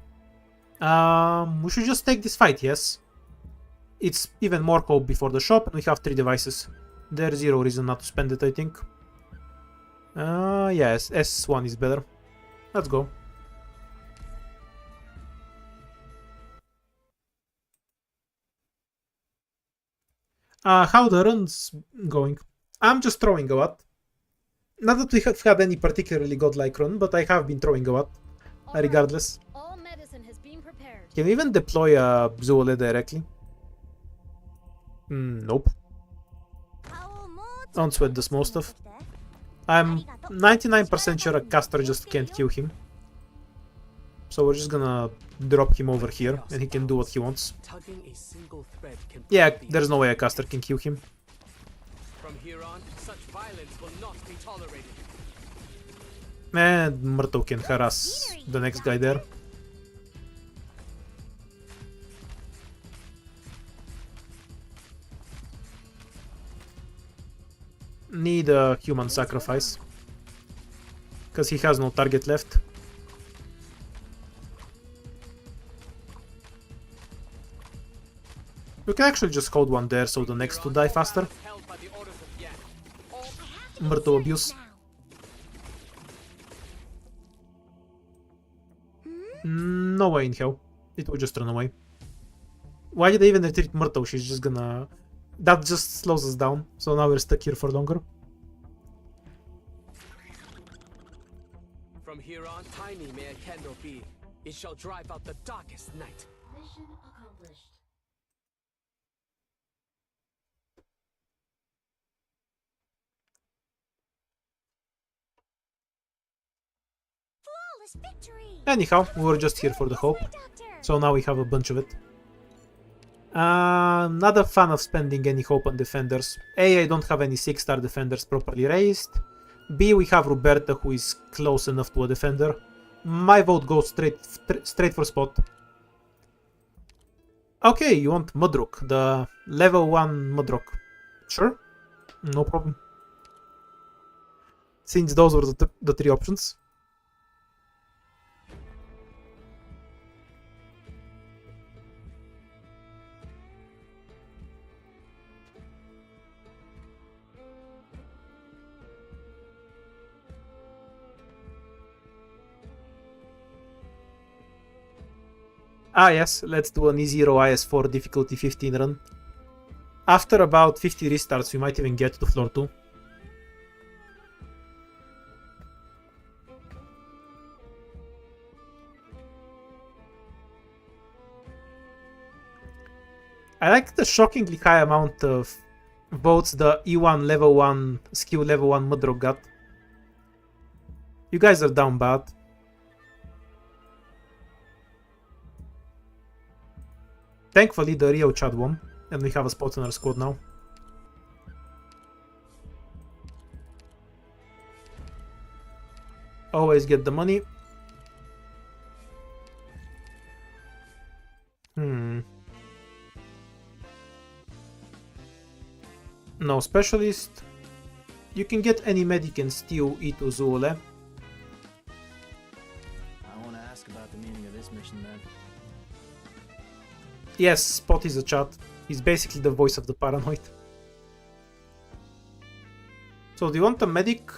We should just take this fight, yes? it's even more hope before the shop, and we have 3 devices. There's zero reason not to spend it, I think. Yes, S1 is better. Let's go. How the run's going? I'm just throwing a lot. Not that we have had any particularly godlike run, but I have been throwing a lot, regardless. All medicine has been prepared. Can we even deploy a Zoole directly? Nope. Don't sweat the small stuff. I'm 99% sure a caster just can't kill him. So we're just gonna drop him over here and he can do what he wants. Tugging a single thread can Yeah, prove the there's no way a end. caster can kill him. From here on, such violence will not be tolerated. And Myrtle can harass the next guy there. Need a human sacrifice. Because he has no target left. We can actually just hold one there so the next two die faster. Held by the orders of Yan. Myrtle abuse. No way in hell. It will just run away. Why did they even retreat Myrtle? She's just gonna... That just slows us down. So now we're stuck here for longer. From here on, tiny may a candle be. It shall drive out the darkest night. Mission accomplished. Flawless victory! Anyhow, we were just here for the hope. So now we have a bunch of it. Not a fan of spending any hope on defenders. A, I don't have any 6-star defenders properly raised. B, we have Roberta who is close enough to a defender. My vote goes straight for spot. Okay, you want Mudrook, the level 1 Mudrook. Sure, no problem. Since those were the 3 options. Ah yes, let's do an E0 IS4 difficulty 15 run. After about 50 restarts, we might even get to floor 2. I like the shockingly high amount of votes the E1 level 1 skill level 1 Mudrock got. You guys are down bad. Thankfully, the Rio Chad won, and we have a spot in our squad now. Always get the money. No specialist. You can get any medic and steal E2 Zoole. I want to ask about the meaning of this mission then. Yes, Spot is a chat. He's basically the voice of the paranoid. So do you want a medic?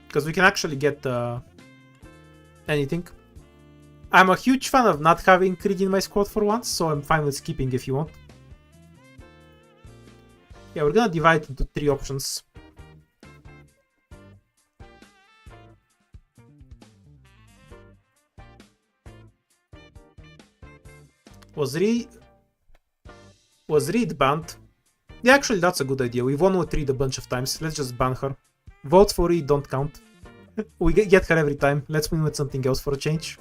Because we can actually get anything. I'm a huge fan of not having Creed in my squad for once, so I'm fine with skipping if you want. Yeah, we're gonna divide into 3 options. Was Reed banned? Yeah, actually that's a good idea. We've won with Reed a bunch of times. Let's just ban her. Votes for Reed don't count. We get her every time. Let's win with something else for a change.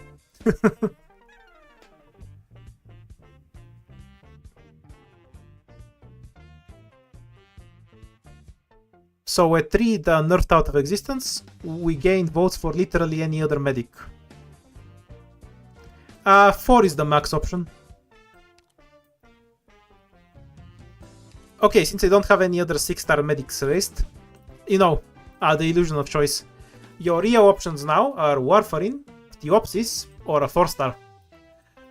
So with Reed nerfed out of existence, we gained votes for literally any other medic. 4 is the max option. Okay, since I don't have any other 6-star medics raised, you know, the illusion of choice. Your real options now are Warfarin, Theopsis, or a 4-star.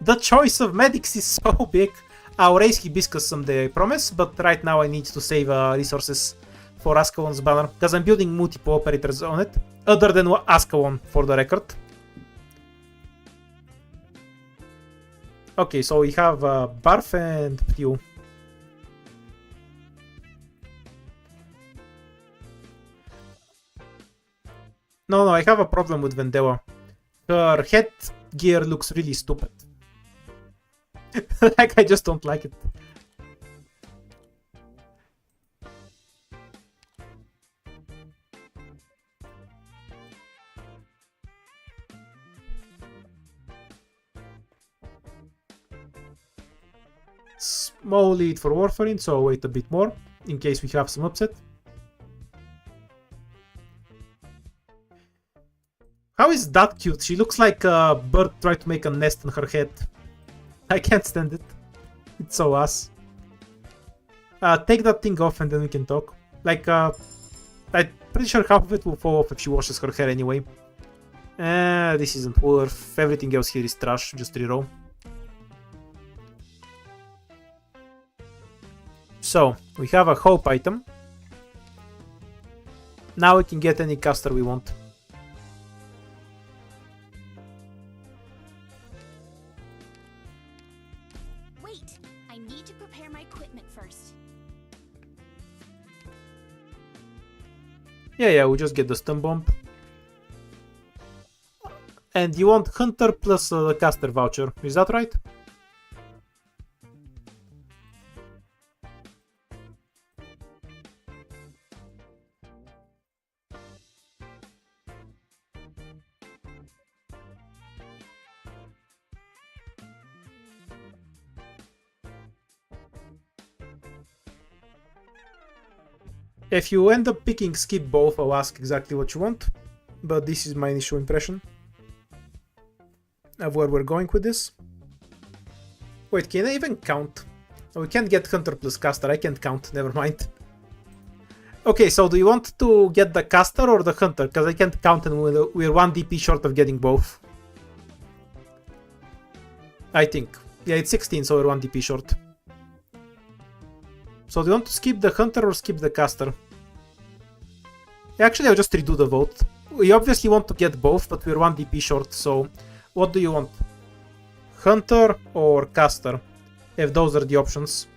The choice of medics is so big. I'll raise Hibiscus someday, I promise, but right now I need to save resources for Ascalon's banner, because I'm building multiple operators on it, other than Ascalon, for the record. Okay, so we have Barf and Pew. No, I have a problem with Vendela. Her headgear looks really stupid. Like, I just don't like it. Small lead for Warfarin, so I'll wait a bit more, in case we have some upset. How is that cute? She looks like a bird tried to make a nest on her head. I can't stand it. It's so ass. Take that thing off and then we can talk. Like, I'm pretty sure half of it will fall off if she washes her hair anyway. This isn't worth. Everything else here is trash. Just reroll. So, we have a hope item. Now we can get any caster we want. Wait, I need to prepare my equipment first. Yeah, we just get the stun bomb. And you want Hunter plus the caster voucher, is that right? If you end up picking skip both, I'll ask exactly what you want, but this is my initial impression of where we're going with this. Wait, can I even count? Oh, we can't get Hunter plus caster, I can't count, never mind. Okay, so do you want to get the caster or the Hunter? Because I can't count and we're 1 DP short of getting both. I think. Yeah, it's 16, so we're 1 DP short. So do you want to skip the Hunter or skip the caster? Actually, I'll just redo the vote. We obviously want to get both, but we're 1 DP short, so what do you want? Hunter or caster? If those are the options.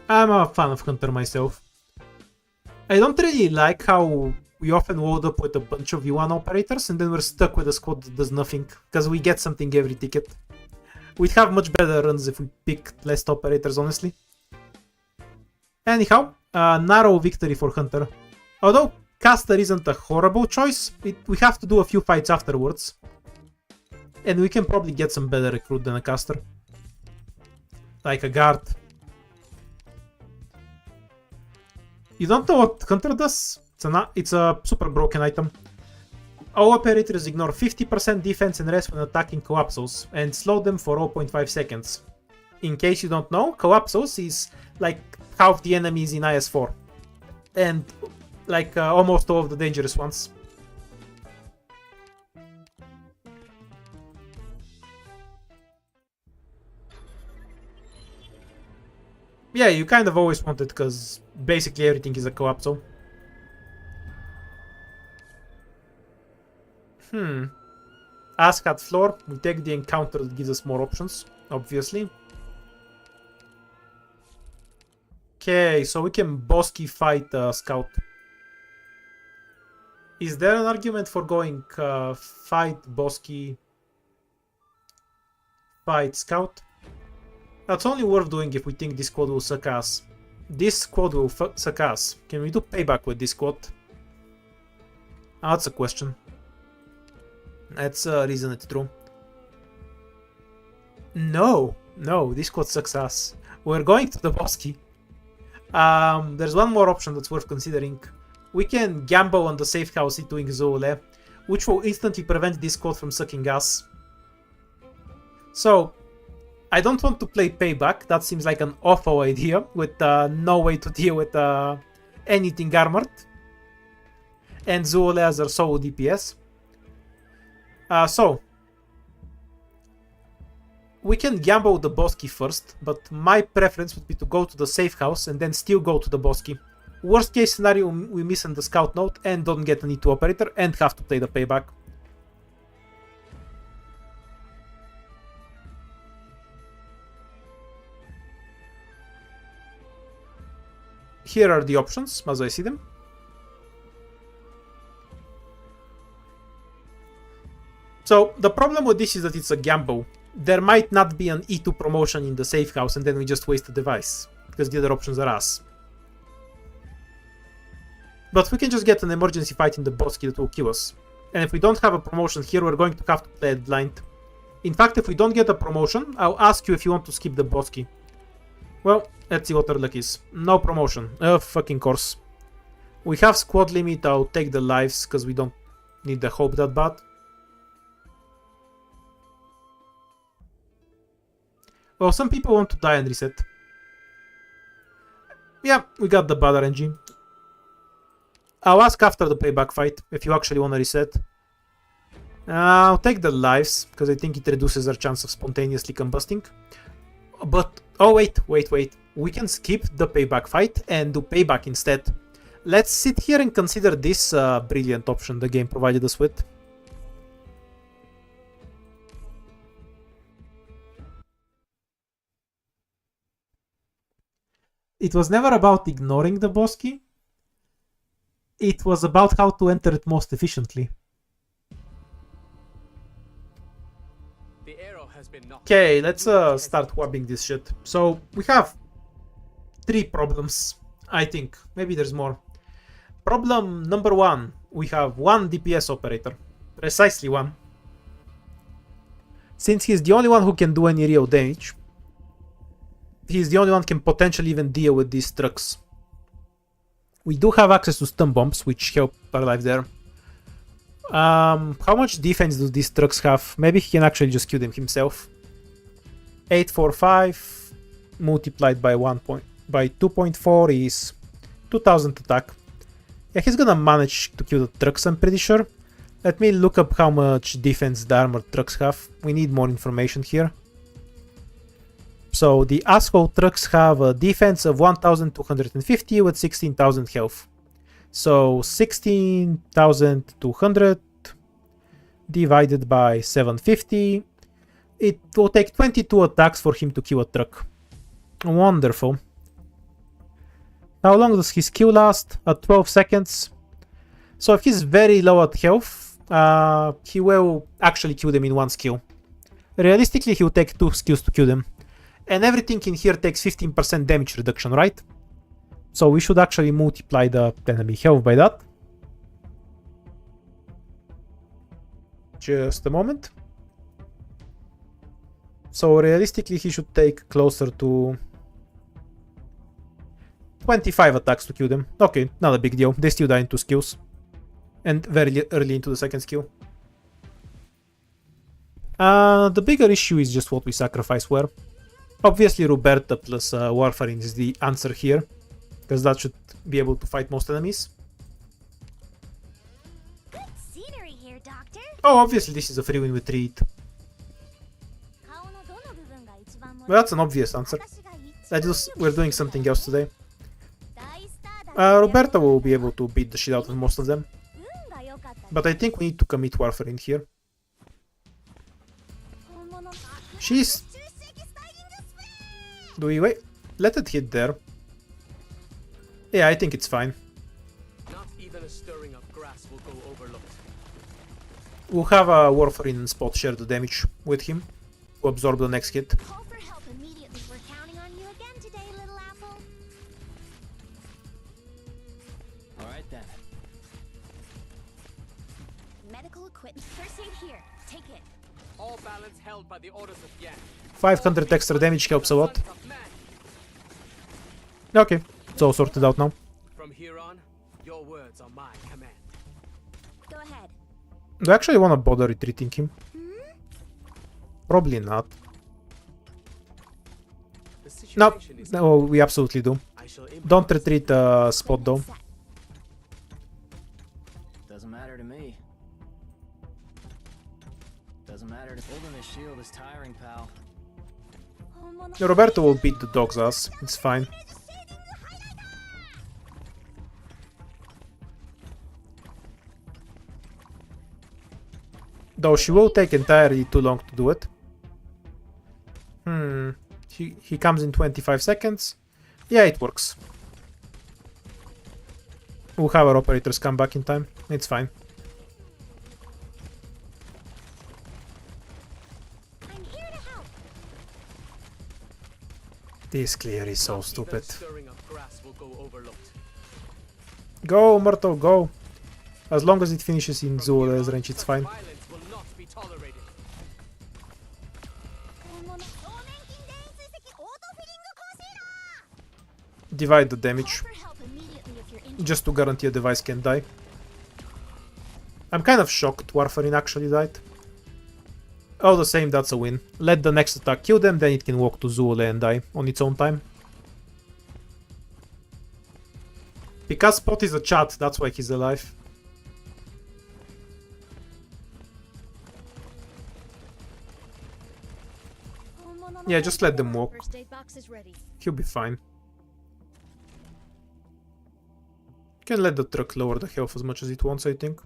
I'm a fan of Hunter myself. I don't really like how we often load up with a bunch of V1 operators and then we're stuck with a squad that does nothing, because we get something every ticket. We'd have much better runs if we picked less operators, honestly. Anyhow, narrow victory for Hunter. Although caster isn't a horrible choice, we have to do a few fights afterwards. And we can probably get some better recruit than a caster. Like a guard. You don't know what Hunter does? It's a super broken item. All operators ignore 50% defense and rest when attacking Collapsos, and slow them for 0.5 seconds. In case you don't know, Collapsos is like half the enemies in IS4. And like almost all of the dangerous ones. Yeah, you kind of always want it, because basically everything is a Collapso. Ask at floor. We take the encounter that gives us more options, obviously. Okay, so we can Bosky fight Scout. Is there an argument for going fight Bosky, fight Scout? That's only worth doing if we think this squad will suck ass. This squad will suck ass. Can we do payback with this squad? That's a question. That's a reason it's true. No, this squad sucks ass. We're going to the Bosky. There's one more option that's worth considering. We can gamble on the safe house doing Zoole, which will instantly prevent this squad from sucking ass. So, I don't want to play payback. That seems like an awful idea with no way to deal with anything armored. and Zoo Laser solo DPS. So we can gamble the boss key first, but my preference would be to go to the safe house and then still go to the boss key. Worst case scenario, we miss on the scout note and don't get an E2 operator and have to play the payback. Here are the options as I see them. So the problem with this is that it's a gamble. There might not be an E2 promotion in the safe house and then we just waste the device, because the other options are us. But we can just get an emergency fight in the boss key that will kill us. And if we don't have a promotion here, we're going to have to play it blind. In fact, if we don't get a promotion, I'll ask you if you want to skip the boss key. Well, let's see what our luck is. No promotion. Fucking course. We have squad limit, I'll take the lives, because we don't need the hope that bad. Well, some people want to die and reset. Yeah, we got the bad RNG. I'll ask after the payback fight if you actually want to reset. I'll take the lives, because I think it reduces our chance of spontaneously combusting. But, oh wait. We can skip the payback fight and do payback instead. Let's sit here and consider this brilliant option the game provided us with. It was never about ignoring the boss key. It was about how to enter it most efficiently. The arrow has been knocked. Okay, let's start wabbing this shit. So we have 3 problems, I think. Maybe there's more. Problem number 1. We have 1 DPS operator. Precisely 1. Since he's the only one who can do any real damage, he's the only one who can potentially even deal with these trucks. We do have access to stun bombs, which help our life there. How much defense do these trucks have? Maybe he can actually just kill them himself. 845 multiplied by 2.4 is 2000 attack. Yeah, he's gonna manage to kill the trucks, I'm pretty sure. Let me look up how much defense the armored trucks have. We need more information here. So the asphalt trucks have a defense of 1250 with 16,000 health. So 16,200 divided by 750. It will take 22 attacks for him to kill a truck. Wonderful. How long does his kill last? At 12 seconds. So if he's very low at health, he will actually kill them in 1 skill. Realistically, he will take 2 skills to kill them. And everything in here takes 15% damage reduction, right? So we should actually multiply the enemy health by that. Just a moment. So realistically, he should take closer to 25 attacks to kill them. Okay, not a big deal. They still die in 2 skills. And very early into the 2nd skill. The bigger issue is just what we sacrifice where. Obviously, Roberta plus Warfarin is the answer here, because that should be able to fight most enemies. Good scenery here, Doctor. Oh, obviously this is a free win with Reed. Well, that's an obvious answer. We're doing something else today. Roberta will be able to beat the shit out of most of them. But I think we need to commit Warfarin here. She's... Do we wait? Let it hit there. Yeah, I think it's fine. Not even a stirring of grass will go overlooked. We'll have a Warfarin spot share the damage with him to absorb the next hit. Call for help immediately. We're counting on you again today, little apple. Alright then. Medical equipment. First aid here. Take it. All balance held by the orders of Yan. 500 extra damage helps a lot. Okay, it's all sorted out now. From here on, your words are my command. Go ahead. Do I actually want to bother retreating him? Probably not. The No, situation is no, we absolutely do. I shall Don't retreat Spot though. Doesn't matter. Holding the shield is tiring, pal. Roberto will beat the dog's ass. It's fine. Though she will take entirely too long to do it. He comes in 25 seconds. Yeah, it works. We'll have our operators come back in time. It's fine. I'm here to help. This clear is so Not even stupid. stirring up grass will go overlooked. Go, Myrtle, go. As long as it finishes in From Zula's here on, range, it's such fine. violence will not be tolerated. Divide the damage, Call for help immediately if you're injured. just to guarantee a device can die. I'm kind of shocked Warfarin actually died. All the same, that's a win. Let the next attack kill them, then it can walk to Zule and die on its own time. Because Spot is a chat, that's why he's alive. Yeah, just let them walk. First aid box is ready. He'll be fine. Can let the truck lower the health as much as it wants, I think.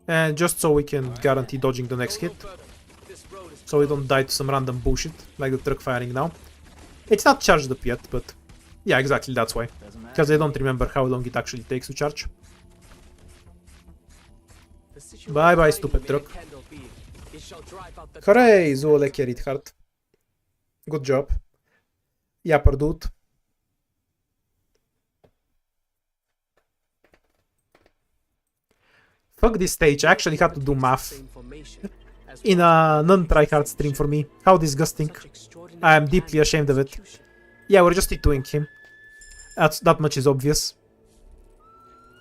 And just so we can guarantee dodging the next Go hit. no further. This road is So we don't die to some random bullshit, like the truck firing now. It's not charged up yet, but... Yeah, exactly, that's why. Doesn't matter. Because I don't remember how long it actually takes to charge. the situation Bye bye, behind stupid you may truck. kindle beam. It shall drive out the Hooray, Zule carried hard. Good job. Yapper dude. Fuck this stage, I actually had to do math information as in well a non-tryhard stream for me. How disgusting. such extraordinary I am deeply plan ashamed of it. execution. Yeah, we're just doing him. That much is obvious.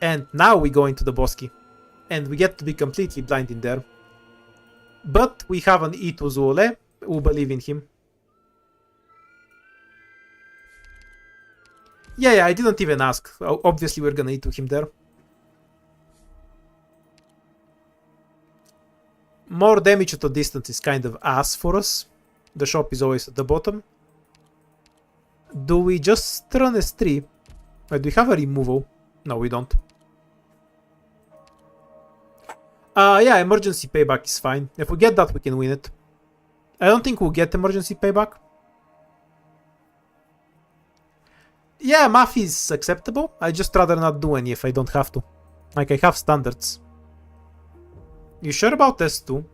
And now we go into the Bosky. And we get to be completely blind in there. But we have an E to Zule, who believe in him. Yeah, I didn't even ask. Obviously we're gonna E to him there. More damage at a distance is kind of ass for us. The shop is always at the bottom. Do we just run S3? Wait, do we have a removal? No, we don't. Yeah, emergency payback is fine. If we get that, we can win it. I don't think we'll get emergency payback. Yeah, math is acceptable. I just rather not do any if I don't have to. Like, I have standards. You sure about S2?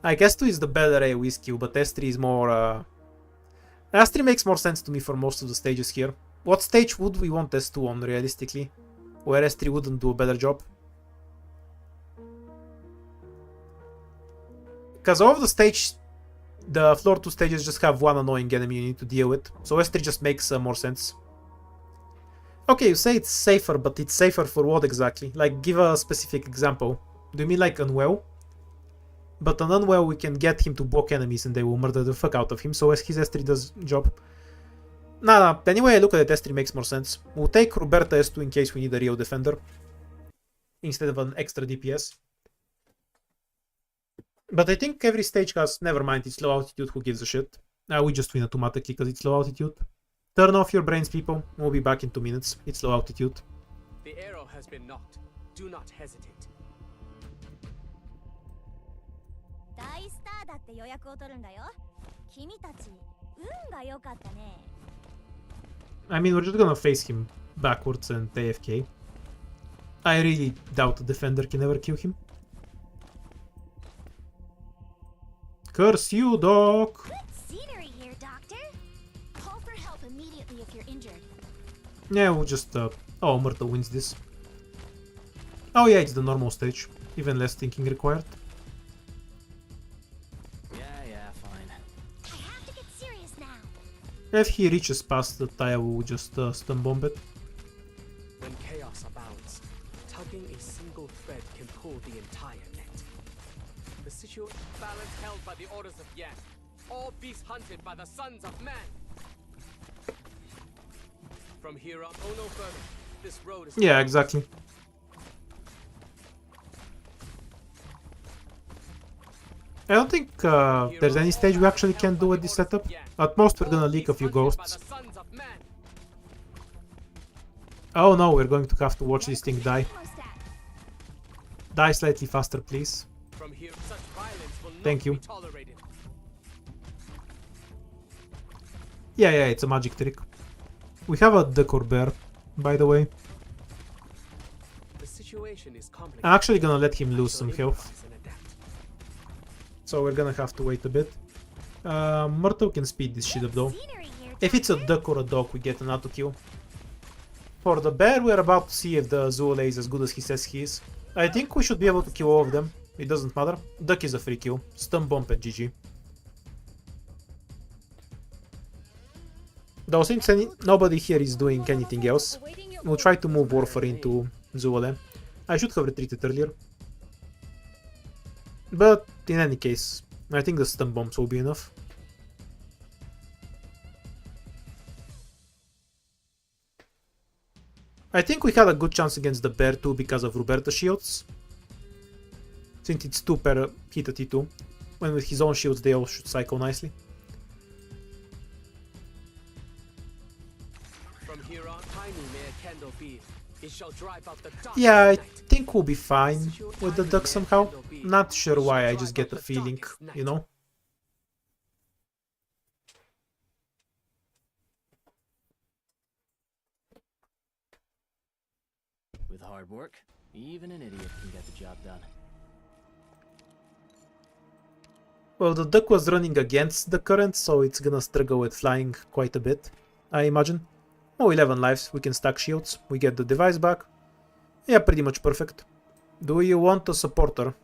Like, S2 is the better AoE skill, but S3 is more... S3 makes more sense to me for most of the stages here. What stage would we want S2 on, realistically? Where S3 wouldn't do a better job? Because all of the stage... The floor 2 stages just have one annoying enemy you need to deal with. So S3 just makes more sense. Okay, you say it's safer, but it's safer for what exactly? Like, give a specific example. Do you mean like Unwell? But on Unwell we can get him to block enemies and they will murder the fuck out of him, so as his S3 does job. Nah, anyway I look at it, S3 makes more sense. We'll take Roberta S2 in case we need a real defender. Instead of an extra DPS. But I think every stage has, never mind, it's low altitude, who gives a shit. We just win automatically because it's low altitude. Turn off your brains, people. We'll be back in 2 minutes. It's low altitude. The arrow has been knocked. Do not hesitate. 大スターだって予約を取るんだよ。君たち、運が良かったね。I mean, we're just gonna face him backwards and AFK. I really doubt the defender can ever kill him. Curse you, Doc! Good scenery here, Doctor. Call for help immediately if you're injured. Yeah, we'll just... Oh, Myrtle wins this. Oh yeah, it's the normal stage. Even less thinking required. Yeah, fine. I have to get serious now. If he reaches past the tire, we'll just stun bomb it. When chaos abounds, tugging a single thread can pull the entire net. The situation balance held by the orders of Yan. All beasts hunted by the sons of man. From here on, go no further. This road is Yeah, exactly. I don't think there's any stage we actually can do with this setup. At most we're gonna leak a few ghosts. Oh no, we're going to have to watch this thing die. Die slightly faster, please. From here, such violence will not Thank you. be tolerated. Yeah, it's a magic trick. We have a decor bear, by the way. The situation is complicated. I'm actually gonna let him lose some So health. improvise and adapt. So we're gonna have to wait a bit. Myrtle can speed this shit up though. If it's a duck or a dog, we get an auto kill. For the bear, we're about to see if the Zoole is as good as he says he is. I think we should be able to kill all of them. It doesn't matter. Duck is a free kill. Stun bomb and GG. Though since nobody here is doing anything else, we'll try to move Warfarin to Zoole. I should have retreated earlier. But in any case, I think the stun bombs will be enough. I think we had a good chance against the bear too because of Roberto's shields. Since it's 2 per hit at T2. When with his own shields they all should cycle nicely. From here on, tiny may a candle be. It shall drive out the darkest Yeah, I night. think we'll be fine with the duck somehow. Not sure why, I just get the feeling, you know? With hard work, even an idiot can get the job done. Well, the duck was running against the current, so it's gonna struggle with flying quite a bit, I imagine. Oh, 11 lives, we can stack shields, we get the device back. Yeah, pretty much perfect. Do you want a supporter?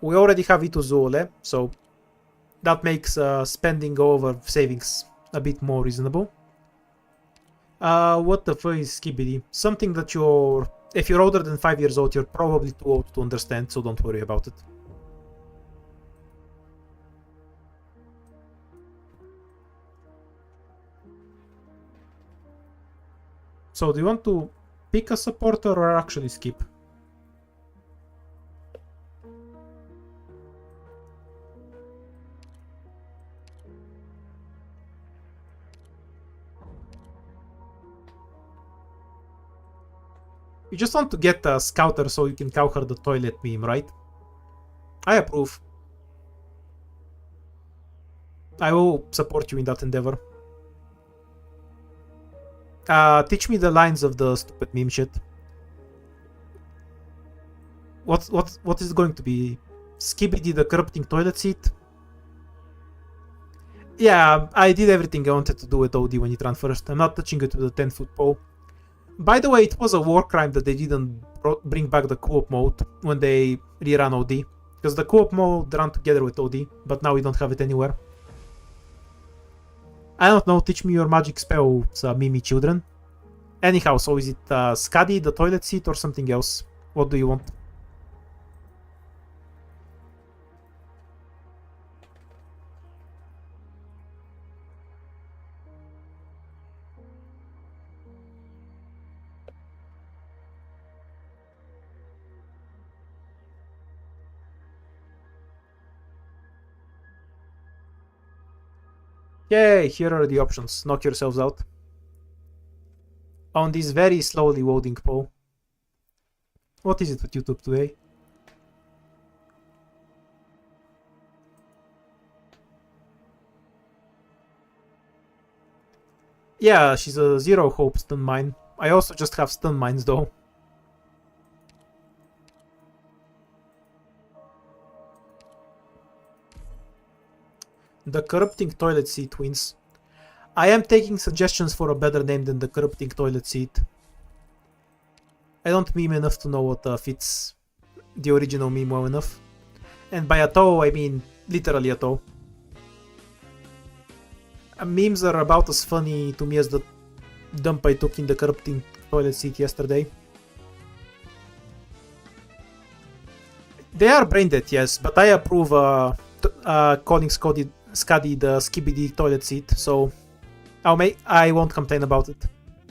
We already have Itu Zoole, so that makes spending over savings a bit more reasonable. What the fuck is Skibidi? Something that if you're older than 5 years old, you're probably too old to understand, so don't worry about it. So do you want to pick a supporter or actually skip? You just want to get a scouter so you can cow her the toilet meme, right? I approve. I will support you in that endeavor. Teach me the lines of the stupid meme shit. What is it going to be? Skibidi the corrupting toilet seat? Yeah, I did everything I wanted to do with OD when it ran first. I'm not touching it with a 10-foot pole. By the way, it was a war crime that they didn't bring back the co-op mode when they reran OD. Because the co-op mode ran together with OD, but now we don't have it anywhere. I don't know, teach me your magic spell, Mimi children. Anyhow, so is it Skadi, the toilet seat, or something else? What do you want? Yay, here are the options. Knock yourselves out. On this very slowly loading poll. What is it with YouTube today? Yeah, she's a zero hope stun mine. I also just have stun mines though. The corrupting toilet seat wins. I am taking suggestions for a better name than the corrupting toilet seat. I don't meme enough to know what fits the original meme well enough. And by a toe, I mean literally a toe. Memes are about as funny to me as the dump I took in the corrupting toilet seat yesterday. They are brain dead, yes, but I approve calling Skadi the Skibidi toilet seat, so I won't complain about it,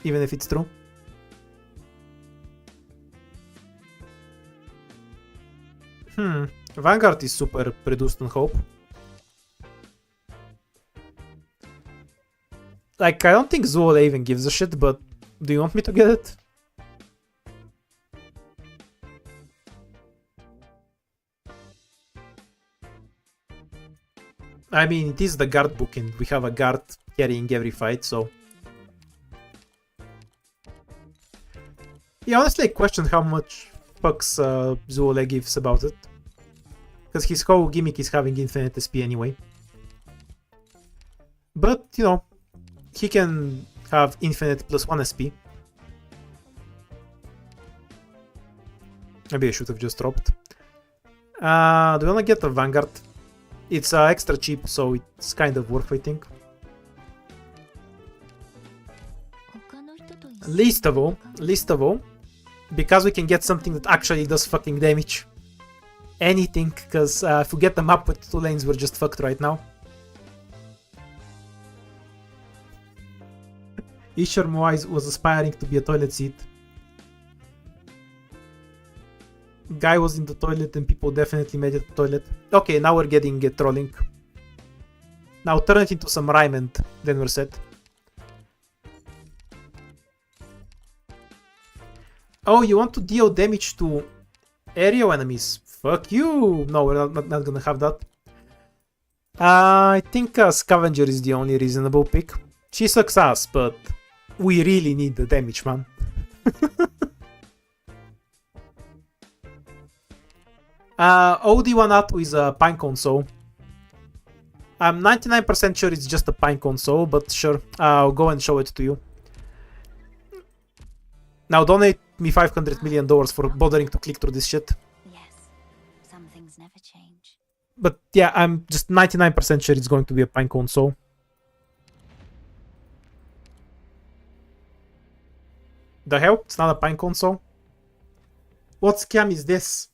even if it's true. Vanguard is super reduced on hope. Like, I don't think Zuole even gives a shit, but do you want me to get it? I mean, it is the guard book and we have a guard carrying every fight, so... Yeah, honestly, I question how much fucks Zuole gives about it. Because his whole gimmick is having infinite SP anyway. But, you know, he can have infinite +1 SP. Maybe I should have just dropped. Do we wanna get a Vanguard? It's extra cheap, so it's kind of worth, I think. Least of all, because we can get something that actually does fucking damage. Anything, because if we get them up with 2 lanes, we're just fucked right now. Ishar Moise was aspiring to be a toilet seat. Guy was in the toilet and people definitely made it a toilet. Okay, now we're getting trolling. Now turn it into some rhyme and then we're set. Oh, you want to deal damage to aerial enemies? Fuck you! No, we're not gonna have that. I think Scavenger is the only reasonable pick. She sucks ass, but we really need the damage, man. OD1 Atu is a Pinecone Soul. I'm 99% sure it's just a Pinecone Soul, but sure, I'll go and show it to you. Now donate me $500 million for bothering to click through this shit. Yes, some things never change. But yeah, I'm just 99% sure it's going to be a Pinecone Soul. The hell? It's not a Pinecone Soul? What scam is this?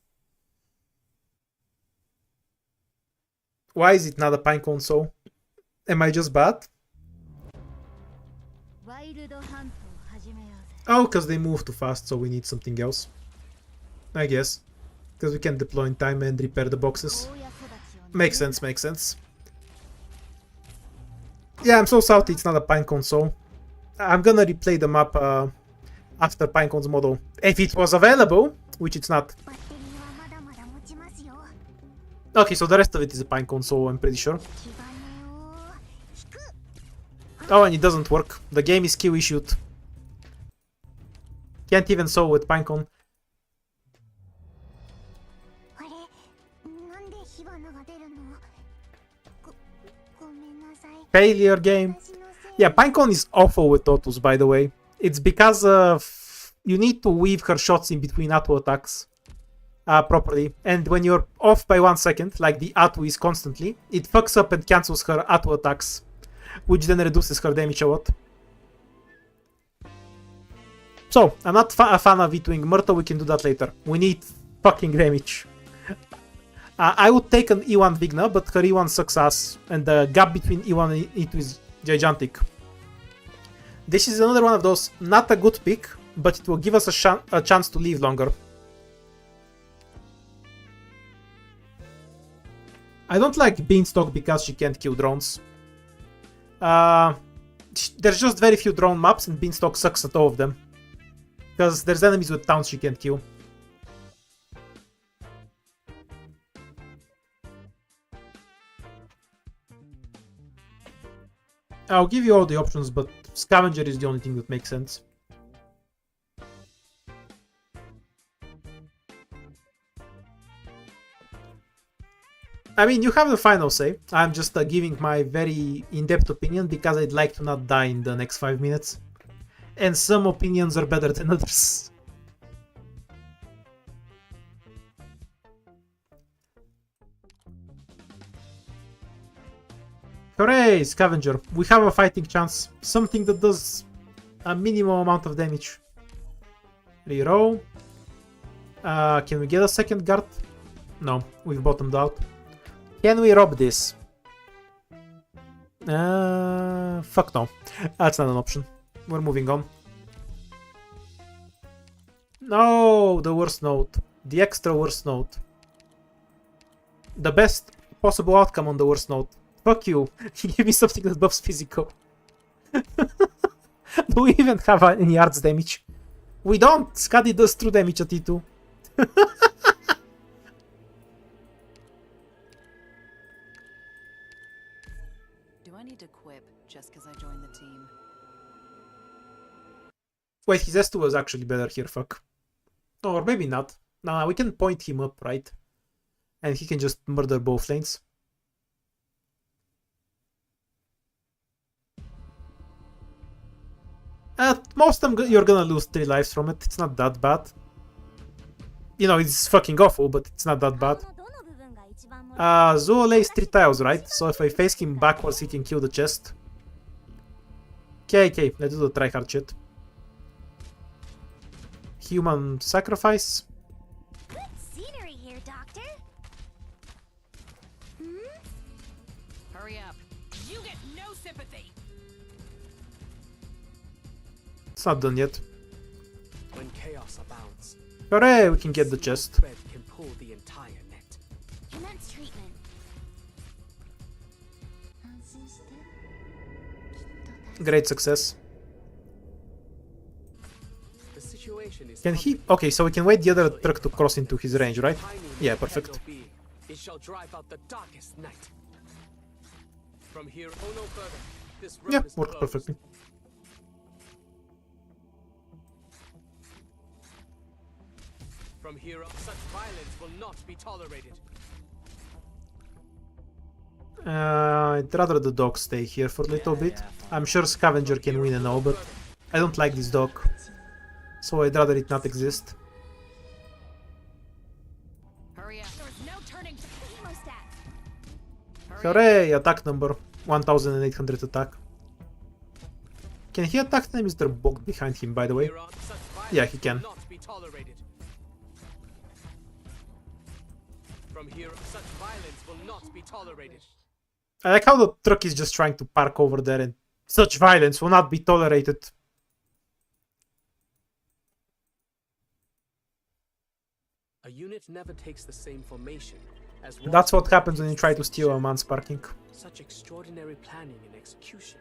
Why is it not a Pinecone Soul? Am I just bad? Oh, because they move too fast, so we need something else. I guess. Because we can deploy in time and repair the boxes. Makes sense, makes sense. Yeah, I'm so salty it's not a Pinecone Soul. I'm gonna replay the map after Pinecone's model. If it was available, which it's not. Okay, so the rest of it is a Pinecone Soul, I'm pretty sure. Oh, and it doesn't work. The game is skill issued. Can't even soul with Pinecone. Failure game. Yeah, Pinecone is awful with autos, by the way. It's because you need to weave her shots in between auto attacks properly. And when you're off by 1 second, like the auto is constantly, it fucks up and cancels her auto attacks, which then reduces her damage a lot. So, I'm not a fan of E2ing Myrtle, we can do that later. We need fucking damage. I would take an E1 Vigna, but her E1 sucks ass, and the gap between E1 and E2 is gigantic. This is another one of those, not a good pick, but it will give us a chance to live longer. I don't like Beanstalk because she can't kill drones. There's just very few drone maps and Beanstalk sucks at all of them. Because there's enemies with towns she can't kill. I'll give you all the options, but Scavenger is the only thing that makes sense. I mean, you have the final say. I'm just giving my very in-depth opinion because I'd like to not die in the next 5 minutes. And some opinions are better than others. Hooray, Scavenger. We have a fighting chance. Something that does a minimum amount of damage. Reroll. Can we get a second guard? No, we've bottomed out. Can we rob this? Fuck no. That's not an option. We're moving on. No, the worst note. The extra worst note. the best possible outcome on the worst note. Fuck you. Give me something that buffs physical. Do we even have any arts damage? We don't! Skadi does true damage at E2. Do I need to quip just because I joined the team? Wait, his S2 was actually better here, fuck. Or maybe not. Nah, we can point him up, right? And he can just murder both lanes. At most you're gonna lose 3 lives from it. It's not that bad. You know, it's fucking awful, but it's not that bad. どの部分が一番盛り Zuo lays 3 tiles, right? So if I face him backwards, he can kill the chest. Okay, let's do the tryhard shit. Human sacrifice. Good scenery here, Doctor. Hurry up. You get no sympathy. It's not done yet. When chaos abounds, Hooray, we can get the chest. thread can pull the entire net. Commence treatment. 安心して。きっと大丈夫。 Great success. The situation is Can he? Okay, so we can wait the other truck to cross into his range, right? Tiny Yeah, net perfect. cannot be. It shall drive out the darkest night. From here, go no further. This road Yeah, is worked closed. perfectly. From here on, such violence will not be tolerated. I'd rather the dog stay here for a little bit. I'm sure Scavenger can win and all, but I don't like this dog. So I'd rather it not exist. Hurry up. There's no turning to hemostat. Hooray! Attack number 1800 attack. Can he attack them? Is there bog behind him, by the way? Here on, such violence Yeah, he can. will not be tolerated. From here, such violence will not be tolerated. I like how the truck is just trying to park over there and such violence will not be tolerated. A unit never takes the same formation as one. That's what happens when you try to steal a man's parking. Such extraordinary planning and execution.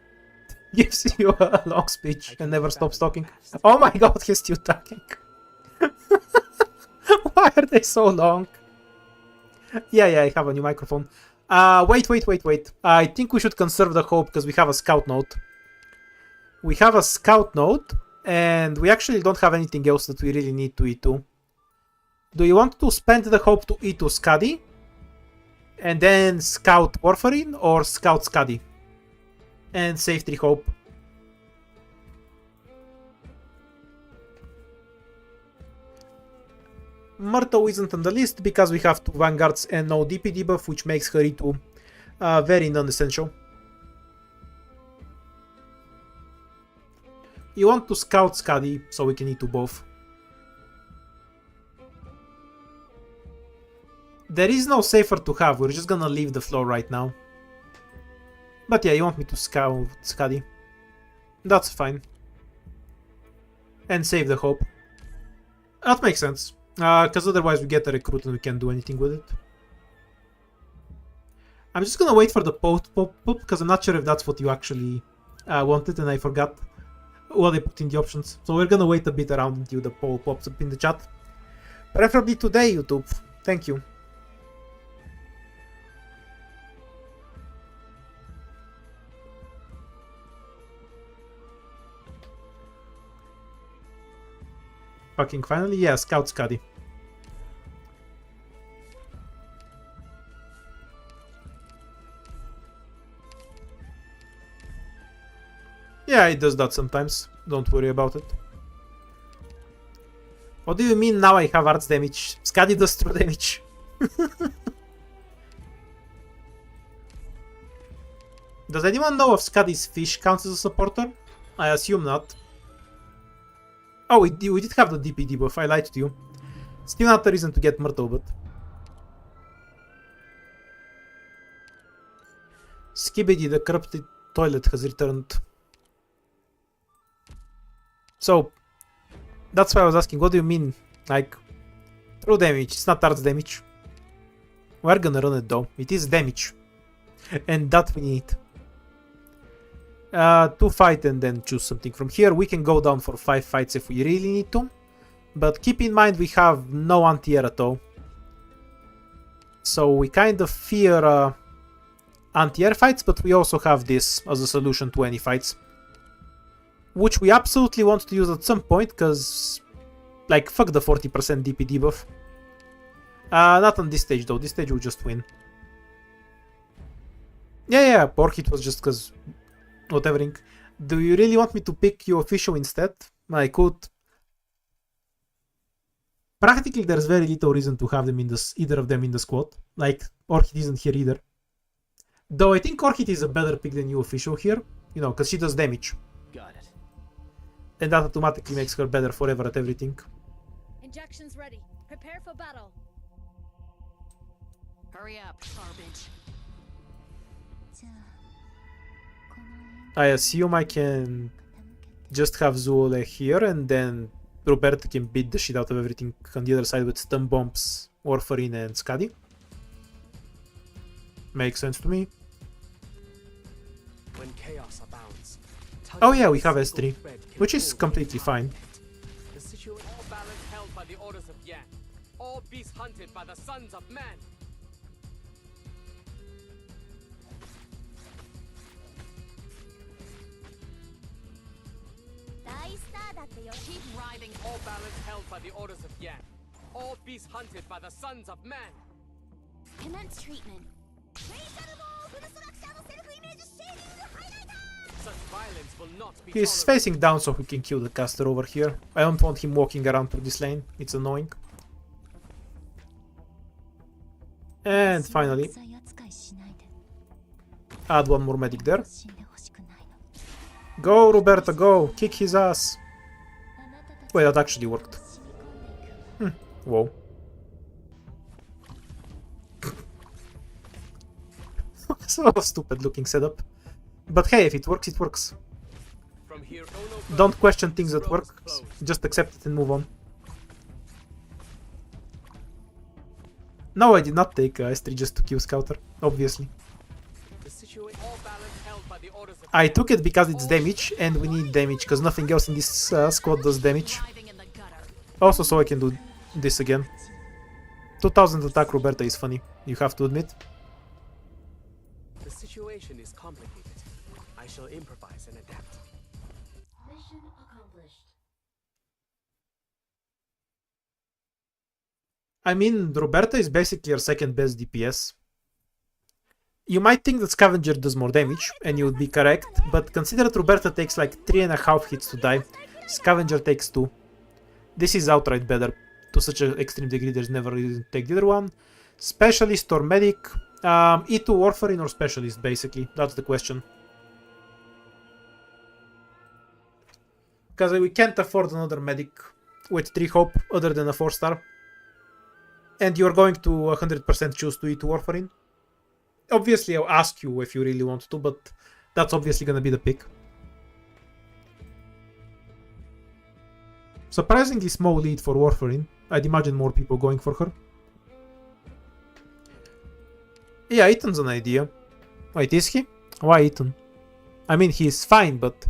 Gives you a long speech and never stops talking. Oh my god, he's still talking. Why are they so long? Yeah, I have a new microphone. Wait. I think we should conserve the hope because we have a scout node. We have a scout node, and we actually don't have anything else that we really need to E2. Do you want to spend the hope to E2 Skadi? And then scout Warfarin, or scout Skadi? And save 3 hope. Myrtle isn't on the list because we have 2 vanguards and no DP debuff, which makes her E2 very non-essential. You want to scout Skadi, so we can E2 both. There is no safer to have, we're just gonna leave the floor right now. But yeah, you want me to scout Skadi. That's fine. And save the hope. That makes sense. Because otherwise we get a recruit and we can't do anything with it. I'm just gonna wait for the post pop because I'm not sure if that's what you actually wanted and I forgot what I put in the options. So we're gonna wait a bit around until the poll pops up in the chat. Preferably today, YouTube. Thank you. Fucking finally, yeah, Scout Skadi. Yeah, it does that sometimes. Don't worry about it. What do you mean now I have arts damage? Skadi does true damage. Does anyone know if Skadi's fish counts as a supporter? I assume not. Oh, we did have the DP debuff, I lied to you. Still not a reason to get Myrtle, but... Skibidi, the corrupted toilet has returned. So, that's why I was asking, what do you mean? Like, true damage, it's not arts damage. We're gonna run it though. It is damage. And that we need. To fight and then choose something from here. We can go down for 5 fights if we really need to. But keep in mind we have no anti-air at all. So we kind of fear anti-air fights, but we also have this as a solution to any fights. Which we absolutely want to use at some point, because, like, fuck the 40% DP debuff. Not on this stage though, this stage we'll just win. Yeah, Orchid was just because whatever. Do you really want me to pick you official instead? I could. Practically there's very little reason to have them in this, either of them in the squad. Like, Orchid isn't here either. Though I think Orchid is a better pick than you official here, you know, because she does damage. Got it. And that automatically makes her better forever at everything. Injections ready. Prepare for battle. Hurry up, garbage. じゃあこの辺 I assume I can just have Zuole here and then Roberta can beat the shit out of everything on the other side with stun bombs, Warfarin and Skadi. Makes sense to me. When chaos abounds, Oh yeah, we have tugging a single S3, thread can which is pull the completely entire fine. net. The situation, all balance held by the orders of Yan. All beasts hunted by the sons of man. Keep writhing. All balance held by the orders of Yan. All beasts hunted by the sons of man. Commence treatment. Such violence will not be He's tolerated. facing down so we can kill the caster over here. I don't want him walking around through this lane, it's annoying. And finally, 素材扱いしないで add one more medic there. 死んでほしくないの Go Roberta, go! Kick his ass! あなたたち Wait, that actually worked. 染み込んでいくわ Whoa. So stupid looking setup. But hey, if it works, it works. From here, no Don't question things that Road work, is closed. just accept it and move on. No, I did not take S3 just to kill Scouter, obviously. The situation, all balance held by the orders of I took it because it's damage, and we need damage, because nothing else in this squad does damage. Writhing in the gutter. Also, so I can do this again. 2000 attack Roberta is funny, you have to admit. The situation is complicated. I shall improvise and adapt. Mission accomplished. I mean, Roberta is basically your second best DPS. You might think that Scavenger does more damage, and you would be correct, but consider that Roberta takes like 3.5 hits to die, Scavenger takes 2. This is outright better. To such an extreme degree, there's never reason to take the other one. Specialist or Medic, E2 Warfarin or Specialist, basically. That's the question. Because we can't afford another Medic with 3 hope other than a 4-star. And you're going to 100% choose to E2 Warfarin. Obviously, I'll ask you if you really want to, but that's obviously gonna be the pick. Surprisingly small lead for Warfarin. I'd imagine more people going for her. Yeah, Ethan's an idea. Wait, is he? Why Ethan? I mean, he's fine, but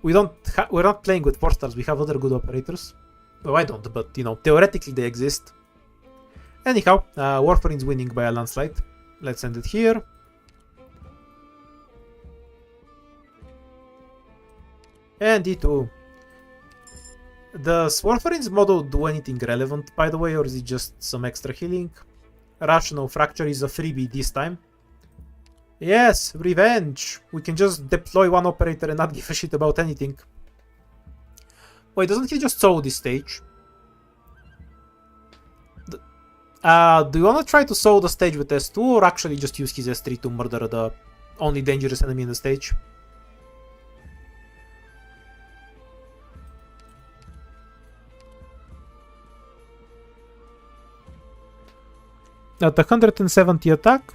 we're not playing with 4-stars. We have other good operators. Well, I don't, but you know, theoretically they exist. Anyhow, Warfarin's winning by a landslide. Let's end it here. And E2. Does Warfarin's model do anything relevant, by the way, or is it just some extra healing? Rational Fracture is a freebie this time. Yes, revenge! We can just deploy one operator and not give a shit about anything. Wait, doesn't he just solo this stage? Do you wanna try to solo the stage with S2 or actually just use his S3 to murder the only dangerous enemy in the stage? At 170 attack?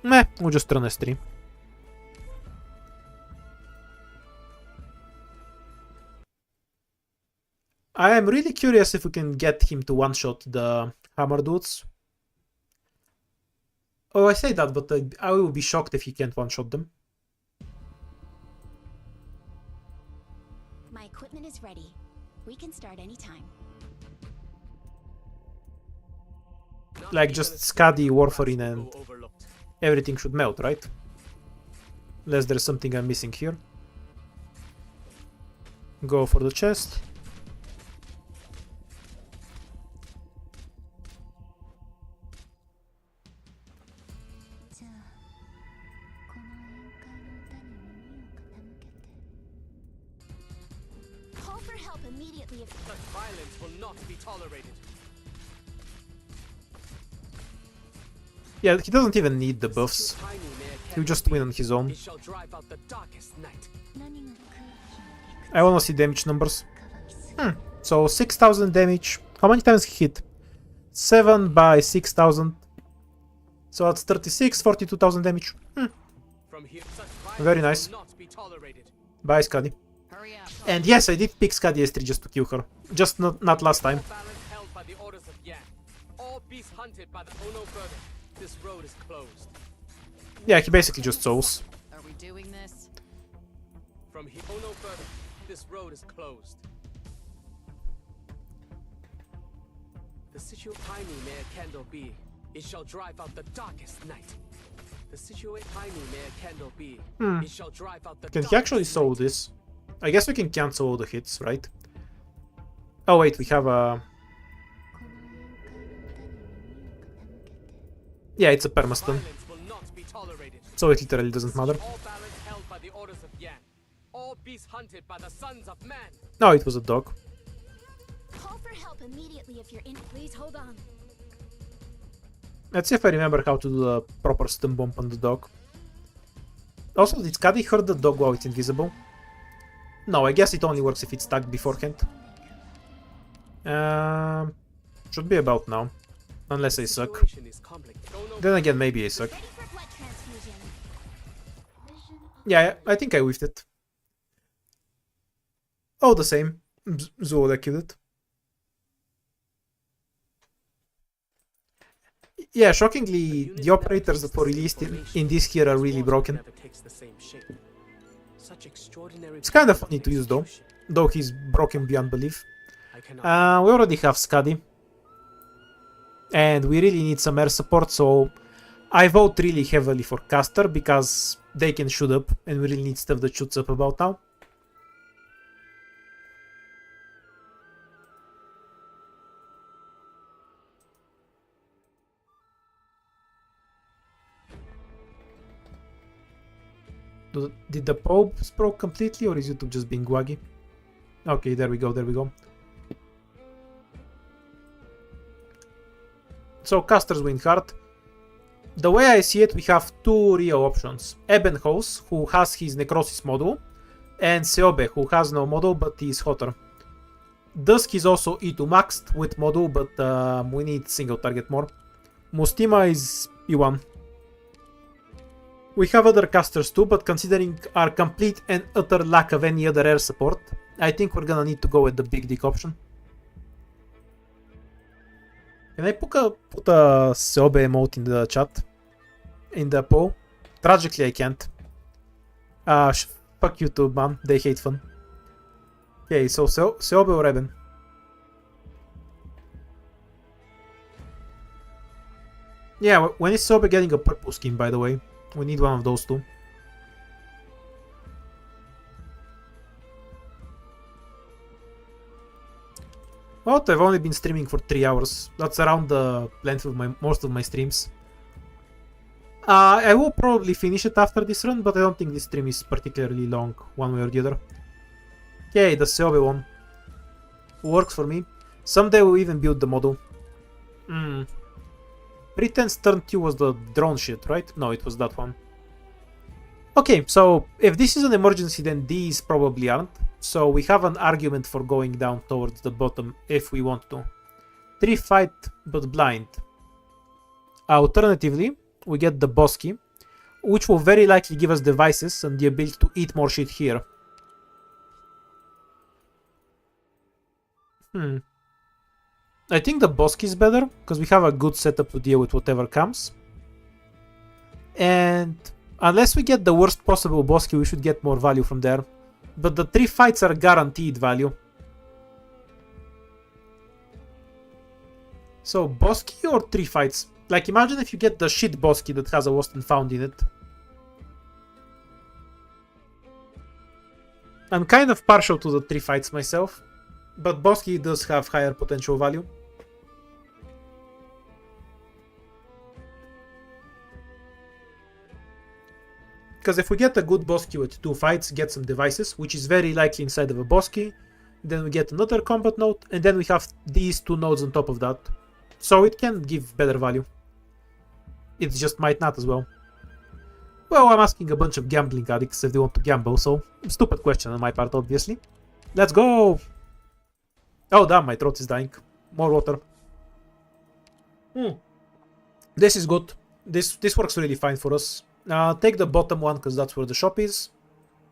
Meh, we'll just run S3. I am really curious if we can get him to one-shot the hammer dudes. Oh, I say that, but I will be shocked if he can't one-shot them. My equipment is ready. We can start anytime. Like just Skadi, Warfarin, and everything should melt, right? Unless there's something I'm missing here. Go for the chest. Call for help immediately if Such violence will not be tolerated. Yeah, he doesn't even need the buffs. He'll just win on his own. It shall drive out the darkest night. I wanna see damage numbers. So 6,000 damage. How many times he hit? 7 by 6,000. So that's 36, 42,000 damage. From here, such Very violence nice. will not be tolerated. Bye, Skadi. Hurry up. And yes, I did pick Skadi S3 just to kill her. Just not last time. Balance held by the orders of Yan. All beasts hunted by the Ono further. This road is closed. Yeah, he basically just souls. Are we doing this? From here, Ono further. This road is closed. The situation tiny may a candle be. It shall drive out the darkest night. The situation tiny may a candle be. It shall drive out the Can he actually soul this? I guess we can cancel all the hits, right? Oh wait, we have a... Yeah, it's a permastun, Violence will not be tolerated. so it literally doesn't matter. All balance held by the orders of Yan. All beasts hunted by the sons of man. No, it was a dog. call for help immediately if you're in. Please hold on. Let's see if I remember how to do the proper stun bomb on the dog. Also, did Skadi hurt the dog while it's invisible? No, I guess it only works if it's tagged beforehand. Should be about now. Unless I suck. Situation is complex. Ono Then again, maybe I suck. Ready for blood transfusion. Yeah, I think I whiffed it. Oh, the same. Zool killed it. Yeah, shockingly, the operators that were released in this here are really broken. never takes the same shape. Such extraordinary It's kind of funny to use though he's broken beyond belief. I cannot. We already have Skadi. And we really need some air support, so I vote really heavily for Caster because they can shoot up and we really need stuff that shoots up about now. Did the pubs broke completely or is YouTube just being waggy? Okay, there we go, there we go. So casters win hard. The way I see it, we have two real options. Ebenhaus, who has his Necrosis model, and Seobe, who has no model but is hotter. Dusk is also E2 maxed with model, but we need single target more. Mustima is E1. We have other casters too, but considering our complete and utter lack of any other air support, I think we're gonna need to go with the big dick option. Can I put a Seobe emote in the chat? In the poll? Tragically, I can't. Fuck YouTube, man. They hate fun. Okay, so Seobe or Eben? Yeah, when is Seobe getting a purple skin, by the way? We need one of those two. Well, I've only been streaming for 3 hours. That's around the length of most of my streams. I will probably finish it after this run, but I don't think this stream is particularly long, one way or the other. Okay, the Seobe one. Works for me. Someday we'll even build the model. Pretend's turn 2 was the drone shit, right? No, it was that one. Okay, so if this is an emergency, then these probably aren't. So we have an argument for going down towards the bottom if we want to. 3 fight, but blind. Alternatively, we get the Bosky, which will very likely give us devices and the ability to eat more shit here. I think the Bosky is better, because we have a good setup to deal with whatever comes. And unless we get the worst possible boss key, we should get more value from there. But the 3 fights are guaranteed value. So boss key or 3 fights? Like imagine if you get the shit boss key that has a lost and found in it. I'm kind of partial to the 3 fights myself, but boss key does have higher potential value. Because if we get a good boss key with 2 fights, get some devices, which is very likely inside of a boss key, then we get another combat node, and then we have these 2 nodes on top of that. So it can give better value. It just might not as well. Well, I'm asking a bunch of gambling addicts if they want to gamble, so stupid question on my part, obviously. Let's go! Oh damn, my throat is dying. More water. This is good. This works really fine for us. Take the bottom one because that's where the shop is.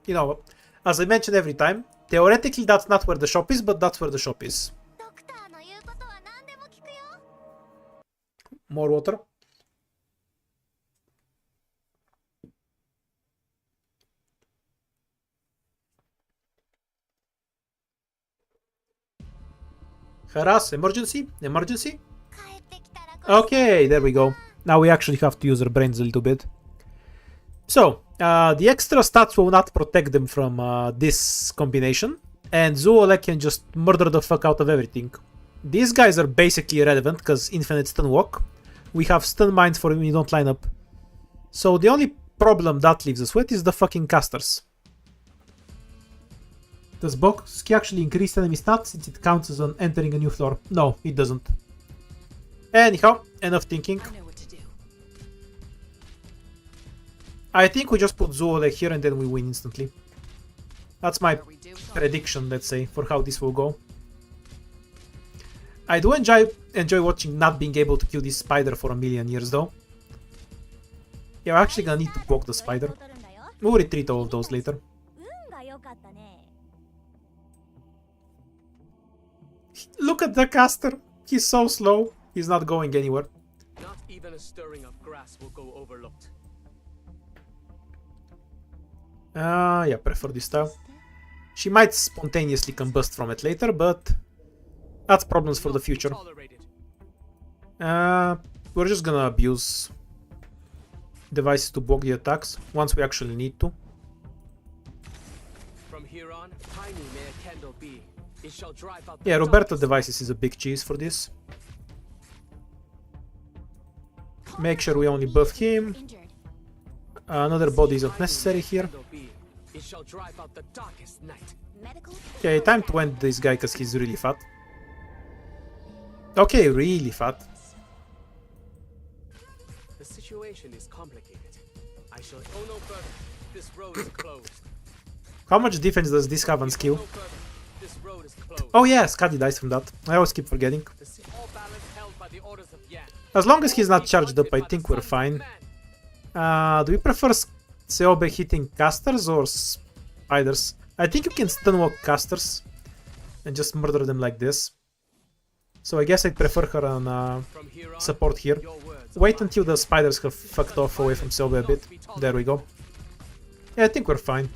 You know, as I mention every time, theoretically that's not where the shop is, but that's where the shop is. More water. Harass, emergency, emergency. Okay, there we go. Now we actually have to use our brains a little bit. So, the extra stats will not protect them from this combination, and Zoolek can just murder the fuck out of everything. These guys are basically irrelevant because infinite stun walk. We have stun mines for when we don't line up. So the only problem that leaves us with is the fucking casters. Does boss key actually increase enemy stats since it counts as on entering a new floor? No, it doesn't. Anyhow, enough thinking. I know what to do. I think we just put Zoolek here and then we win instantly. That's my prediction, let's say, for how this will go. I do enjoy watching not being able to kill this spider for a million years though. Yeah, we're actually gonna need to poke the spider. We'll retreat all of those later. Look at the caster! He's so slow. He's not going anywhere. Not even a stirring of grass will go overlooked. Yeah, prefer this style. She might spontaneously combust from it later, but that's problems for the future. We're just gonna abuse devices to block the attacks once we actually need to. From here on, tiny may a candle be. It shall drive out Yeah, Roberto devices is a big cheese for this. Make sure we only buff him. Another body is not necessary here. It shall drive out the darkest night. Okay, time to end this guy because he's really fat. Okay, really fat. The situation is complicated. I shall go no further. This road is closed. How much defense does this have on skill? No further. This road is closed. Oh yeah, Skadi dies from that. I always keep forgetting. All balance held by the orders of Yan. As long as he's not charged up, I think we're fine. Do we prefer Seobe hitting casters or spiders? I think you can stunwalk casters and just murder them like this. So I guess I'd prefer her on support here. Wait until the spiders have fucked off away from Seobe a bit. There we go. Yeah, I think we're fine.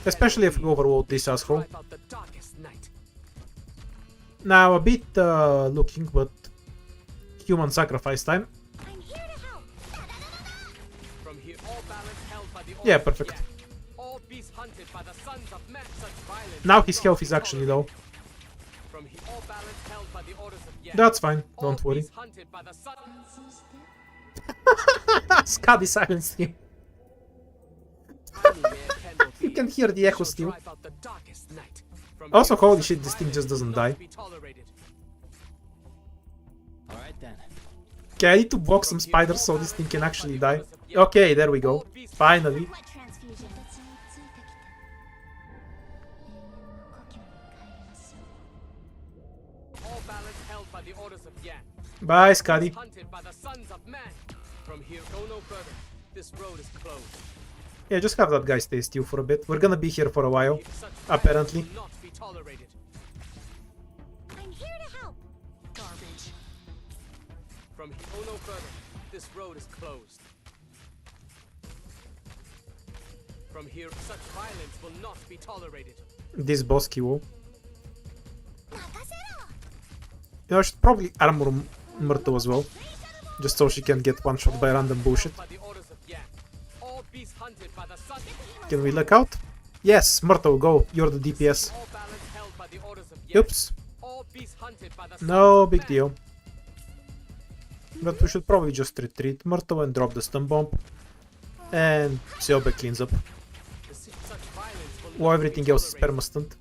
Especially if we overload this asshole. Now a bit looking, but human sacrifice time. Yeah, perfect. Now his health is actually low. That's fine, don't worry. Skadi silenced him. You can hear the echo still. Also, holy shit, this thing just doesn't die. Okay, I need to block some spiders so this thing can actually die. Okay, there we go. Finally. Bye, Skadi. Yeah, just have that guy stay still for a bit. We're gonna be here for a while, apparently. I'm here to help. From here, go no further. This road is closed. From here, such violence will not be tolerated. This boss wall. You know, I should probably armor Myrtle as well. Just so she can get one shot by random bullshit. By the orders of Yan, all beasts hunted by the sun. Can we look out? Yes, Myrtle, go. You're the DPS. All balance held by the orders of Yan. Oops. All beasts hunted by the sun. No big deal. But we should probably just retreat Myrtle and drop the stun bomb. And Seobe cleans up. Such violence will While not be everything else is tolerated. perma-stunned.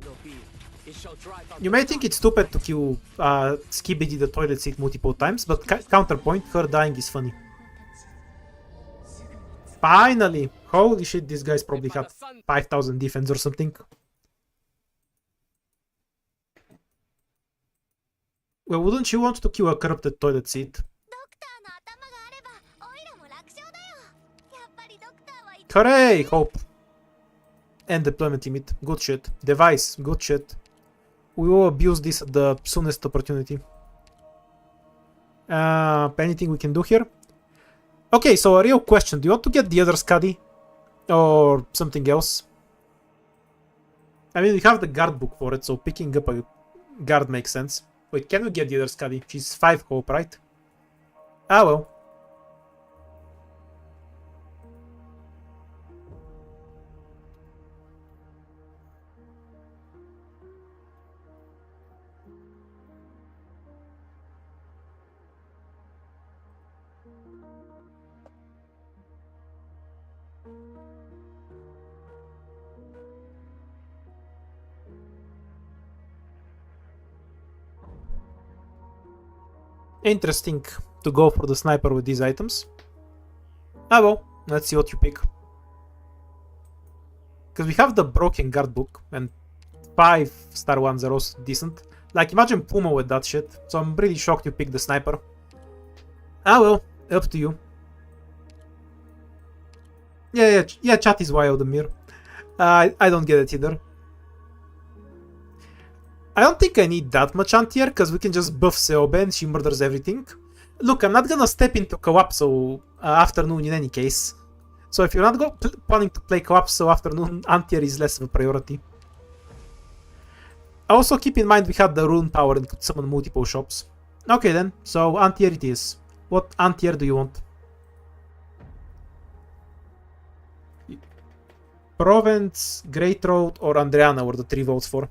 No beam. It shall drive out You the may think it's stupid to kill Skibidi the toilet seat multiple times, but counterpoint, her dying is funny. Finally! Holy shit, these guys probably have 5,000 defense or something. Well, wouldn't you want to kill a corrupted toilet seat? ドクターの頭があればオイラも楽勝だよ。やっぱりドクターは Hooray! Hope. And deployment limit. Good shit. Device. Good shit. We will abuse this at the soonest opportunity. Anything we can do here? Okay, so a real question. Do you want to get the other Scuddy? Or something else? I mean, we have the guard book for it, so picking up a guard makes sense. Wait, can we get the other Scuddy? She's 5 hope, right? Ah, well. Interesting to go for the sniper with these items. Ah well, let's see what you pick. Because we have the broken guard book, and 5-star ones are also decent. Like, imagine Puma with that shit, so I'm really shocked you picked the sniper. Ah well, up to you. Yeah, chat is wild, Amir. I don't get it either. I don't think I need that much anti-air, because we can just buff Seobe and she murders everything. Look, I'm not gonna step into co-op so afternoon in any case. So if you're not planning to play co-op so afternoon, anti-air is less of a priority. Also keep in mind we had the rune power and could summon multiple shops. Okay then, so anti-air it is. What anti-air do you want? Provence, Great Road, or Andreana were the 3 votes for.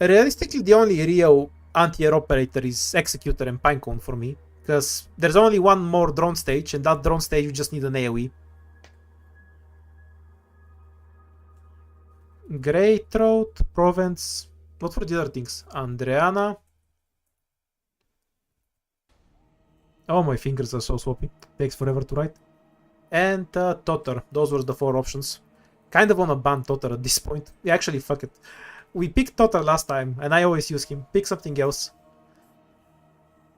Realistically, the only real anti-air operator is Executor and Pinecone for me, because there's only one more drone stage, and that drone stage you just need an AoE. Great Road, Provence, what were the other things? Andreana. Oh, my fingers are so swappy. Takes forever to write. And Totter. Those were the 4 options. Kind of wanna ban Totter at this point. Yeah, actually, fuck it. We picked Totter last time, and I always use him. Pick something else.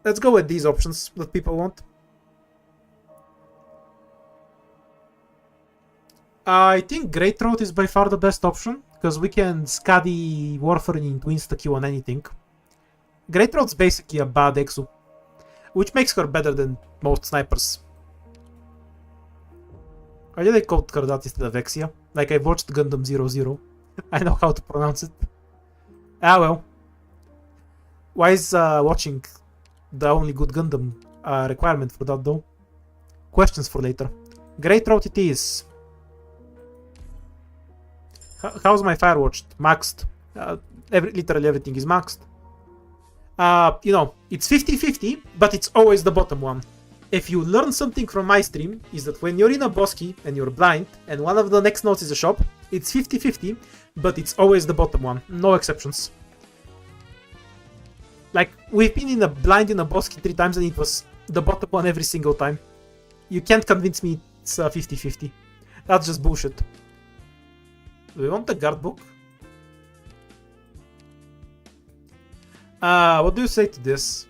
Let's go with these options that people want. I think Great Road is by far the best option, because we can Scuddy Warfarin into insta-Q on anything. Great Road's basically a bad Exu, which makes her better than most snipers. Why did I call her that instead of Exia? Like I watched Gundam 00. I know how to pronounce it. Ah well. Why is watching the only good Gundam requirement for that though? Questions for later. Great Road it is. How's my Firewatch? Maxed. Literally everything is maxed. You know, it's 50-50, but it's always the bottom one. If you learn something from my stream, is that when you're in a bosky and you're blind, and one of the next nodes is a shop, it's 50-50, but it's always the bottom one. No exceptions. Like, we've been in a blind in a bosky 3 times and it was the bottom one every single time. You can't convince me it's 50-50. That's just bullshit. Do we want the guard book? What do you say to this?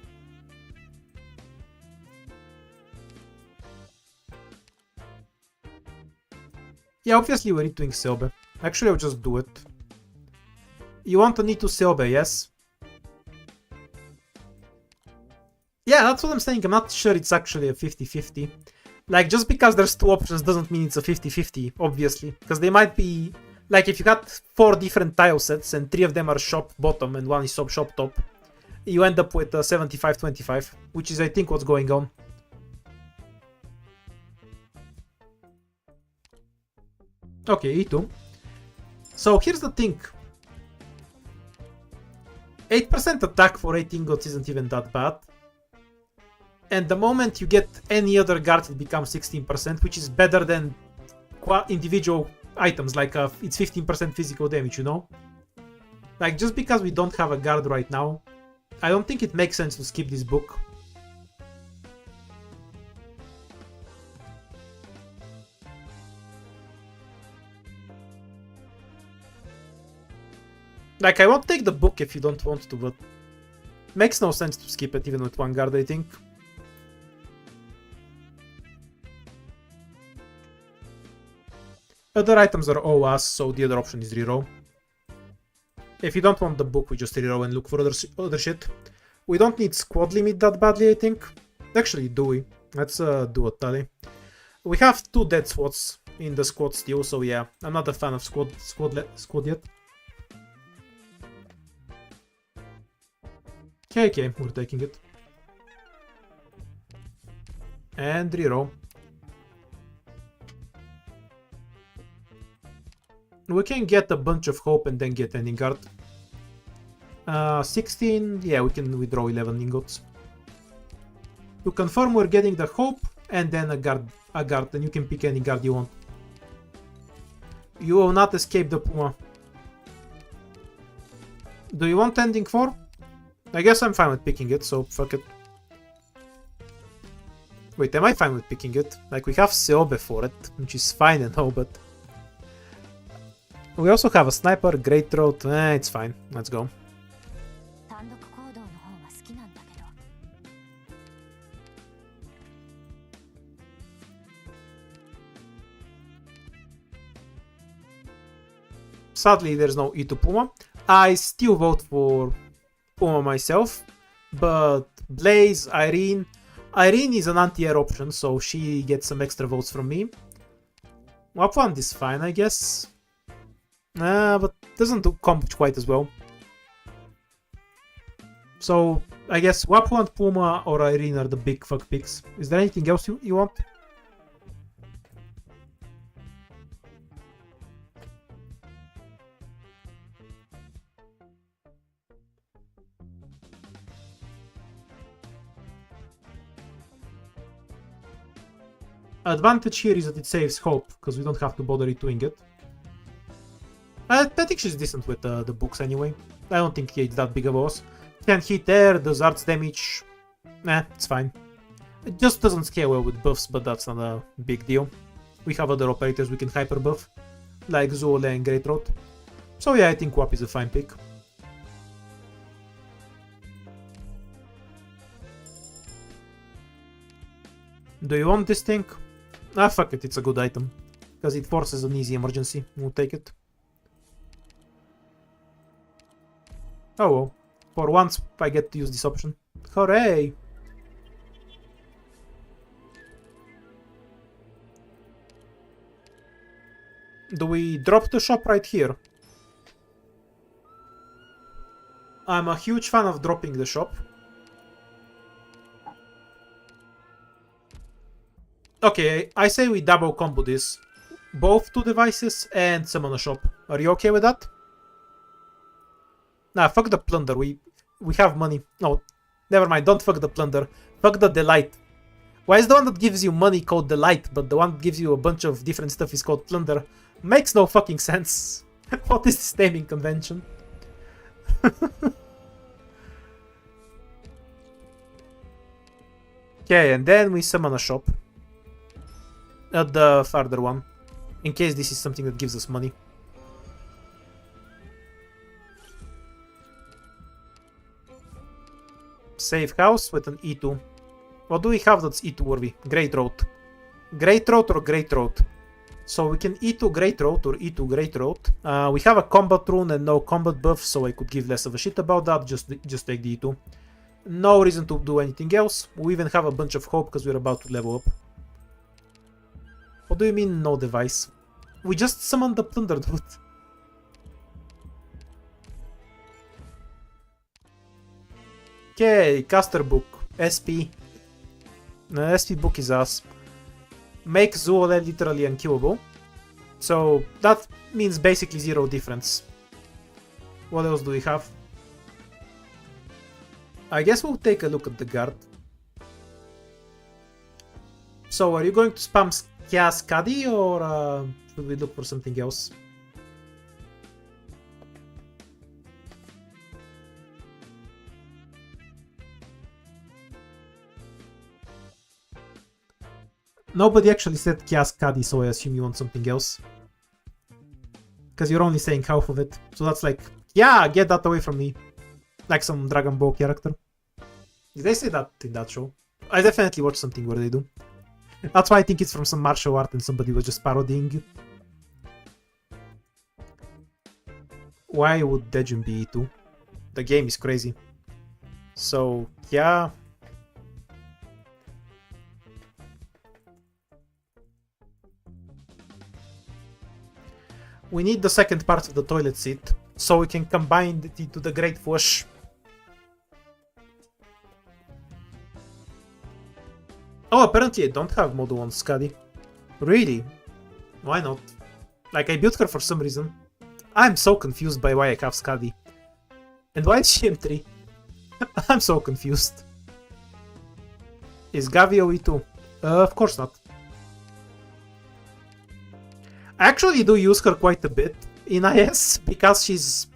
Yeah, obviously we're doing Seobe. Actually, I'll just do it. You want to need to Seobe, yes? Yeah, that's what I'm saying. I'm not sure it's actually a 50-50. Like, just because there's two options doesn't mean it's a 50-50, obviously. Because they might be... Like, if you got 4 different tile sets and 3 of them are shop bottom and 1 is shop top, you end up with a 75-25, which is, I think, what's going on. Okay, E2. So here's the thing. 8% attack for 8 ingots isn't even that bad. And the moment you get any other guard, it becomes 16%, which is better than individual items, like it's 15% physical damage, you know? Like, just because we don't have a guard right now, I don't think it makes sense to skip this book. Like, I won't take the book if you don't want to, but makes no sense to skip it even with 1 guard, I think. Other items are OAS, so the other option is reroll. If you don't want the book, we just reroll and look for other shit. We don't need squad limit that badly, I think. Actually, do we? Let's do a tally. We have 2 dead squads in the squad still, so yeah, I'm not a fan of squad yet. Okay, we're taking it. And reroll. We can get a bunch of hope and then get any guard. 16, yeah, we can withdraw 11 ingots. To confirm, we're getting the hope and then a guard, and you can pick any guard you want. You will not escape the Puma. Do you want ending 4? I guess I'm fine with picking it, so fuck it. Wait, am I fine with picking it? Like, we have Seobe for it, which is fine and all, but... We also have a sniper, great throat, it's fine, let's go. Sadly, there's no E to Puma. I still vote for Puma myself, but Blaze, Irene is an anti-air option, so she gets some extra votes from me. Wapwand is fine, I guess. But doesn't do comp quite as well. So, I guess Wapwand, Puma, or Irene are the big fuck picks. Is there anything else you want? Advantage here is that it saves hope, because we don't have to bother doing it. I think she's decent with the books anyway. I don't think it's that big of a loss. Can hit air, does arts damage. It's fine. It just doesn't scale well with buffs, but that's not a big deal. We have other operators we can hyper buff, like Zoole and Great Throat. So yeah, I think Wap is a fine pick. Do you want this thing? Ah, fuck it, it's a good item. Because it forces an easy emergency. We'll take it. Oh well. For once, I get to use this option. Hooray! Do we drop the shop right here? I'm a huge fan of dropping the shop. Okay, I say we double combo this. Both 2 devices and summon a shop. Are you okay with that? Nah, fuck the plunder. We have money. No, never mind. Don't fuck the plunder. Fuck the delight. Why is the one that gives you money called delight, but the one that gives you a bunch of different stuff is called plunder? Makes no fucking sense. What is this naming convention? Okay, and then we summon a shop. At the farther one. In case this is something that gives us money. Save house with an E2. What do we have that's E2 worthy? Great Throat. Great Throat or Great Throat? So we can E2 Great Throat or E2 Great Throat. We have a combat rune and no combat buff, so I could give less of a shit about that. Just take the E2. No reason to do anything else. We even have a bunch of hope because we're about to level up. What do you mean, no device? We just summoned the plunder, dude. Okay, caster book. SP. No, SP book is us. Make Zoole literally unkillable. So that means basically zero difference. What else do we have? I guess we'll take a look at the guard. So are you going to spam Chaos Caddy or should we look for something else? Nobody actually said Chaos Caddy, so I assume you want something else. Because you're only saying half of it. So that's like, yeah, get that away from me. Like some Dragon Ball character. Did they say that in that show? I definitely watched something where they do. That's why I think it's from some martial art and somebody was just parodying it. Why would Dejun be E2? The game is crazy. So, yeah. We need the second part of the toilet seat, so we can combine it into the Great Wash. Oh, apparently I don't have Model 1 Scuddy. Really? Why not? Like, I built her for some reason. I'm so confused by why I have Scuddy. And why is she M3? I'm so confused. Is Gavio E2? Of course not. I actually do use her quite a bit in IS because she's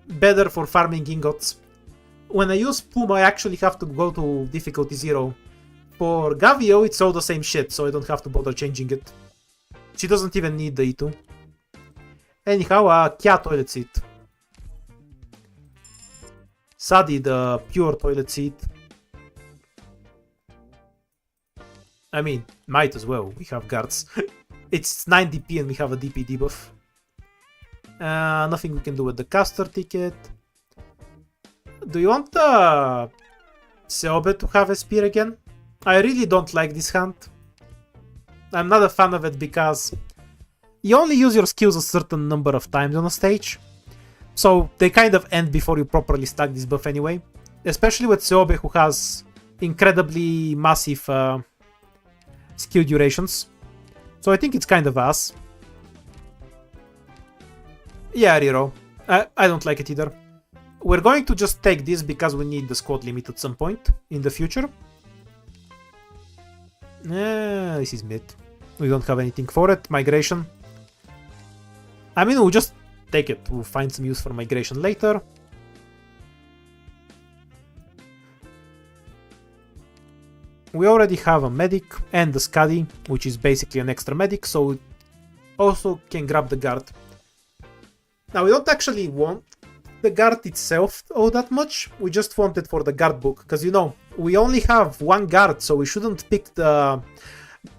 better for farming ingots. When I use Puma, I actually have to go to difficulty 0. For Gavio, it's all the same shit, so I don't have to bother changing it. She doesn't even need the E2. Anyhow, Kya toilet seat. Sadi, the pure toilet seat. I mean, might as well, we have guards. It's 9 DP and we have a DP debuff. Nothing we can do with the caster ticket. Do you want Seobe to have a spear again? I really don't like this hunt. I'm not a fan of it because you only use your skills a certain number of times on a stage. So they kind of end before you properly stack this buff anyway. Especially with Seobe, who has incredibly massive skill durations. So I think it's kind of ass. Yeah, Rero. I don't like it either. We're going to just take this because we need the squad limit at some point in the future. This is mid. We don't have anything for it. Migration. I mean, we'll just take it. We'll find some use for migration later. We already have a medic and the Scuddy, which is basically an extra medic, so we also can grab the guard. Now, we don't actually want the guard itself all that much. We just want it for the guard book, because, you know, we only have one guard, so we shouldn't pick the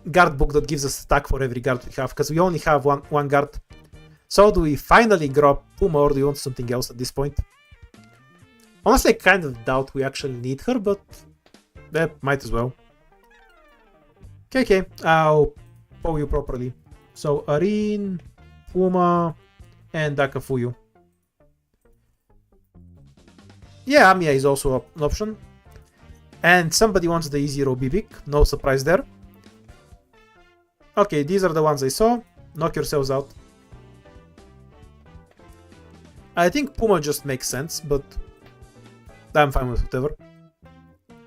guard book that gives us attack for every guard we have, because we only have one guard. So do we finally grab Puma, or do you want something else at this point? Honestly, I kind of doubt we actually need her, but might as well. Okay, I'll pull you properly. So, Arin, Puma, and Dakafuyu. Yeah, Amiya is also an option. And somebody wants the E0 Bibic, no surprise there. Okay, these are the ones I saw. Knock yourselves out. I think Puma just makes sense, but I'm fine with whatever.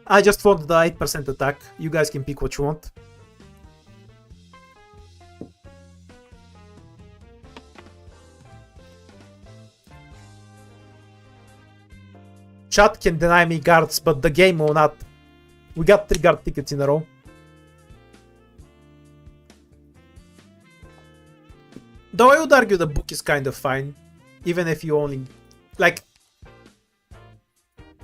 I just want the 8% attack. You guys can pick what you want. Chat can deny me guards, but the game will not. We got 3 guard tickets in a row. Though I would argue the book is kind of fine. Even if you only... Like...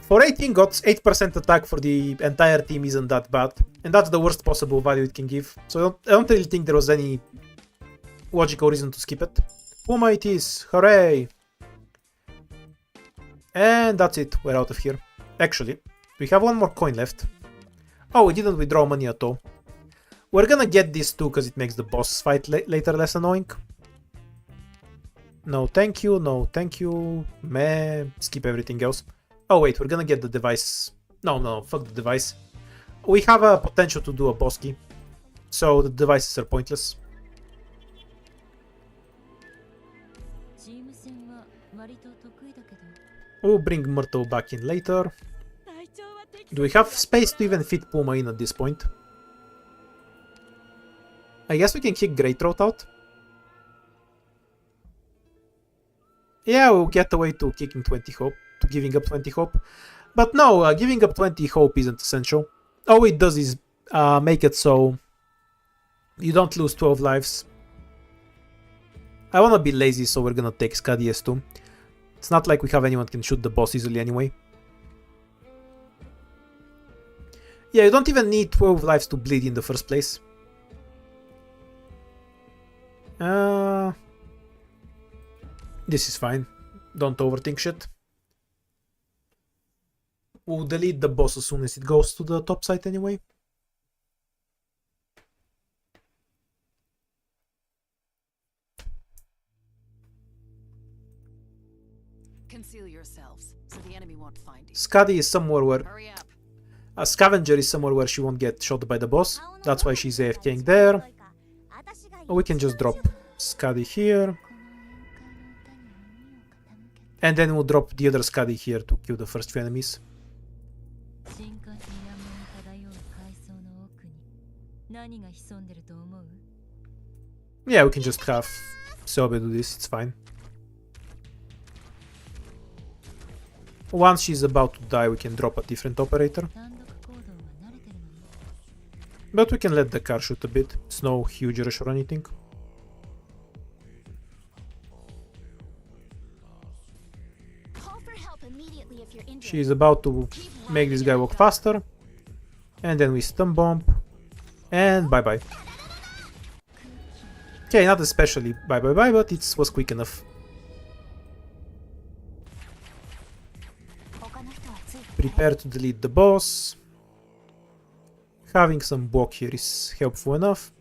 For 18 gods, 8% attack for the entire team isn't that bad. And that's the worst possible value it can give. So I don't really think there was any logical reason to skip it. Puma it is! Hooray! And that's it, we're out of here. Actually, We have one more coin left. Oh, we didn't withdraw money at all. We're gonna get this too, because it makes the boss fight later less annoying. No thank you, no thank you. Meh, skip everything else. Oh wait, we're gonna get the device. No, fuck the device. We have a potential to do a boss key, so the devices are pointless. We'll bring Myrtle back in later. Do we have space to even fit Puma in at this point? I guess we can kick Greythroat out. Yeah, we'll get away to kicking 20 hope, to giving up 20 hope. But no, giving up 20 hope isn't essential. All it does is make it so you don't lose 12 lives. I wanna be lazy, so we're gonna take Skadi S2. It's not like we have anyone can shoot the boss easily anyway. Yeah, you don't even need 12 lives to bleed in the first place. This is fine. Don't overthink shit. We'll delete the boss as soon as it goes to the top site anyway. Conceal yourselves so the enemy won't find you. Skadi is somewhere where... Hurry up. A scavenger is somewhere where she won't get shot by the boss. That's why she's AFKing there. Or we can just drop Skadi here. And then we'll drop the other Skadi here to kill the first few enemies. Yeah, we can just have Sobe do this, it's fine. Once she's about to die, we can drop a different operator. But we can let the car shoot a bit. It's no huge rush or anything. She's about to make this guy walk faster. And then we stun bomb. And bye bye. Okay, not especially bye bye bye, but it was quick enough. Prepare to delete the boss. Having some block here is helpful enough.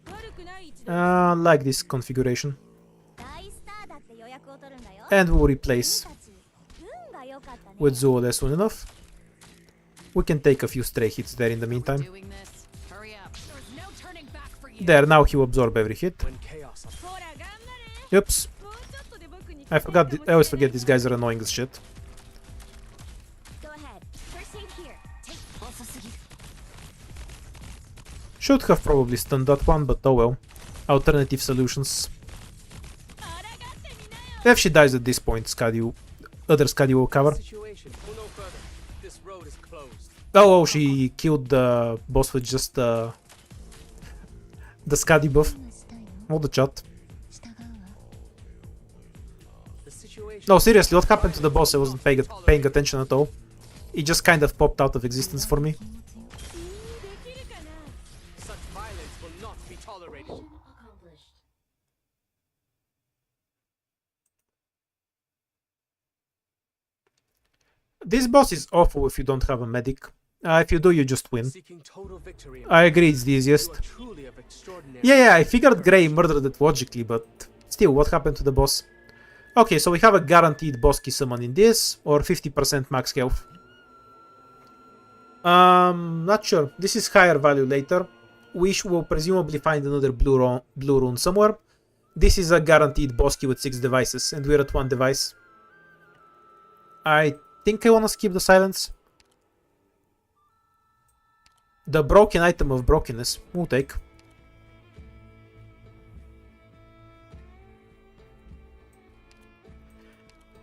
Like this configuration. And we'll replace with Zuo soon enough. We can take a few stray hits there in the meantime. There, now he will absorb every hit. Oops. I always forget these guys are annoying as shit. Should have probably stunned that one, but oh well. Alternative solutions. If she dies at this point, other Skadi will cover. Oh, she killed the boss with just the Skadi buff. All the chat. No, seriously, what happened to the boss? I wasn't paying attention at all. It just kind of popped out of existence for me. This boss is awful if you don't have a medic. If you do, you just win. I agree, it's the easiest. Yeah, I figured Grey murdered it logically, but still, what happened to the boss? Okay, so we have a guaranteed boss key summon in this, or 50% max health. Not sure. This is higher value later. We will presumably find another blue rune somewhere. This is a guaranteed boss key with 6 devices, and we're at 1 device. I think I want to skip the silence. The broken item of brokenness, we'll take.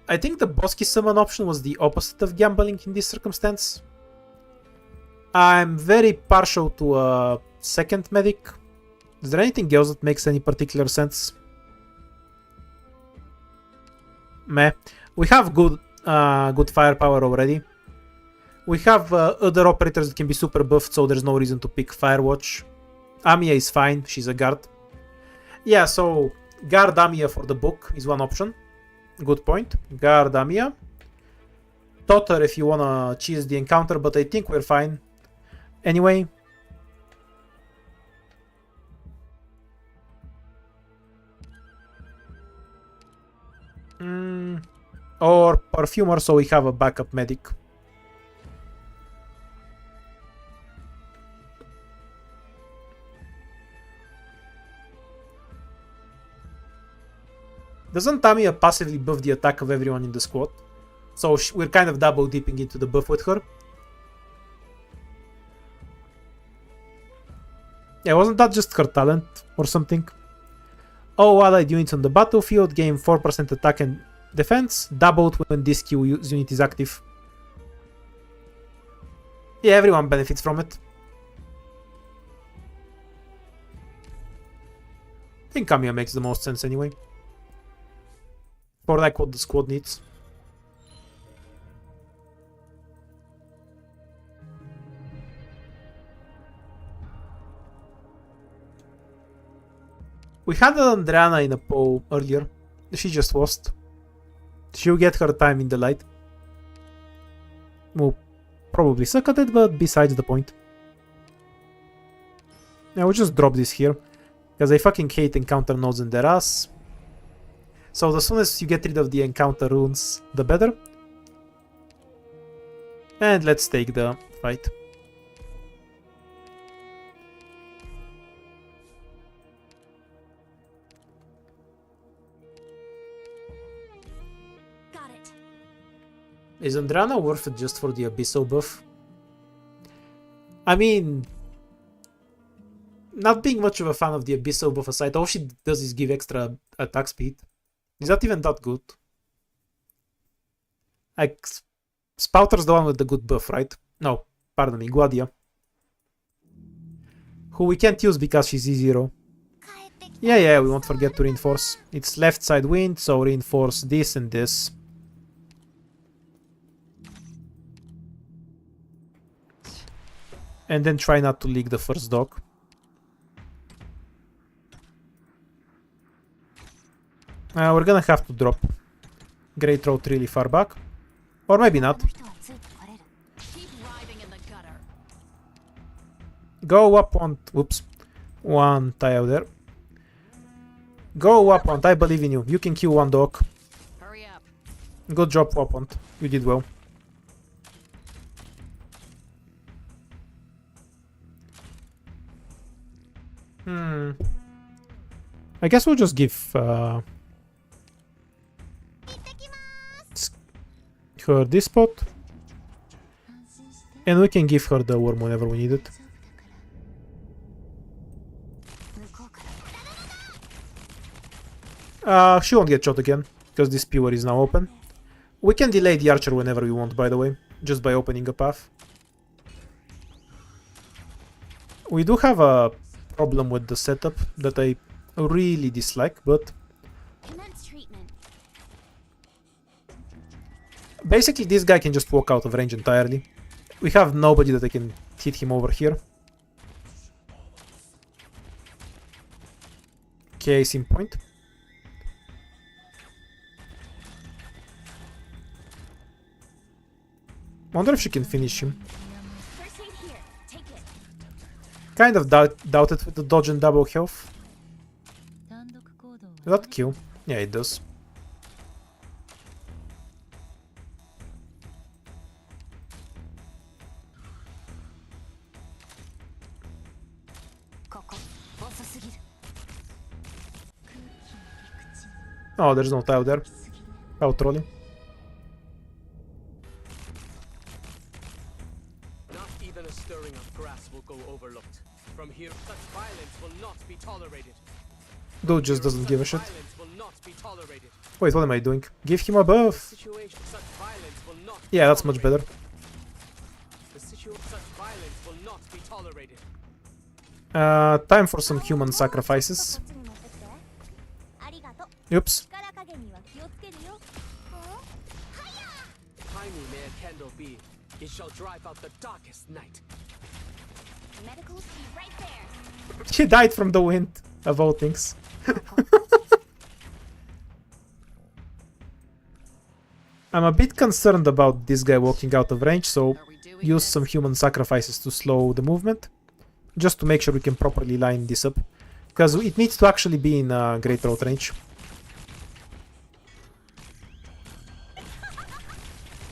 I think the boss key summon option was the opposite of gambling in this circumstance. I'm very partial to a second medic. Is there anything else that makes any particular sense? Meh. We have good firepower already. We have other operators that can be super buffed, so there's no reason to pick Firewatch. Amiya is fine, she's a guard. Yeah, so guard Amiya for the book is one option. Good point. Guard Amiya. totter if you wanna cheese the encounter, but I think we're fine. Anyway. Or perfumer, so we have a backup medic. Doesn't Tamiya passively buff the attack of everyone in the squad? So we're kind of double dipping into the buff with her. Yeah, wasn't that just her talent or something? Oh, allied units on the battlefield gain 4% attack and defense, doubled when this Q unit is active. Yeah, everyone benefits from it. I think Kamiya makes the most sense anyway. For like what the squad needs. We had Andriana in a poll earlier. She just lost. She'll get her time in the light. We'll probably suck at it, but besides the point. Yeah, we'll just drop this here. Because I fucking hate encounter nodes in their ass. So the soonest you get rid of the encounter runes, the better. And let's take the fight. Got it. Is Andrana worth it just for the Abyssal buff? I mean, not being much of a fan of the Abyssal buff aside, all she does is give extra attack speed. Is that even that good? Like, Spouter's the one with the good buff, right? No, pardon me, Guadia. Who we can't use because she's E0. Yeah, we won't forget to reinforce. It's left side wind, so reinforce this and this. And then try not to leak the first dock. We're gonna have to drop Great Road really far back. Or maybe not. Keep riding in the gutter. Go up one... Whoops. One tile there. Go up one. I believe in you. You can kill one dog. Hurry up. Good job, Wapont. You did well. I guess we'll just give her this spot. And we can give her the worm whenever we need it. She won't get shot again, because this pure is now open. We can delay the archer whenever we want, by the way, just by opening a path. We do have a problem with the setup that I really dislike, but... basically, this guy can just walk out of range entirely. We have nobody that I can hit him over here. Case in point. Wonder if she can finish him. Kind of doubted with the dodge and double health. Does that kill? Yeah, it does. Oh, there's no tile there. How trolling. Not even a stirring of grass will go overlooked. From here, such violence will not be tolerated. Dude just doesn't give a shit. Violence will not be tolerated. Wait, what am I doing? Give him a buff! Such violence will not Yeah, that's much better. such violence will not be tolerated. Time for some human sacrifices. Oops. Tiny may a candle be, it shall drive out the darkest night. Medicals be right there. He died from the wind, of all things. I'm a bit concerned about this guy walking out of range, so Are we doing use this? some human sacrifices to slow the movement, just to make sure we can properly line this up, because it needs to actually be in Great Road range.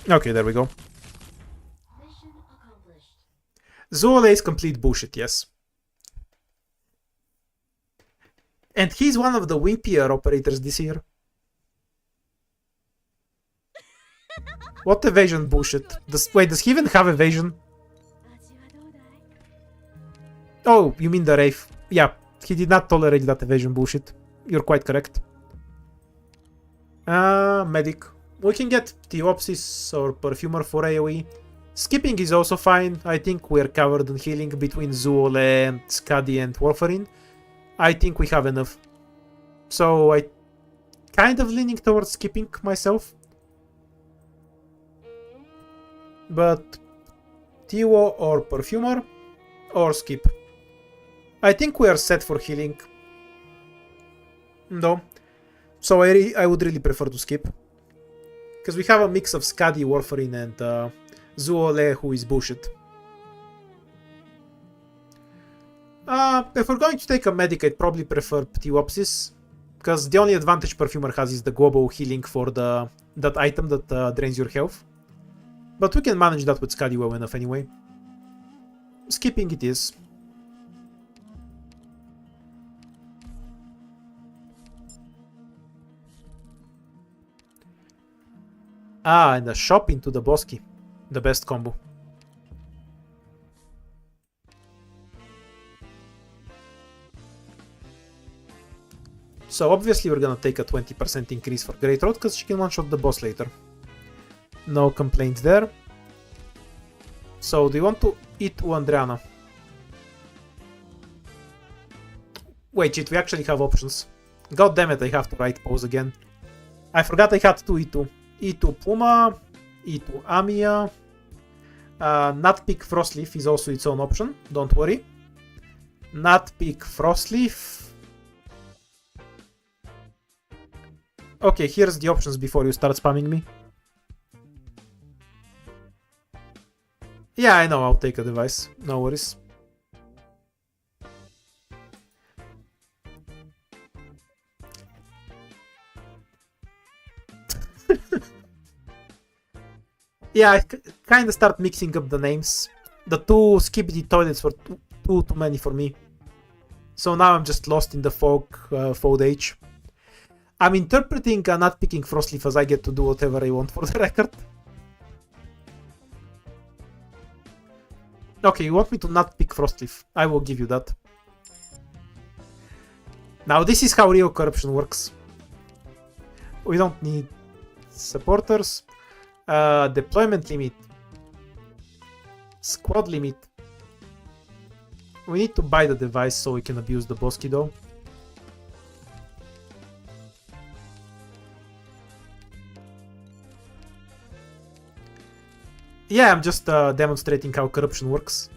Okay, there we go. Zoole is complete bullshit, yes. And he's one of the wimpier operators this year. What evasion bullshit? Wait, does he even have evasion? Oh, you mean the Wraith. Yeah, he did not tolerate that evasion bullshit. You're quite correct. Medic. We can get Theopsis or Perfumer for AoE. Skipping is also fine. I think we're covered in healing between Zoole, Skadi and Warfarin. I think we have enough. So I kind of leaning towards skipping myself. But Tio or Perfumer or skip. I think we are set for healing. No. So I would really prefer to skip. Because we have a mix of Skadi, Warfarin and Zoole, who is bullshit. If we're going to take a medic, I'd probably prefer Ptiopsis. Because the only advantage Perfumer has is the global healing for that item that drains your health. But we can manage that with Skadi well enough anyway. Skipping it is. And a shop into the Bosky. The best combo. So obviously we're gonna take a 20% increase for Great Road because she can one-shot the boss later. No complaints there. So do you want to eat Andriana? Wait, shit, we actually have options. God damn it, I have to write pause again. I forgot I had two E2. E2 Puma, E2 Amia. Nutpick Frostleaf is also its own option, don't worry. Nutpick Frostleaf. Okay, here's the options before you start spamming me. Yeah, I know, I'll take a device, no worries. Yeah, I kind of start mixing up the names. The two Skibidi toilets were too many for me. So now I'm just lost in the fold age. I'm interpreting not picking Frostleaf as I get to do whatever I want for the record. Okay, you want me to not pick Frostleaf. I will give you that. Now this is how real corruption works. We don't need supporters. Deployment limit. Squad limit. We need to buy the device so we can abuse the Bosky though. Yeah, I'm just demonstrating how corruption works.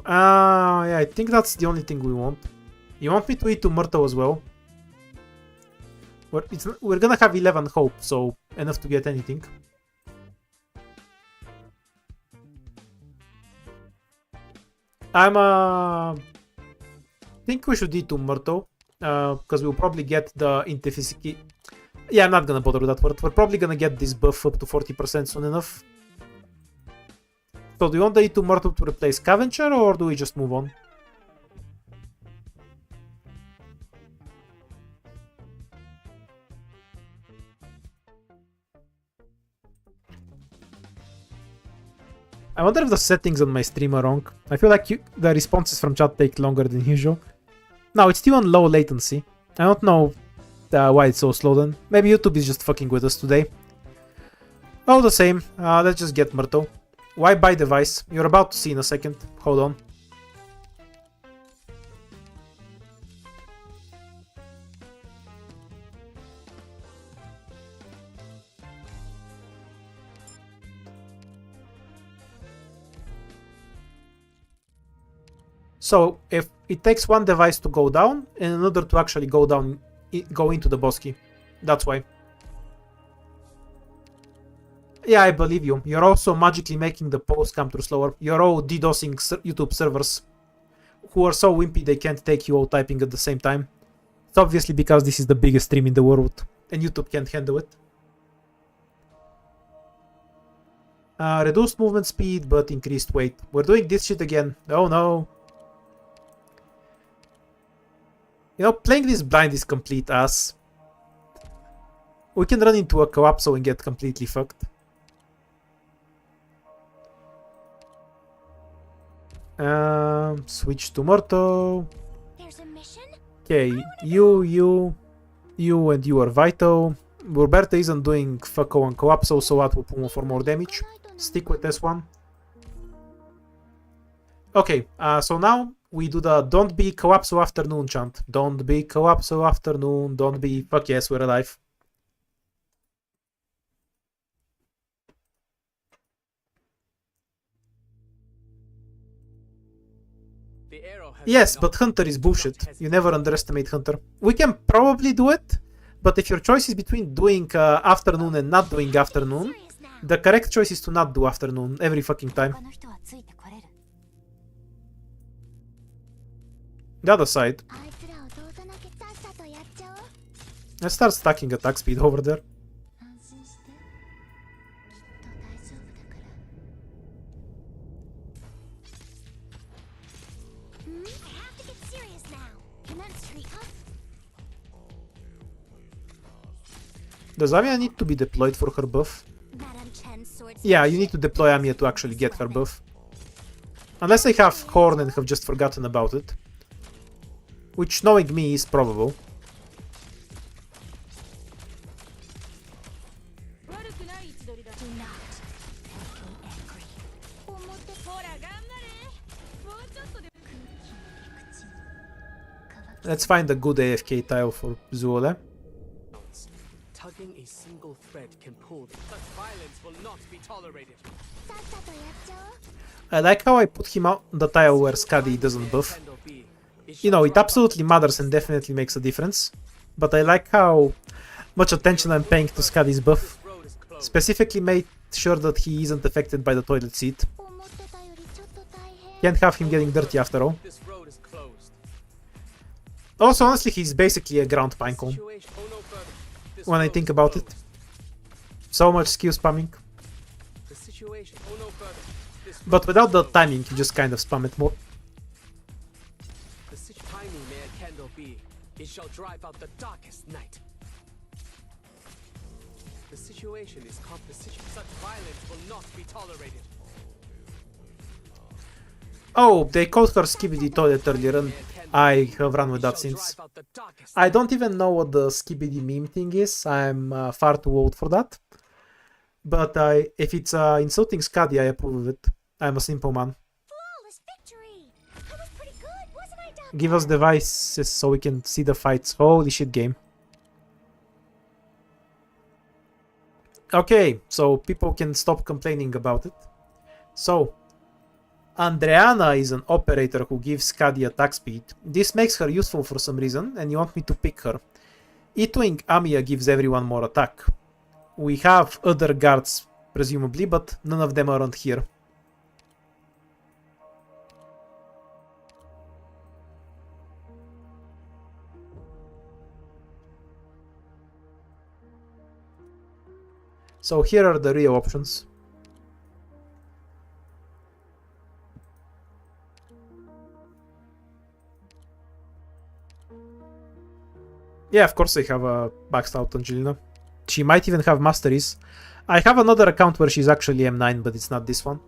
Yeah, I think that's the only thing we want. You want me to eat to Myrtle as well? We're gonna have 11 hope, so enough to get anything. I think we should eat to Myrtle, because we'll probably get the Intefisiki. Yeah, I'm not gonna bother with that word. We're probably gonna get this buff up to 40% soon enough. So do you want the E2 Myrtle to replace Scavenger, or do we just move on? I wonder if the settings on my stream are wrong. I feel like the responses from chat take longer than usual. No, it's still on low latency. I don't know why it's so slow then. Maybe YouTube is just fucking with us today. All the same, let's just get Myrtle. Why buy device? You're about to see in a second. Hold on. So if it takes one device to go down and another to actually go down, go into the Bosky. That's why. Yeah, I believe you. You're also magically making the post come through slower. You're all DDoSing YouTube servers who are so wimpy they can't take you all typing at the same time. It's obviously because this is the biggest stream in the world and YouTube can't handle it. Reduced movement speed but increased weight. We're doing this shit again. Oh no. You know, playing this blind is complete ass. We can run into a Coapso and get completely fucked. Switch to Morto. There's a mission? Okay, you and you are vital. Roberta isn't doing Fucko and Coapso, so that will pull for more damage. Stick with this one. Okay, so now we do the don't be Coapso afternoon chant. Don't be Coapso afternoon, don't be fuck yes, we're alive. The arrow has Yes, been but knocked. Hunter is Do not bullshit. You hesitate. never underestimate Hunter. We can probably do it, but if your choice is between doing afternoon and not doing afternoon, Serious now. the correct choice is to not do afternoon every fucking time. 他の人はついてこれる。 The other side. あいつらを通さなきゃさっさとやっちゃおう。 Let's start stacking attack speed over there. 安心して。きっと大丈夫だから。Hmm? I have to get serious now. Can that street huh? Does Amiya need to be deployed for her buff? Madame Chen's swords. Yeah, you need to deploy Amiya to actually get her buff. Unless I have Horn and have just forgotten about it. Which, knowing me, is probable. Do not make me angry. 表 Let's find a good AFK tile for Zuole. Tugging a single thread can pull. Such violence will not be tolerated. さっさとやっちゃおう。 I like how I put him on the tile where Skadi doesn't buff. You know, it absolutely matters and definitely makes a difference. But I like how much attention I'm paying to Skadi's buff. Specifically made sure that he isn't affected by the toilet seat. 思ってたよりちょっと大変。 Can't have him getting dirty after all. This road is closed. Also, honestly, he's basically a ground pinecone Situation. Oh, no further. This when I road think is about it. closed. So much skill spamming. The situation. Oh, no further. This But road without is the closed. timing, you just kind of spam it more. The tiny may a candle be, it shall drive out the darkest night. The situation is composition. Such violence will not be tolerated. Oh, they called her Skibidi Toilet earlier and I have run with It that shall since. drive out the darkest I don't even know what the Skibidi meme thing is. I'm far too old for that. But if it's insulting Skadi, I approve of it. I'm a simple man. Flawless victory. I was pretty good, wasn't I, Doctor? Give us devices so we can see the fights. Holy shit, game. Okay, so people can stop complaining about it. So, Andreana is an operator who gives Skadi attack speed. This makes her useful for some reason, and you want me to pick her. E-Twing Amiya gives everyone more attack. We have other guards, presumably, but none of them aren't here. So here are the real options. Yeah, of course I have a maxed out Angelina. She might even have masteries. I have another account where she's actually M9, but it's not this one.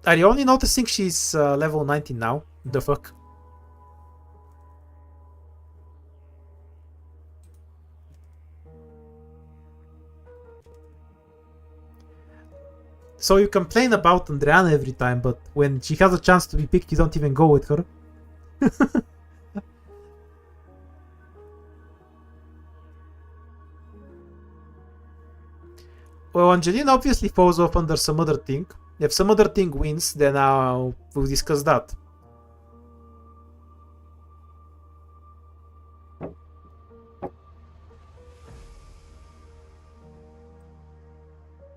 Are you only noticing she's level 19 now? The fuck? So you complain about Andreana every time, but when she has a chance to be picked, you don't even go with her. Well, Angelina obviously falls off under some other thing. If some other thing wins, then we'll discuss that.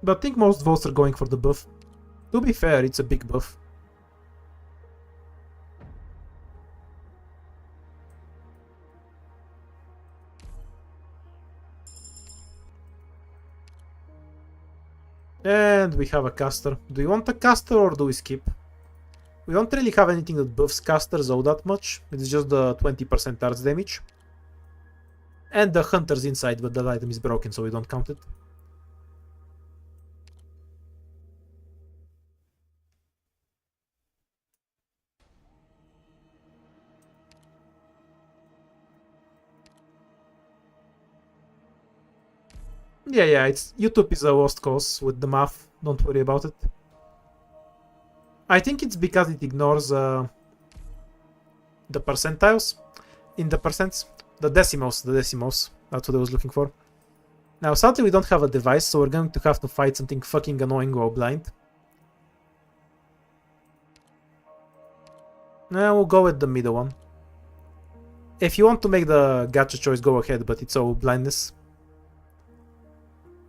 But I think most votes are going for the buff. To be fair, it's a big buff. And we have a caster. Do you want a caster or do we skip? We don't really have anything that buffs casters all that much. It's just the 20% arts damage. And the hunter's inside, but that item is broken, so we don't count it. Yeah, it's YouTube is a lost cause with the math. Don't worry about it. I think it's because it ignores the percentiles in the percents. The decimals. That's what I was looking for. Now, sadly, we don't have a device, so we're going to have to fight something fucking annoying while blind. Now, we'll go with the middle one. If you want to make the gacha choice, go ahead, but it's all blindness.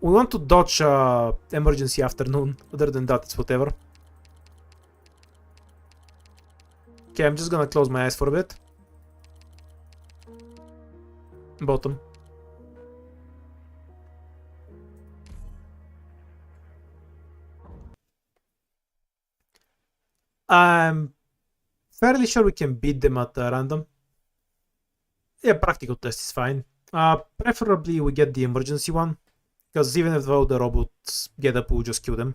We want to dodge emergency afternoon. Other than that, it's whatever. Okay, I'm just gonna close my eyes for a bit. Bottom. I'm fairly sure we can beat them at random. Yeah, practical test is fine. Preferably we get the emergency one, because even if all the robots get up, we'll just kill them.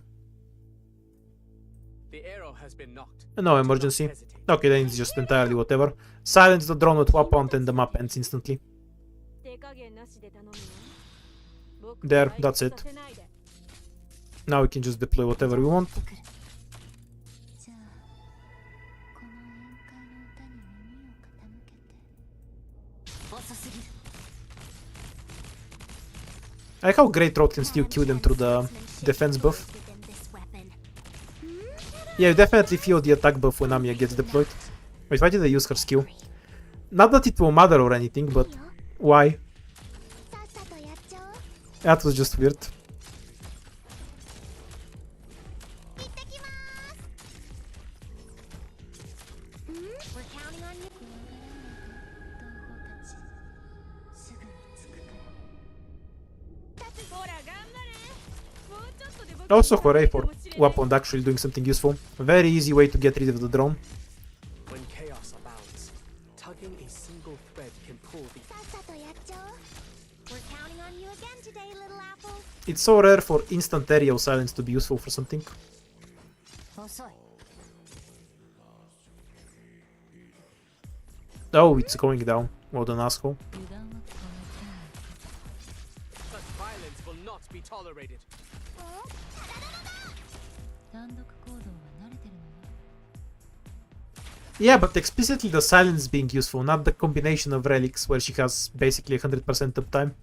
The arrow has been knocked. No Do not emergency. hesitate. Okay, then it's just entirely whatever. Silence the drone with weapon and the map ends instantly. There, that's it. Now we can just deploy whatever we want. じゃあこの宴会の歌に耳を傾けて遅すぎる I like how Great Road can still kill them through the defense buff. Yeah, you definitely feel the attack buff when Amiya gets deployed. Wait, why did I use her skill? Not that it will matter or anything, but why? さっさとやっちゃおう That was just weird. 行ってきます We're counting on you 怖がらないで同胞たちすぐに着くから Also, hooray for weapon actually doing something useful. A very easy way to get rid of the drone. When chaos abounds, tugging a single thread can pull the さっさとやっちゃおう We're counting on you again today, little apple It's so rare for instant aerial silence to be useful for something. 遅い Oh, it's going down. What an asshole. 油断はこの such violence will not be tolerated. 単独行動は慣れてるのよ Yeah, but explicitly the silence being useful, not the combination of relics where she has basically 100% uptime.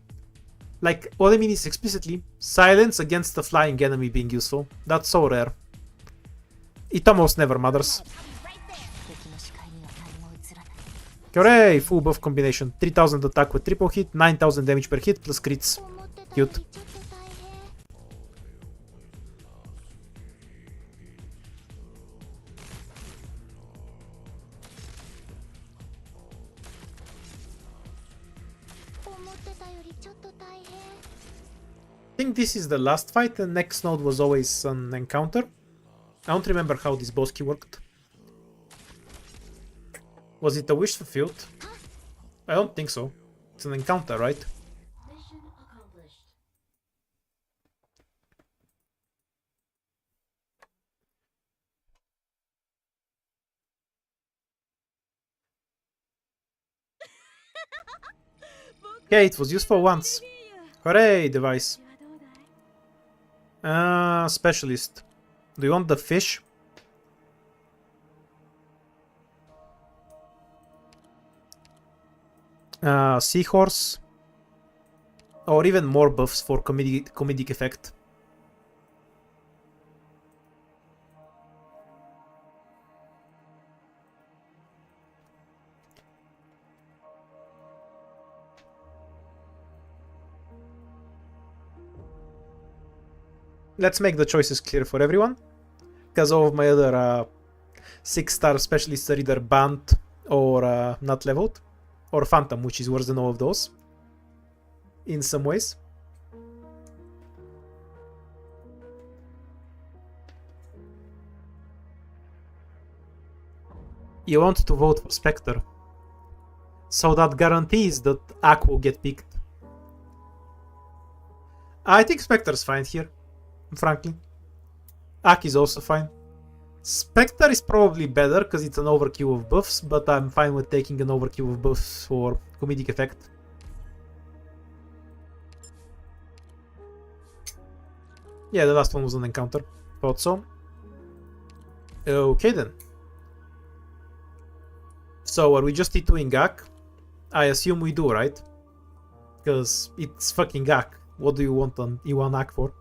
Like, what I mean is explicitly silence against the flying enemy being useful. That's so rare. It almost never matters. 敵の視界には何も映らない Hooray! Full buff combination. 3000 attack with triple hit, 9000 damage per hit plus crits. 思ってたより Cute. ちょっと大変 思ってたよりちょっと大変 I think this is the last fight, and next node was always an encounter. I don't remember how this boss key worked. Was it a wish fulfilled? I don't think so. It's an encounter, right? Mission accomplished. Okay, it was useful once. Hooray, device. Specialist. Do you want the fish? Seahorse. Or even more buffs for comedic effect. let's make the choices clear for everyone. Because all of my other 6-star specialists are either banned or not leveled. Or Phantom, which is worse than all of those. In some ways. You want to vote for Spectre. So that guarantees that Ak will get picked. I think Spectre's fine here, frankly. Ak is also fine. Spectre is probably better because it's an overkill of buffs, but I'm fine with taking an overkill of buffs for comedic effect. Yeah, the last one was an encounter. Thought so. Okay then. So are we just T2ing Ak? I assume we do, right? Because it's fucking Ak. What do you want on E1 Ak for?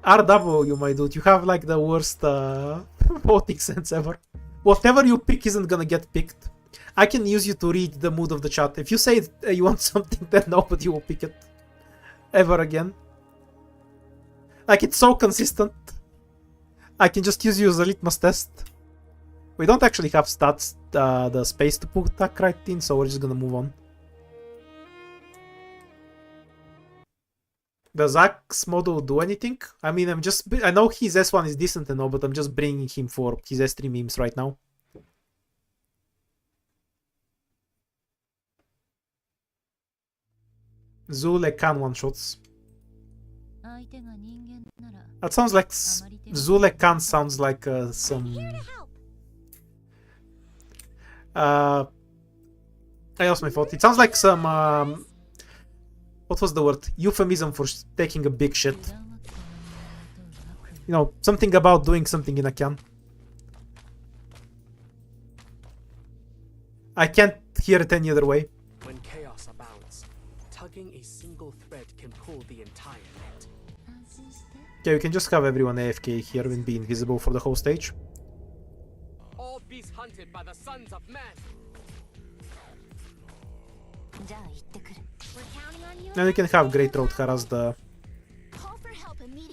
RW, my dude, you have like the worst voting sense ever. Whatever you pick isn't gonna get picked. I can use you to read the mood of the chat. If you say you want something, then nobody will pick it. Ever again. Like, it's so consistent. I can just use you as a litmus test. We don't actually have stats, the space to put that right in, so we're just gonna move on. Does Ak's model do anything? I mean, I know his S1 is decent and all, but I'm just bringing him for his S3 memes right now. Zule can one-shots. That sounds like... Zule can sounds like some... I lost my thought. It sounds like some... what was the word? Euphemism for taking a big shit. You know, something about doing something in a can. I can't hear it any other way. When chaos abounds, tugging a single thread can pull the entire net. Okay, we can just have everyone AFK here and be invisible for the whole stage. All beasts hunted by the sons of man. And we can have Great Road harass the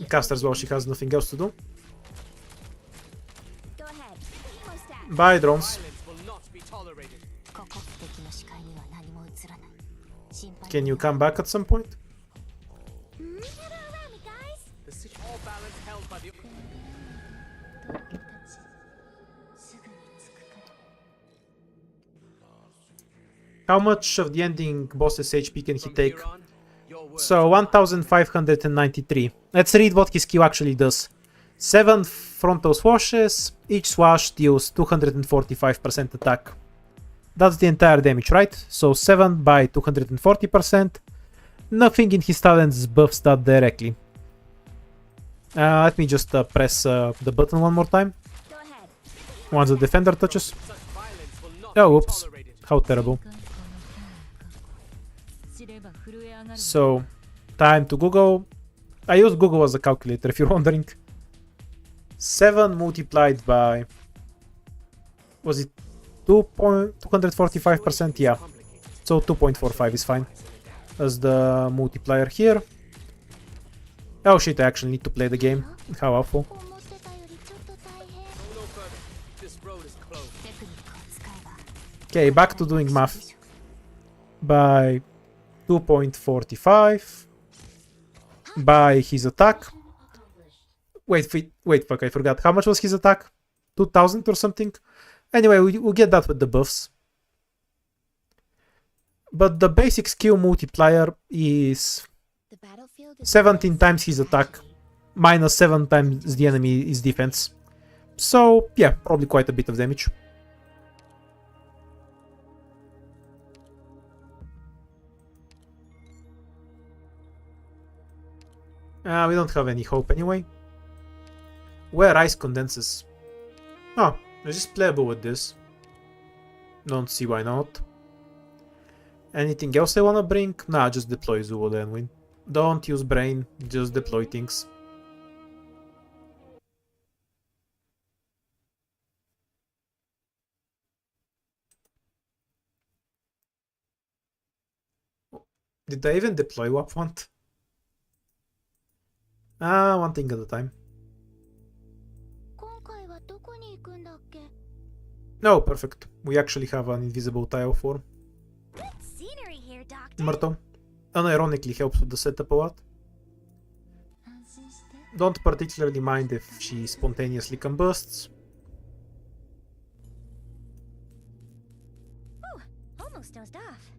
casters while she has nothing else to do. Bye, drones. Can you come back at some point? How much of the ending boss's HP can he take? So 1593. Let's read what his skill actually does. 7 frontal swashes, each swash deals 245% attack. That's the entire damage, right? So 7 by 240%. Nothing in his talents buffs that directly. Let me just press the button one more time. Once the defender touches. Oh, oops. How terrible. So, time to Google. I use Google as a calculator if you're wondering. 7 multiplied by... Was it 245%? Yeah. So 2.45 is fine. As the multiplier here. Oh shit, I actually need to play the game. How awful. Okay, back to doing math. By 2.45 by his attack. Wait, fuck, I forgot. How much was his attack? 2000 or something? Anyway, we'll get that with the buffs. But the basic skill multiplier is 17 times his attack, minus 7 times the enemy's defense. So, yeah, probably quite a bit of damage. We don't have any hope anyway. Where ice condenses? Oh, it's just playable with this. Don't see why not. Anything else I wanna bring? Nah, just deploy Zuo and win. Don't use brain, just deploy things. Did I even deploy WAP want? One thing at a time. 今回はどこに行くんだっけ？ No, perfect. We actually have an invisible tile for Good scenery here, Doctor. Myrtle. Unironically helps with the setup a lot. 安心して。 Don't particularly mind if she spontaneously combusts. Almost dozed off.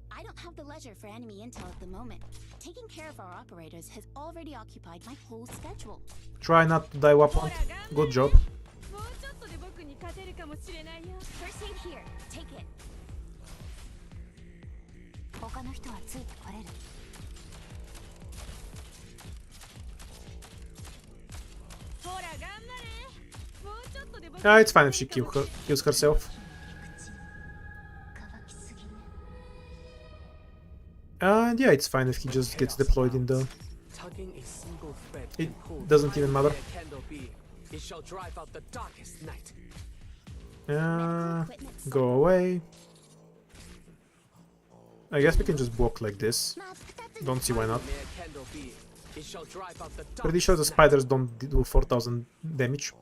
I don't have the leisure for enemy intel at the moment. Taking care of our operators has already occupied my whole schedule. Try not to die WAP want. Good job. もうちょっとで僕に勝てるかもしれないよ。 First aid here. Take it. 他の人はついてこれる。ほら頑張れ。もうちょっとで僕 It's fine if she kills herself. 乾きすぎね。 And yeah, it's fine if he just gets deployed in the... Tugging a single thread It can pull doesn't the even matter. entire candle be. It shall drive out the darkest night. Go away. I guess we can just walk like this. Don't see why not. May a candle be. It shall drive out the Pretty sure the darkest spiders don't do 4000 damage.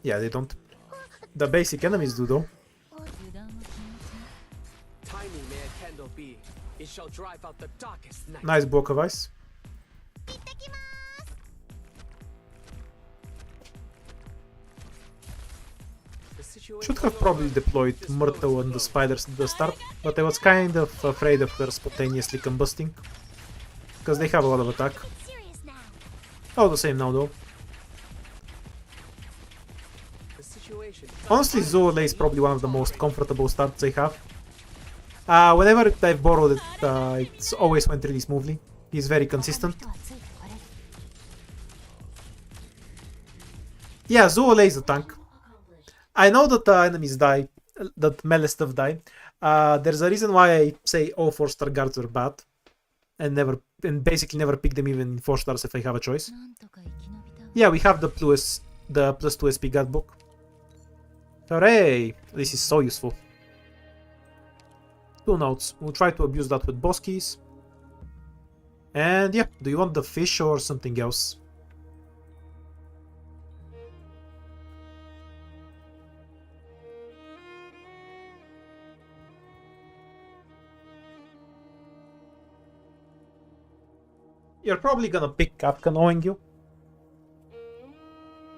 Yeah, they don't. The basic enemies do though. 油断は禁物ね。 Tiny may a candle be. It shall drive out the darkest night. Nice block of ice. 行ってきまーす。 The situation Should have probably deployed Myrtle and the spiders at the start, but I was kind of afraid of her spontaneously combusting. Because they have a lot of attack. Get serious now. All the same now though. The situation Honestly, Zoole is probably one of the most comfortable starts I have. Whenever I've borrowed it, it's always went really smoothly. He's very consistent. 他の人はついてこれる。 Yeah, Zoole is a tank. Accomplished. I know that enemies die, that melee stuff die. There's a reason why I say all 4-star guards are bad. And basically never pick them even in 4 stars if I have a choice. なんとか生き延びたわ。 Yeah, we have the plus 2 SP guard book. Hooray! This is so useful. 2 notes. We'll try to abuse that with boss keys. And yeah, do you want the fish or something else? You're probably gonna pick Kafka knowing you.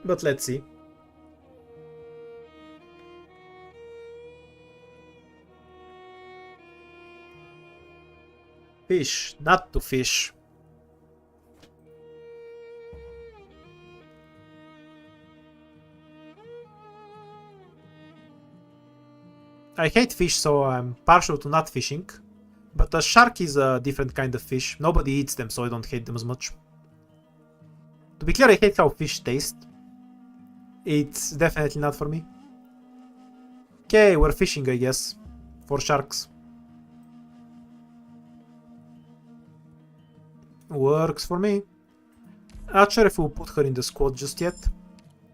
But let's see. Fish, not to fish. I hate fish, so I'm partial to not fishing. But a shark is a different kind of fish. Nobody eats them, so I don't hate them as much. To be clear, I hate how fish taste. It's definitely not for me. Okay, we're fishing, I guess. For sharks. Works for me. Not sure if we'll put her in the squad just yet.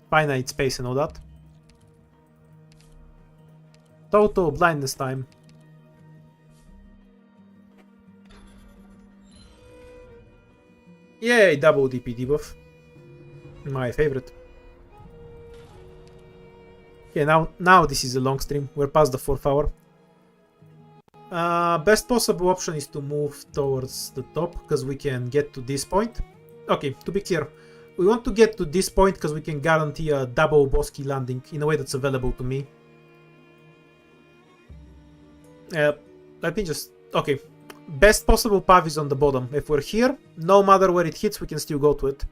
Finite space and all that. Total blindness time. Yay, double DP debuff. My favorite. Okay, now this is a long stream. We're past the 4th hour. Best possible option is to move towards the top, because we can get to this point. Okay, to be clear, we want to get to this point because we can guarantee a double boss key landing in a way that's available to me. Let me just... Okay. Best possible path is on the bottom. If we're here, no matter where it hits, we can still go to it.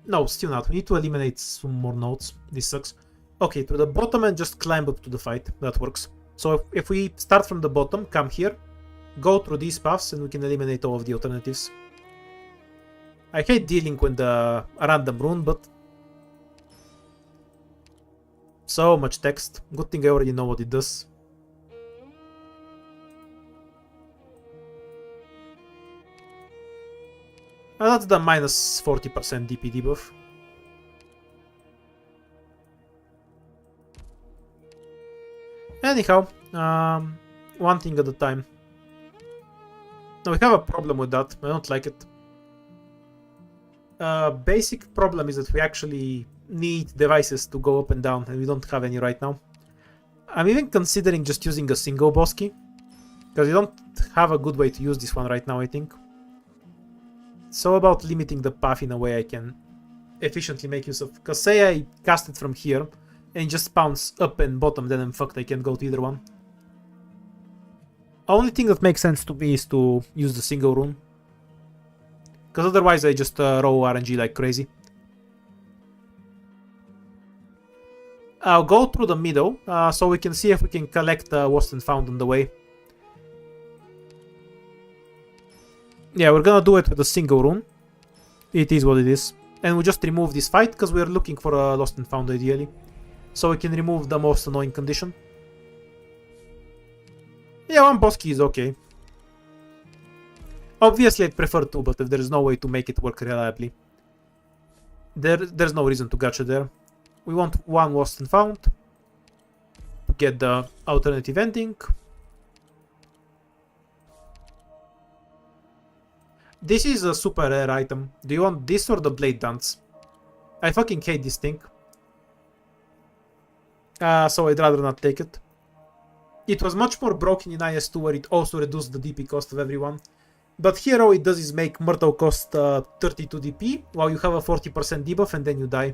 No, still not. We need to eliminate some more nodes. This sucks. Okay, to the bottom and just climb up to the fight. That works. So if we start from the bottom, come here, go through these paths, and we can eliminate all of the alternatives. I hate dealing with a random rune, but... So much text. Good thing I already know what it does. That's the minus 40% DP debuff. Anyhow, one thing at a time. Now we have a problem with that. I don't like it. Basic problem is that we actually need devices to go up and down, and we don't have any right now. I'm even considering just using a single boss key, because we don't have a good way to use this one right now, I think. So about limiting the path in a way I can efficiently make use of. Because say I cast it from here, and it just spawns up and bottom, then I'm fucked, I can't go to either one. Only thing that makes sense to me is to use the single rune. Because otherwise I just roll RNG like crazy. I'll go through the middle, so we can see if we can collect lost and found on the way. Yeah, we're gonna do it with a single rune. It is what it is. And we just remove this fight, because we're looking for a lost and found ideally. So we can remove the most annoying condition. Yeah, one boss key is okay. Obviously I'd prefer two, but if there's no way to make it work reliably, there's no reason to gacha there. We want one lost and found to get the alternative ending. This is a super rare item. Do you want this or the blade dance? I fucking hate this thing. So I'd rather not take it. It was much more broken in IS2 where it also reduced the DP cost of everyone. But here all it does is make Myrtle cost 32 DP while you have a 40% debuff and then you die.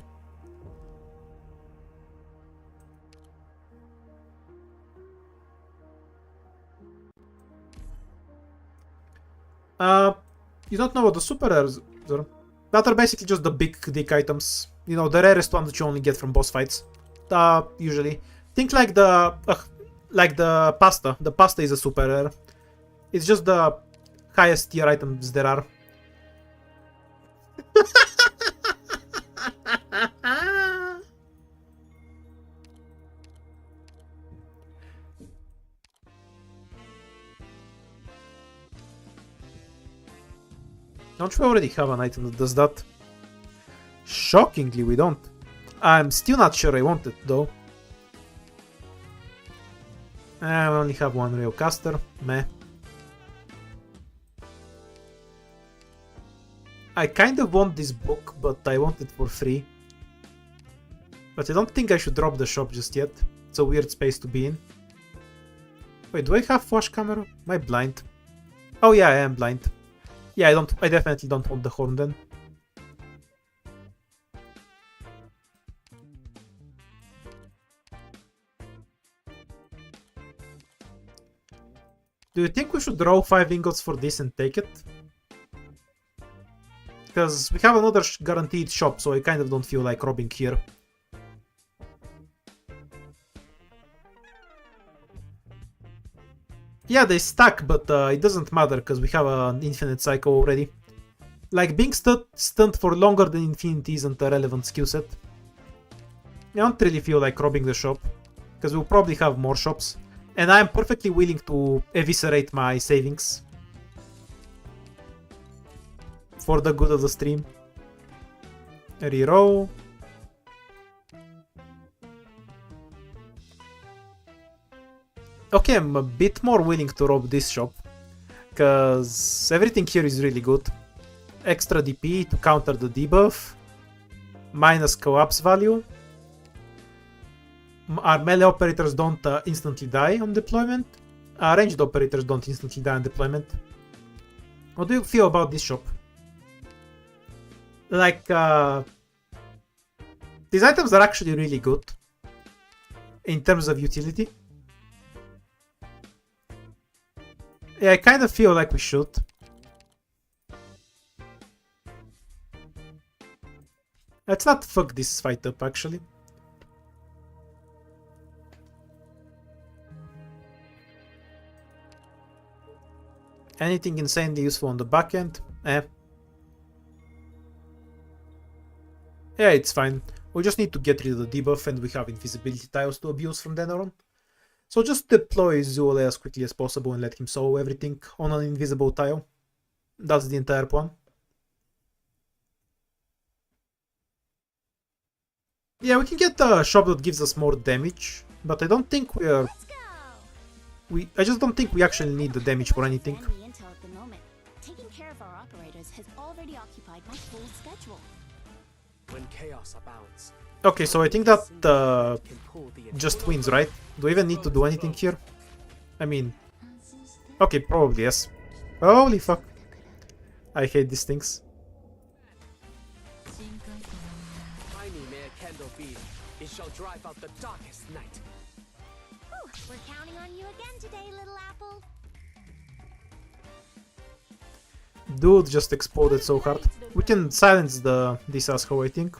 You don't know what the super rares are? That are basically just the big dick items. You know, the rarest ones that you only get from boss fights. Usually. Think like the pasta. The pasta is a super rare. It's just the highest tier items there are. Don't we already have an item that does that? Shockingly, we don't. I'm still not sure I want it, though. I only have one real caster. Meh. I kind of want this book, but I want it for free. But I don't think I should drop the shop just yet. It's a weird space to be in. Wait, do I have flash camera? Am I blind? Oh yeah, I am blind. Yeah, I definitely don't want the horn then. Do you think we should draw 5 ingots for this and take it? Because we have another guaranteed shop, so I kind of don't feel like robbing here. Yeah, they stack, but it doesn't matter because we have an infinite cycle already. Like, being stunned for longer than infinity isn't a relevant skill set. I don't really feel like robbing the shop, because we'll probably have more shops. And I'm perfectly willing to eviscerate my savings. For the good of the stream. Reroll. Okay, I'm a bit more willing to rob this shop. Because everything here is really good. Extra DP to counter the debuff. Minus collapse value. Our melee operators don't instantly die on deployment. Our ranged operators don't instantly die on deployment. What do you feel about this shop? Like, these items are actually really good. In terms of utility. Yeah, I kind of feel like we should. Let's not fuck this fight up, actually. Anything insanely useful on the back end? Eh. Yeah, it's fine. We just need to get rid of the debuff and we have invisibility tiles to abuse from then on. So just deploy Zule as quickly as possible and let him solve everything on an invisible tile. That's the entire plan. Yeah, we can get a shop that gives us more damage, but I don't think we are... Let's go! I just don't think we actually need the damage for anything. Enemy intel at the moment. modified my full schedule. When chaos abounds, Okay, so I think that can pull the just wins, right? Do I even need to do anything here? I mean, okay, probably yes. Holy fuck. I hate these things. Tiny may a candle be, it shall drive out the darkest night. Whew, we're counting on you again today, little apple. Dude just exploded so hard. We can silence this asshole, I think.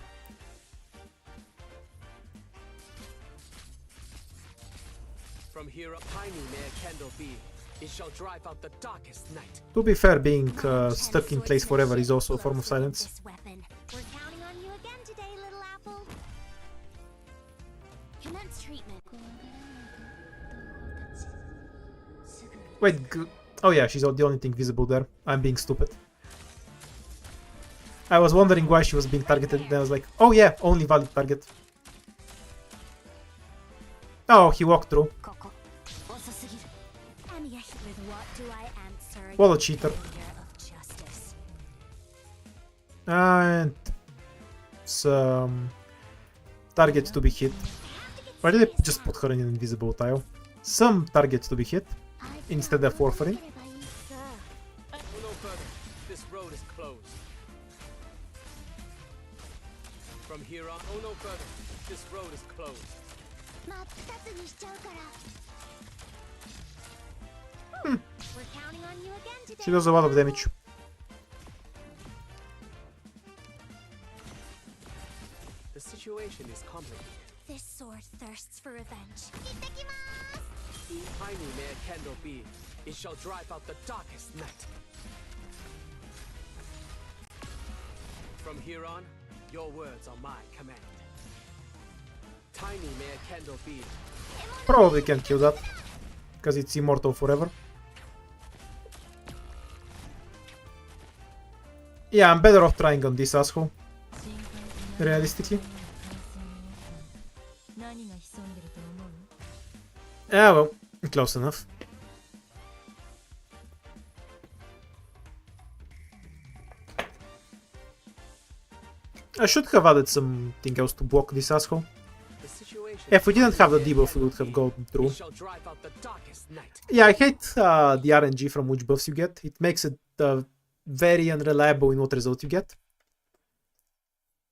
From here up, tiny may a candle be, it shall drive out the darkest night. To be fair, being stuck in place forever is also a form of silence. This weapon. We're counting on you again today, little apple. Commence treatment. Wait, oh yeah, she's the only thing visible there. I'm being stupid. I was wondering why she was being targeted, then I was like, oh yeah, only valid target. Oh, he walked through. With what do I answer? What a cheater. Failure of justice. And some targets to be hit. Why did I just put her in an invisible tile? Some targets to be hit instead of warfarin. Go no further. This road is closed. From here on, go no further. This road is closed. We're counting on you again today. She does a lot of damage. The situation is complicated. This sword thirsts for revenge. Tiny may a candle be, it shall drive out the darkest night. From here on, your words are my command. Tiny may a candle be, Probably can't kill that, because it's immortal forever. Yeah, I'm better off trying on this asshole. Realistically. Yeah, well, close enough. I should have added something else to block this asshole. the situation If we didn't have the debuff, we would have gone through. shall drive out the darkest night. Yeah, I hate the RNG from which buffs you get. It makes it very unreliable in what result you get.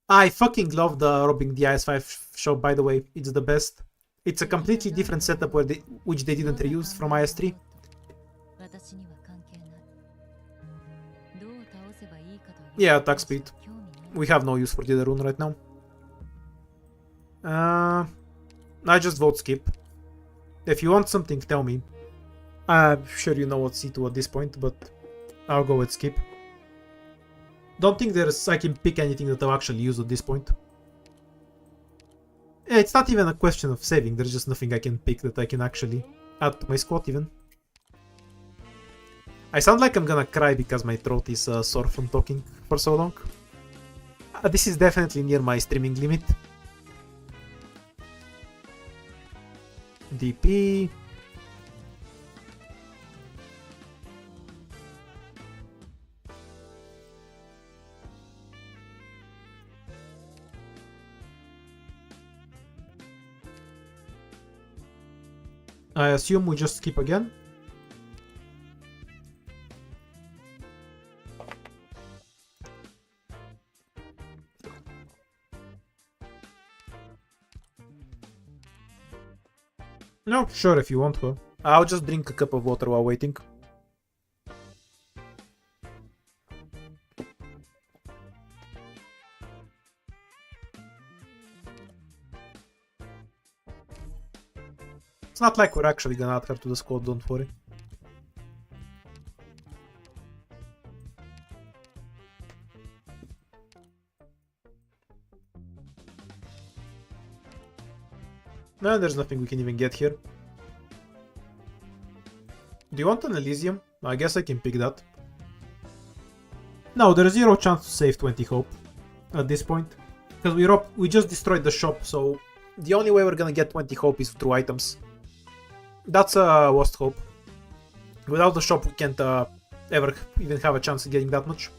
I fucking love the robbing the IS5 shop, by the way. It's the best. It's a completely different setup which they didn't reuse from IS3. Yeah, attack speed. We have no use for the other rune right now. I just vote skip. If you want something, tell me. I'm sure you know what C2 at this point, but I'll go with skip. Don't think I can pick anything that I'll actually use at this point. Yeah, it's not even a question of saving, there's just nothing I can pick that I can actually add to my squad even. I sound like I'm gonna cry because my throat is sore from talking for so long. This is definitely near my streaming limit. DP. I assume we just skip again. No, sure, if you want to. I'll just drink a cup of water while waiting. It's not like we're actually gonna add her to the squad, don't worry. No, there's nothing we can even get here. Do you want an Elysium? I guess I can pick that. No, there's zero chance to save 20 hope at this point. Because we just destroyed the shop, so the only way we're gonna get 20 hope is through items. That's a lost hope. Without the shop we can't ever even have a chance of getting that much.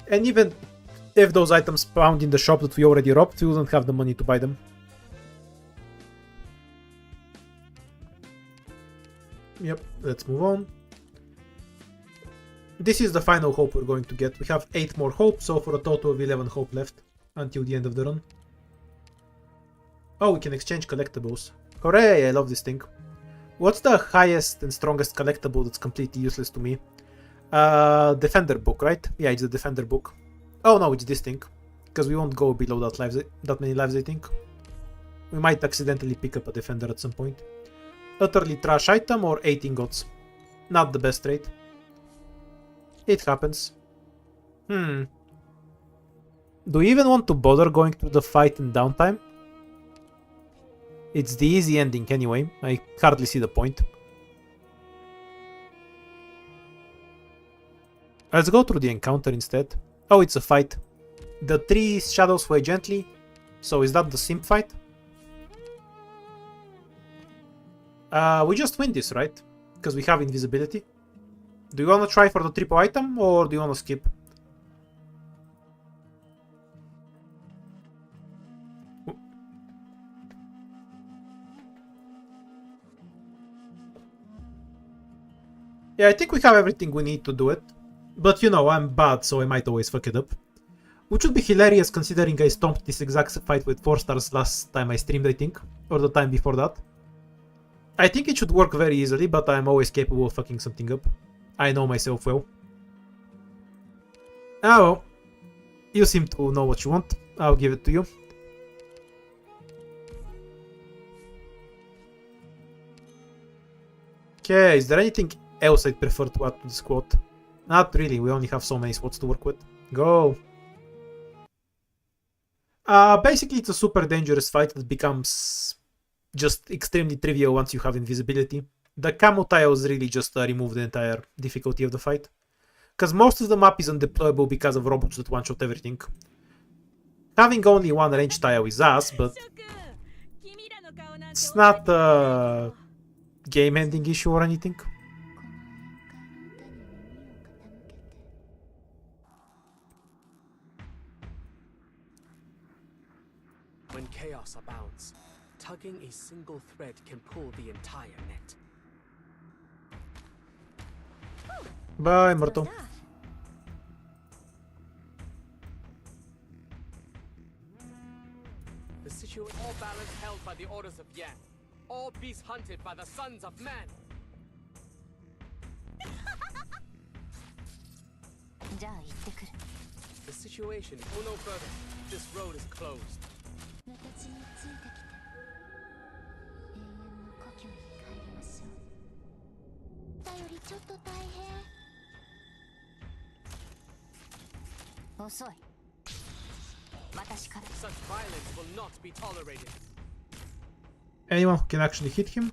And even if those items found in the shop that we already robbed, we wouldn't have the money to buy them. Yep, let's move on. This is the final hope we're going to get. We have 8 more hope, so for a total of 11 hope left until the end of the run. Oh, we can exchange collectibles. Hooray, I love this thing. What's the highest and strongest collectible that's completely useless to me? Defender book, right? Yeah, it's the Defender book. Oh no, it's this thing. Because we won't go below that many lives, I think. We might accidentally pick up a Defender at some point. Utterly trash item or 8 ingots. Not the best trade. It happens. Do we even want to bother going through the fight in downtime? It's the easy ending anyway. I hardly see the point. Let's go through the encounter instead. Oh, it's a fight. The 3 shadows sway gently. So is that the simp fight? We just win this, right? Because we have invisibility. Do you want to try for the triple item or do you want to skip? Yeah, I think we have everything we need to do it. But you know, I'm bad, so I might always fuck it up. Which would be hilarious considering I stomped this exact fight with 4 stars last time I streamed, I think. Or the time before that. I think it should work very easily, but I'm always capable of fucking something up. I know myself well. Oh well. You seem to know what you want. I'll give it to you. Okay, is there anything else I'd prefer to add to the squad? Not really, we only have so many spots to work with. Go! Basically it's a super dangerous fight that becomes just extremely trivial once you have invisibility. The camo tiles really just remove the entire difficulty of the fight. Because most of the map is undeployable because of robots that one-shot everything. Having only one range tile is ass, but it's not a game-ending issue or anything. When chaos abounds, tugging a single thread can pull the entire net. Bye, Myrtle. The situation, all balance held by the orders of Yan. All beasts hunted by the sons of man. The situation will no further. This road is closed. 私についてきて永遠の故郷に帰りましょう。だよりちょっと大変。遅い。私から。 Such violence will not be tolerated. Anyone who can actually hit him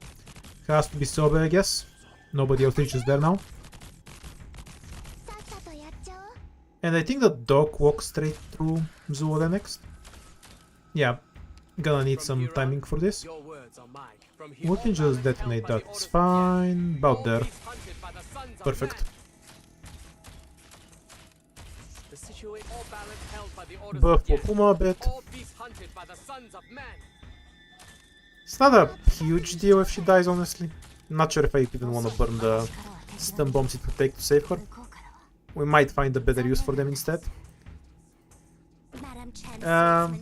has to be sober, I guess. Nobody else reaches there now. さっさとやっちゃおう。 And I think the dog walks straight through Zuola next. Yeah, gonna need some timing for this. Your words are mine. From here We can just detonate that, it's fine. About there. Perfect. The situation, all balance held by the orders Buff of Yan. Puma a bit. All beasts hunted by the sons of man. It's not a huge deal if she dies, honestly. Not sure if I even want to burn the stun bombs it would take to save her. We might find a better use for them instead.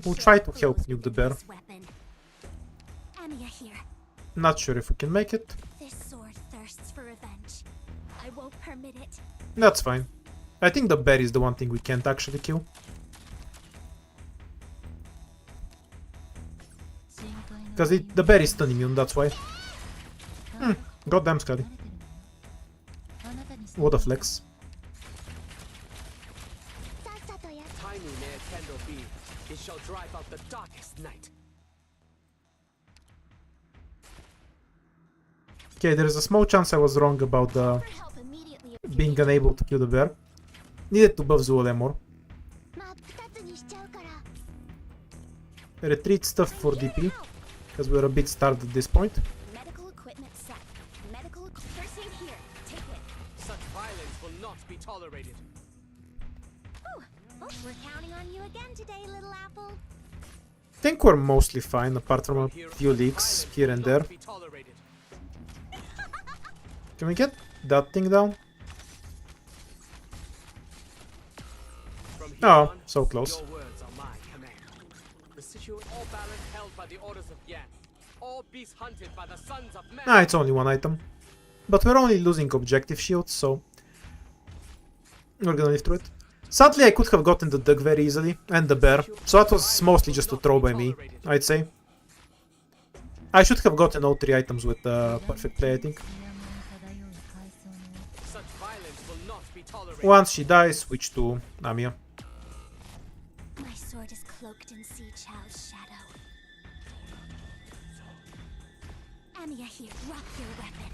We'll try to help nuke the bear. Amiya here. Not sure if we can make it. This sword thirsts for revenge. I won't permit it. That's fine. I think the bear is the one thing we can't actually kill. Because the bear is stun immune, that's why. Goddamn Scotty. What a flex. Tiny may a candle be, it shall drive out the darkest night. Okay, there's a small chance I was wrong about the Help immediately. being unable to kill the bear. Needed to buff Zuola more. 真っ二つにしちゃうから。 Retreat stuff for DP, because we're a bit starved at this point. Medical equipment set. Medical first aid here. Take it. Such violence will not be tolerated. We're counting on you again today, little apple. I think we're mostly fine, apart from a Here few on leaks violence here will and not there. be tolerated. Can we get that thing down? From here Oh, on, so close. Your words are my command. The situation, all balance held by the orders of Yan. All beasts hunted by the sons of men. Ah, it's only one item. But we're only losing objective shields, so we're gonna live through it. Sadly, I could have gotten the dog very easily, and the bear, so that was mostly just a throw by me, I'd say. I should have gotten all 3 items with perfect play, I think. 艶も漂う階層の Such violence will not be tolerated. Once she dies, switch to Amiya. My sword is cloaked in Sea Chow's shadow. Amiya here, drop your weapon.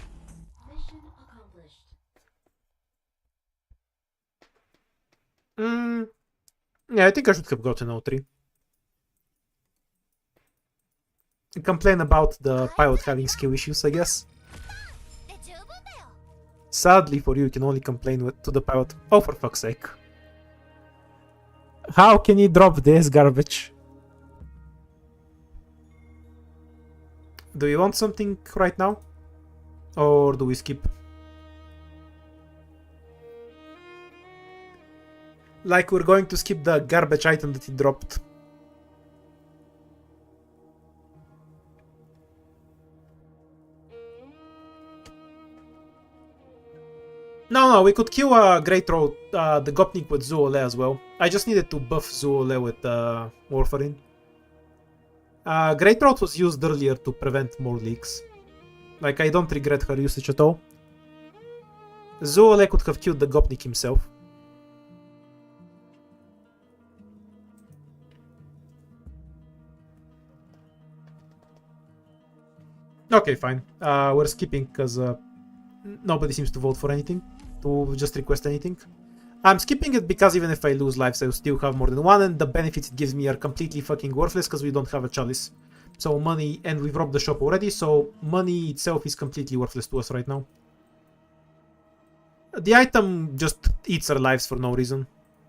Mission accomplished. Yeah, I think I should have gotten all 3. Complain about the pilot having skill issues, I guess. Sadly for you, you can only complain to the pilot. Oh, for fuck's sake. How can you drop this garbage? Do you want something right now? Or do we skip? Like we're going to skip the garbage item that he dropped. No, we could kill Great Road, the Gopnik with Zuole as well. I just needed to buff Zuole with Warfarin. Great Road was used earlier to prevent more leaks. Like, I don't regret her usage at all. Zuole could have killed the Gopnik himself. Okay, fine. We're skipping because nobody seems to vote for anything, to just request anything. I'm skipping it because even if I lose lives, I will still have more than 1, and the benefits it gives me are completely fucking worthless because we don't have a chalice. So money, and we've robbed the shop already, so money itself is completely worthless to us right now. The item just eats our lives for no reason.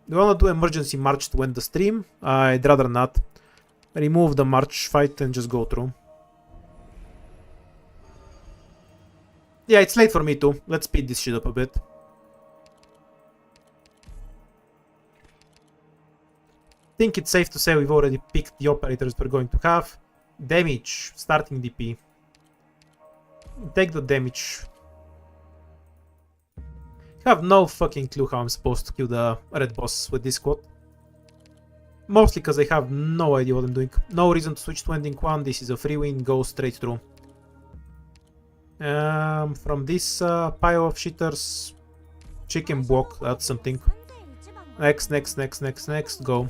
Do you want to do emergency march to end the stream? I'd rather not. Remove the march fight and just go through. Yeah, it's late for me too. Let's speed this shit up a bit. Think it's safe to say we've already picked the operators we're going to have. Damage, starting DP. Take the damage. Have no fucking clue how I'm supposed to kill the red boss with this squad. Mostly because I have no idea what I'm doing. No reason to switch to ending 1. This is a free win. Go straight through. From this pile of shitters, chicken block, that's something. Next, go.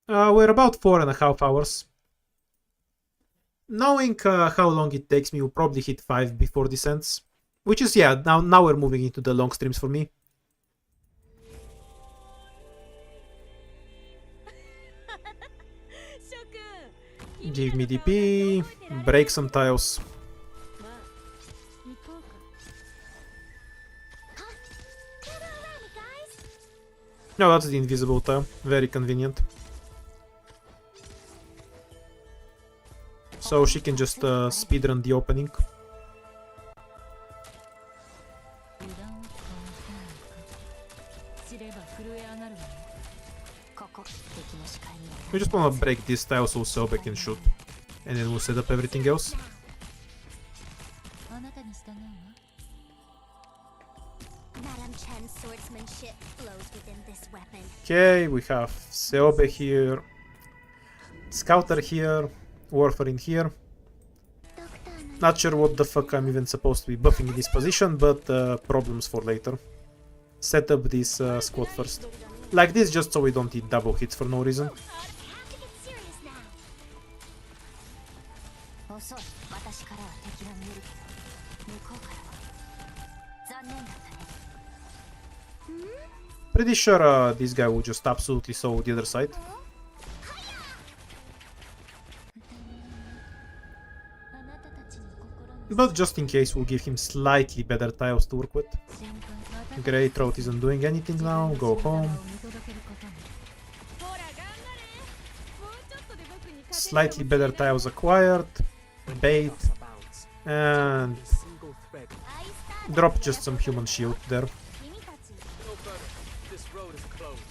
We're about 4.5 hours. Knowing how long it takes me, we'll probably hit 5 before this ends. Which is, yeah, now we're moving into the long streams for me. Give me DP, break some tiles. No, that's the invisible tile. Very convenient. So she can just speedrun the opening. 油断をかわせないか知れば震え上がるわよここ敵の視界に We just wanna break these tiles so Selbe can shoot. And then we'll set up everything else. あなたに従うわ Madame Chen's swordsmanship flows within this weapon. Okay, we have Seobe here, Scouter here, Warfarin here. Not sure what the fuck I'm even supposed to be buffing in this position, but problems for later. Set up this squad first. Like this, just so we don't eat double hits for no reason. Pretty sure this guy will just absolutely sow the other side. But just in case, we'll give him slightly better tiles to work with. Grey Throat isn't doing anything now. Go home. Slightly better tiles acquired. Bait. And Single thread. drop just some human shield there. No further. This road is closed.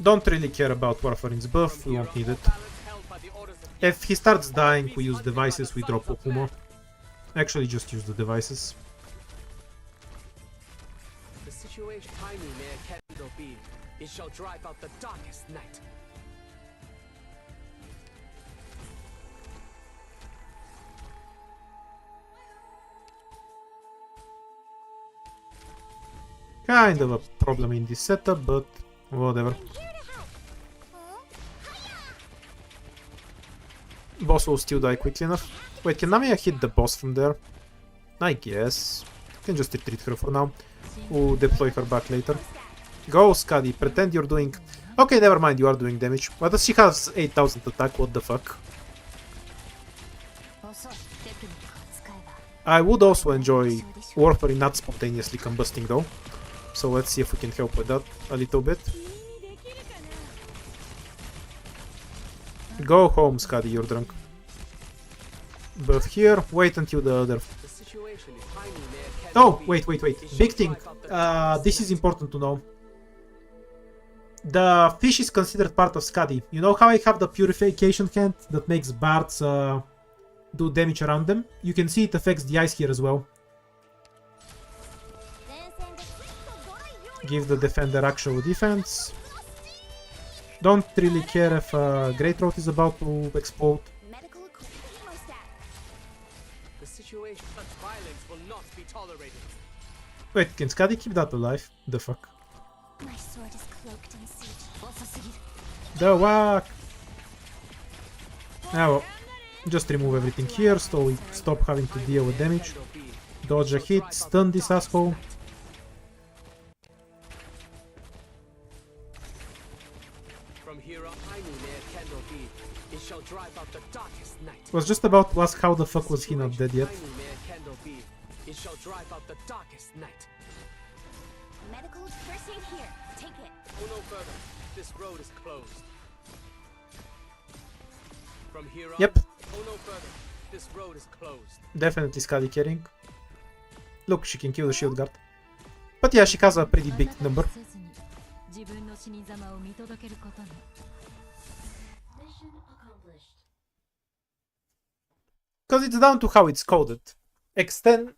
Don't really care about Warfarin's buff, we won't need it. Balance held by the orders of If he starts dying, we use devices, we drop Okumo. Actually, just use the devices. the situation. Tiny may a candle be. It shall drive out the darkest night. Kind of a problem in this setup, but whatever. Boss will still die quickly enough. Wait, can Namiya hit the boss from there? I guess. Can just retreat her for now. We'll deploy her back later. Go, Skadi, pretend you're doing... Okay, never mind, you are doing damage. But she has 8000 attack, what the fuck. I would also enjoy Warfarin not spontaneously combusting though. So let's see if we can help with that a little bit. Go home, Skadi, you're drunk. But here, wait until the other... The situation is tiny may a candle Oh, wait. Big thing. This is important to know. The fish is considered part of Skadi. You know how I have the purification hand that makes bards do damage around them? You can see it affects the ice here as well. Give the defender actual defense. Don't really care if Great Throat is about to explode. The situation, such violence will not be tolerated. Wait, can Skadi keep that alive? The fuck? My sword is cloaked in siege. The whack! Ah well. Just remove everything here so we stop having to deal with damage. Dodge a hit, stun this asshole. From here on, tiny may a candle be. It shall drive out the darkest night. Was just about to ask how the fuck was he not dead yet. Tiny may a candle be. It shall drive out the darkest night. Medical first aid here. Take it. Go no further. This road is closed. From here on, Yep, go no further. This road is closed. definitely Skadi carrying. Look, she can kill the shield guard. But yeah, she has a pretty big number. Mission accomplished. Because it's down to how it's coded. Extend,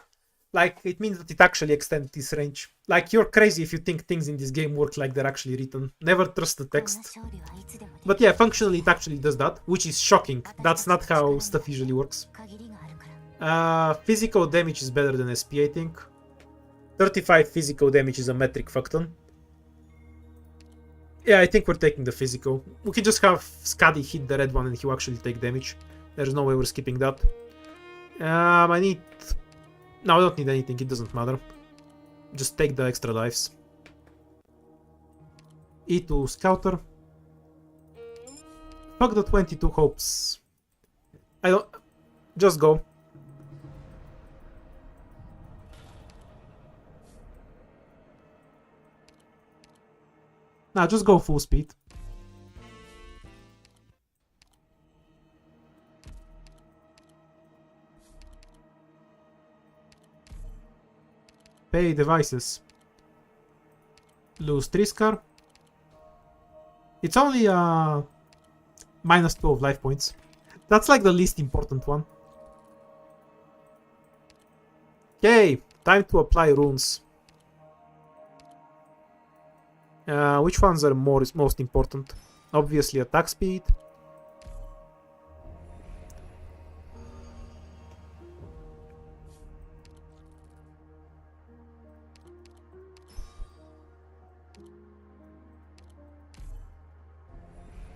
like, it means that it actually extends this range. Like, you're crazy if you think things in this game work like they're actually written. Never trust the text. But yeah, functionally it actually does that, which is shocking. That's not how stuff usually works. Physical damage is better than SP, I think. 35 physical damage is a metric fuckton. Yeah, I think we're taking the physical. We can just have Skadi hit the red one and he'll actually take damage. There's no way we're skipping that. I need... No, I don't need anything, it doesn't matter. Just take the extra lives. E2 Scouter. Fuck the 22 hopes. I don't... Just go. Nah, just go full speed. Pay devices. Lose 3 scar. It's only minus 12 life points. That's like the least important one. Okay, time to apply runes. Which ones are most important? Obviously attack speed.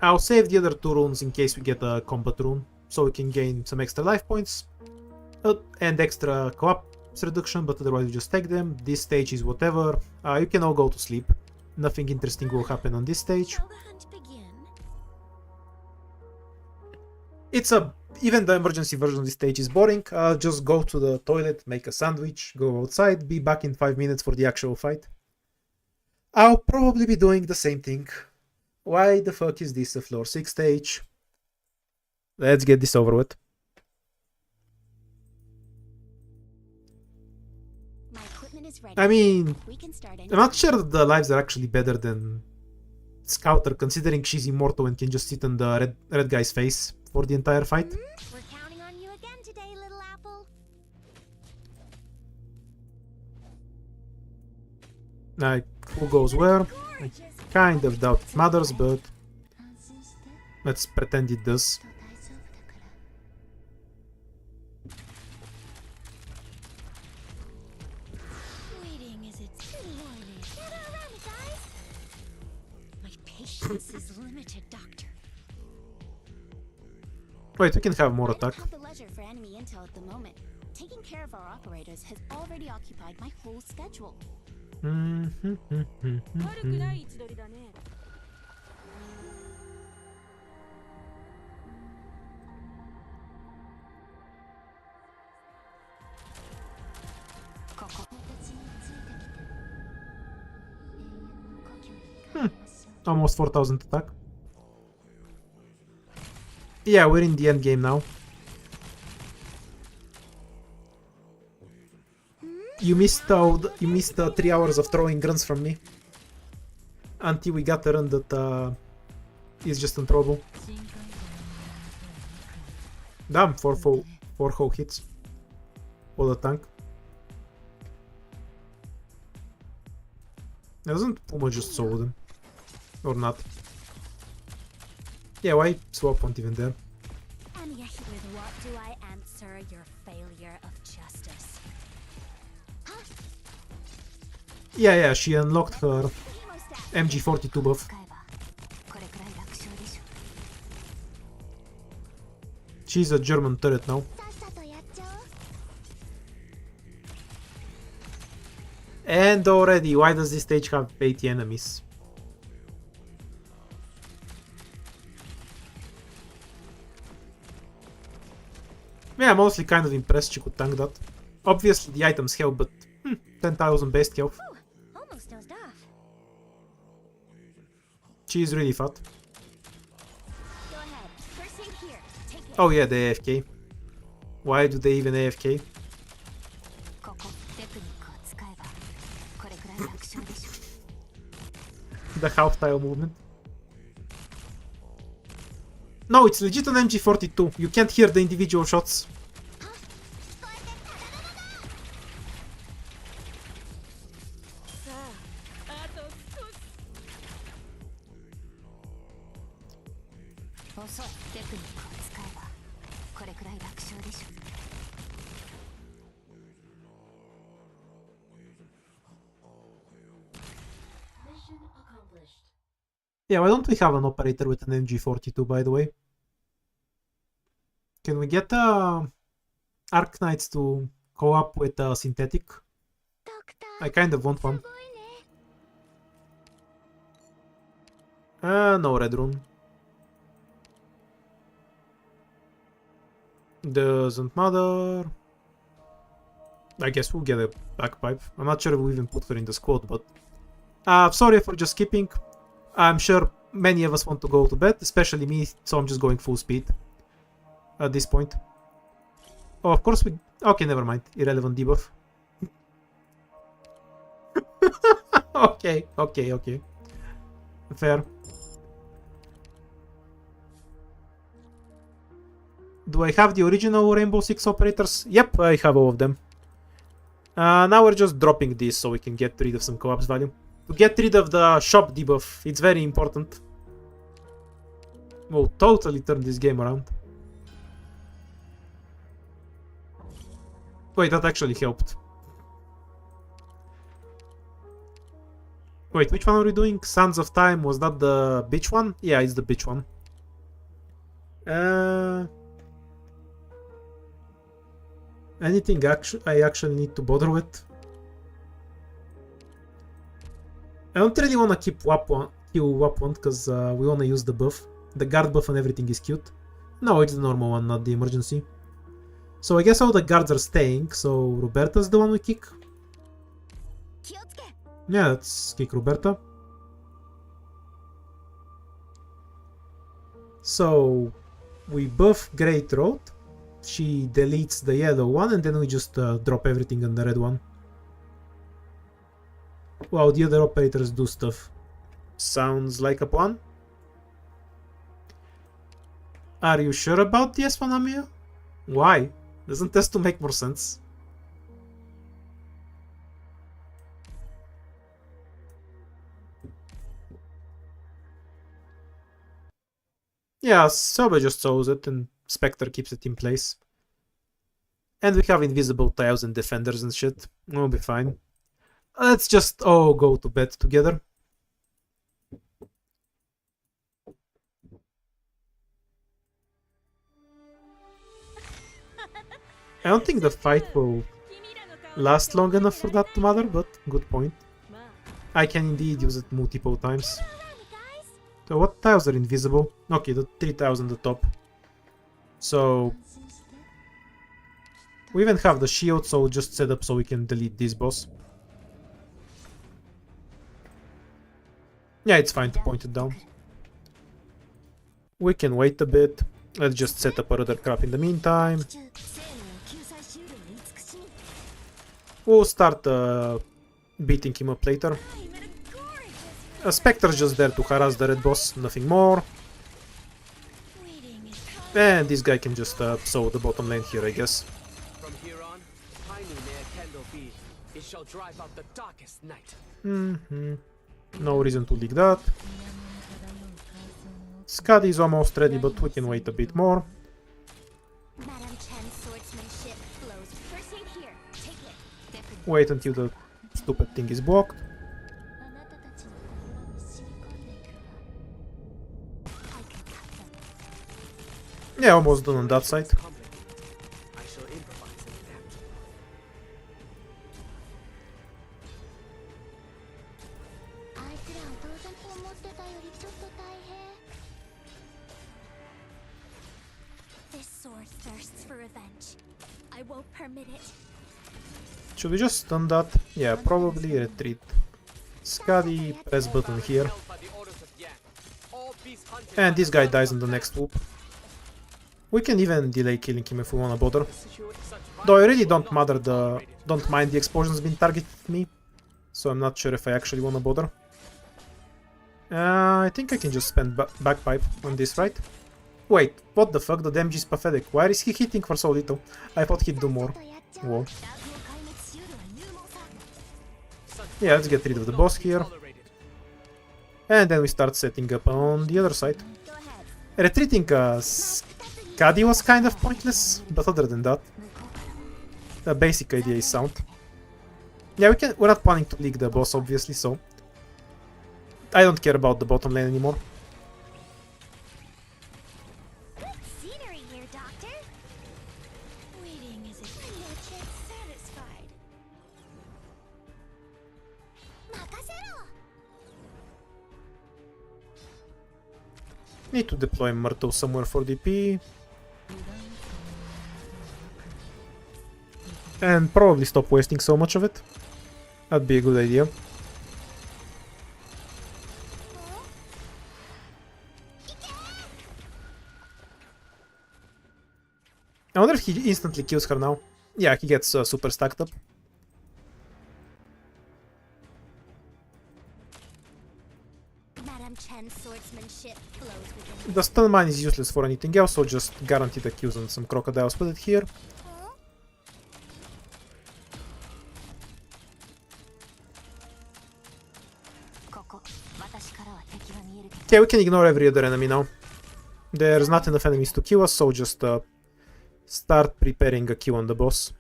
I'll save the other 2 runes in case we get a combat rune, so we can gain some extra life points and extra collapse reduction, but otherwise we just take them. This stage is whatever. You can all go to sleep. Nothing interesting will happen on this stage. Shall the hunt begin? It's a even the emergency version of this stage is boring. Just go to the toilet, make a sandwich, go outside, be back in 5 minutes for the actual fight. I'll probably be doing the same thing. Why the fuck is this a floor 6 stage? Let's get this over with. My equipment is ready. I mean, We can start I'm not sure that the lives are actually better than Scouter, considering she's immortal and can just sit on the red guy's face for the entire fight. We're counting on you again today, little apple. Like, who goes where? I kind of doubt it matters, but 安心して。 let's pretend it does. きっと大丈夫だから。Waiting is its rewarding. Gather around me, guys. My patience is limited, Doctor. Wait, we can have more I don't attack. have the leisure for enemy intel at the moment. Taking care of our operators has already occupied my whole schedule. 悪くない位置取りだね。ここ。私についてきて。永遠の故郷に帰りましょう。 Almost 4000 attack. Yeah, we're in the end game now. You missed 3 hours of throwing grunts from me. Until we got a run that is just unthrowable. Damn, 4 whole hits. For the tank. Doesn't Puma just solo them? Or not? Yeah, why swap point even there? And yet, with what do I answer your failure of justice? Yeah, she unlocked her Chemostat. MG42 buff. 使えばこれくらい楽勝でしょ。 She's a German turret now. さっさとやっちゃおう。 And already, why does this stage have 80 enemies? Yeah, I'm mostly kind of impressed she could tank that. Obviously the items help, but 10,000 base health. Almost dozed off. She is really fat. Go ahead. First thing here. Take it. Oh yeah, they AFK. Why do they even AFK? ここテクニックを使えばこれくらい楽勝でしょ。 The half tile movement. No, it's legit an MG42. You can't hear the individual shots. 遅い。テクニックを使えばこれくらい楽勝でしょ。 Mission accomplished. Yeah, why don't we have an operator with an MG42, by the way? Can we get Arc Knights to co-op with Synthetic? ドクター。 I kind of want すごい one. ね。 No Red Rune. Doesn't matter. I guess we'll get a backpipe. I'm not sure if we even put her in the squad, but... sorry for just skipping. I'm sure many of us want to go to bed, especially me, so I'm just going full speed. At this point. Oh, of course we... Okay, never mind. Irrelevant debuff. Okay. Fair. Do I have the original Rainbow Six operators? Yep, I have all of them. Now we're just dropping this so we can get rid of some co-ops value. To get rid of the shop debuff, it's very important. We'll totally turn this game around. Wait, that actually helped. Wait, which one are we doing? Sands of Time, was that the bitch one? Yeah, it's the bitch one. Anything I actually need to bother with? I don't really want to keep kill WAP1 because we want to use the buff. The guard buff and everything is cute. No, it's the normal one, not the emergency. So I guess all the guards are staying, so Roberta's the one we kick? 気をつけ Yeah, let's kick Roberta. So we buff Great Road. She deletes the yellow one, and then we just drop everything on the red one. Wow, the other operators do stuff. Sounds like a plan. Are you sure about the S1, Amia? Why? Doesn't this to make more sense? Yeah, Sobe just chose it and Spectre keeps it in place. And we have invisible tiles and defenders and shit. We'll be fine. Let's just all go to bed together. I don't think the fight will last long enough for that to matter, but good point. I can indeed use it multiple times. So what tiles are invisible? Okay, the 3 tiles on the top. So we even have the shield, so we'll just set up so we can delete this boss. Yeah, it's fine to point it down. We can wait a bit. Let's just set up other crap in the meantime. We'll start beating him up later. Spectre's just there to harass the red boss, nothing more. And this guy can just sow the bottom lane here, I guess. From here on, tiny near Kendall B. It shall drive out the darkest night. No reason to leak that. Scud is almost ready, but we can wait a bit more. Madam Chen's swordsmanship flows coursing here. Take it. Wait until the stupid thing is blocked. あなたたちの心に染み込んでいくわ I can cut them. Yeah, almost done on that side. I shall improvise and adapt. あいつらは当然思ってたよりちょっと大変 This sword thirsts for revenge. I won't permit it. Should we just stun that? Yeah, probably retreat. Scuddy, press button here. Held by the orders of Yan. All beasts hunted And by this the guy sons dies of on the Yan. next whoop. We can even delay killing him if we wanna bother. Such Though I really violence don't will not be tolerated. don't mind the explosions being targeted at me. So I'm not sure if I actually wanna bother. I think I can just spend bagpipe on this, right? Wait, what the fuck? The damage is pathetic. Why is he hitting for so little? I thought he'd do more. とやっちゃう Whoa. ダークを壊滅しうるは入門さ Such Yeah, let's get rid of the boss here. tolerated. And then we start setting up on the other side. Go ahead. Retreating Scuddy was kind of pointless, but other than that, the basic idea is sound. Yeah, we're not planning to leak the boss, obviously, so I don't care about the bottom lane anymore. Good scenery here, Doctor. Waiting is a pretty kid satisfied. Makasero! Need to deploy Myrtle somewhere for DP. And probably stop wasting so much of it. That'd be a good idea. I wonder if he instantly kills her now. Yeah, he gets super stacked up. Madam Chen's swordsmanship flows within The stun mine is useless for anything else, so just guarantee the kills on some crocodiles. Put it here. Okay, we can ignore every other enemy now. There's not enough enemies to kill us, so just start preparing a kill on the boss.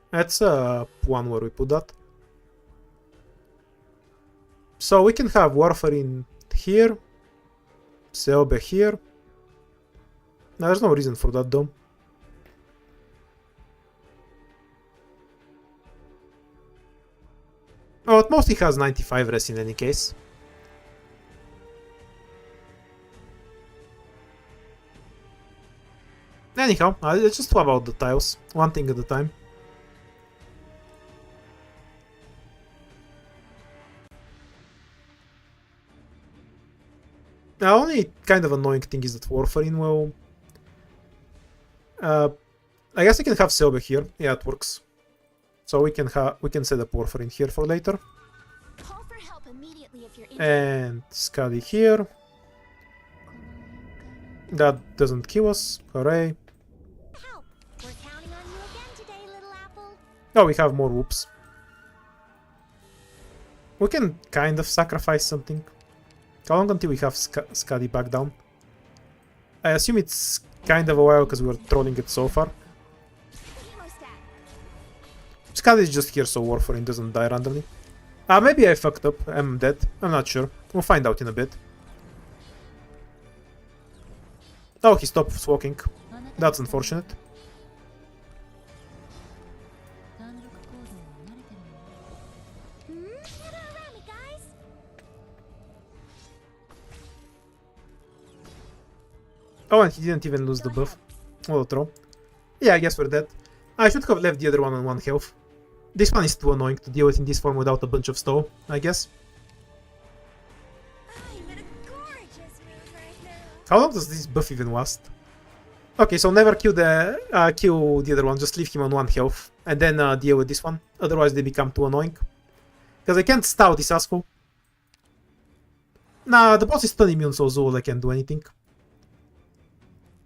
That's one where we put that. So we can have Warfarin here, Seobe here. No, there's no reason for that though. Oh, at most he has 95 res in any case. Anyhow, let's just swap out the tiles, one thing at a time. The only kind of annoying thing is that Warfarin will... I guess I can have Selby here. Yeah, it works. So we can set up Warfarin here for later. Call for help immediately if you're injured. And Skadi here. That doesn't kill us. Hooray. Help! We're counting on you again today, little apple. Oh, we have more whoops. We can kind of sacrifice something. How long until we have Skadi back down? I assume it's kind of a while because we were trolling it so far. Skadi is just here so Warfarin doesn't die randomly. Maybe I fucked up. I'm dead. I'm not sure. We'll find out in a bit. Oh, he stopped walking. That's unfortunate. Oh, and he didn't even lose the buff. What a throw. Yeah, I guess we're dead. I should have left the other one on 1 health. This one is too annoying to deal with in this form without a bunch of stall, I guess. I'm in a gorgeous mood right now. How long does this buff even last? Okay, so never kill the other one, just leave him on 1 health, and then deal with this one. Otherwise they become too annoying. Because I can't stall this asshole. Nah, the boss is stun immune, so Zool can't do anything.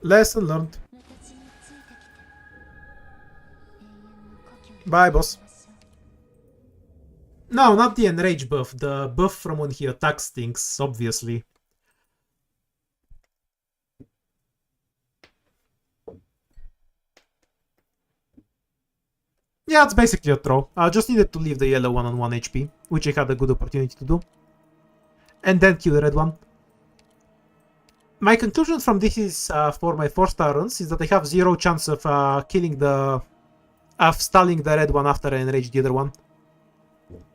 Lesson learned. Bye, boss. No, not the enrage buff. The buff from when he attacks things, obviously. Yeah, it's basically a throw. I just needed to leave the yellow one on 1 HP, which I had a good opportunity to do. And then kill the red one. My conclusion from this is, for my 4-star runs, is that I have 0 chance of stalling the red one after I enrage the other one.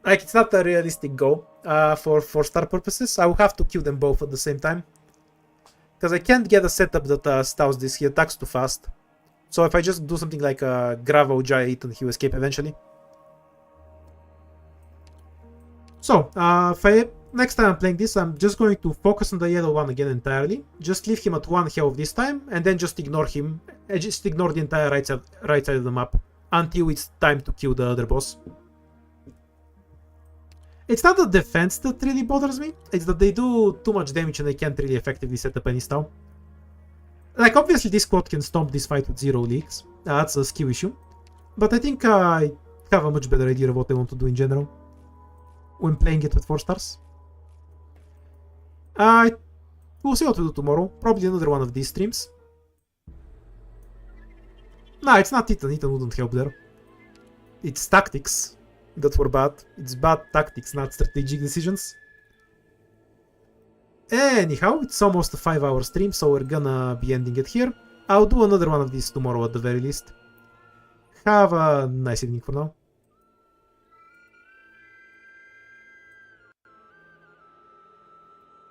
Like, it's not a realistic goal for 4-star purposes. I will have to kill them both at the same time. Because I can't get a setup that stalls this. He attacks too fast. So if I just do something like a Gravo Giant, he will escape eventually. So, next time I'm playing this, I'm just going to focus on the yellow one again entirely. Just leave him at 1 health this time, and then just ignore him. Just ignore the entire right side of the map until it's time to kill the other boss. It's not the defense that really bothers me, it's that they do too much damage and I can't really effectively set up any stall. Like, obviously this squad can stomp this fight with 0 leaks, that's a skill issue, but I think I have a much better idea of what I want to do in general when playing it with 4 stars. We'll see what we do tomorrow, probably another one of these streams. Nah, it's not Titan, Titan wouldn't help there. It's tactics that were bad. It's bad tactics, not strategic decisions. Anyhow, it's almost a 5-hour stream, so we're gonna be ending it here. I'll do another one of these tomorrow at the very least. Have a nice evening for now.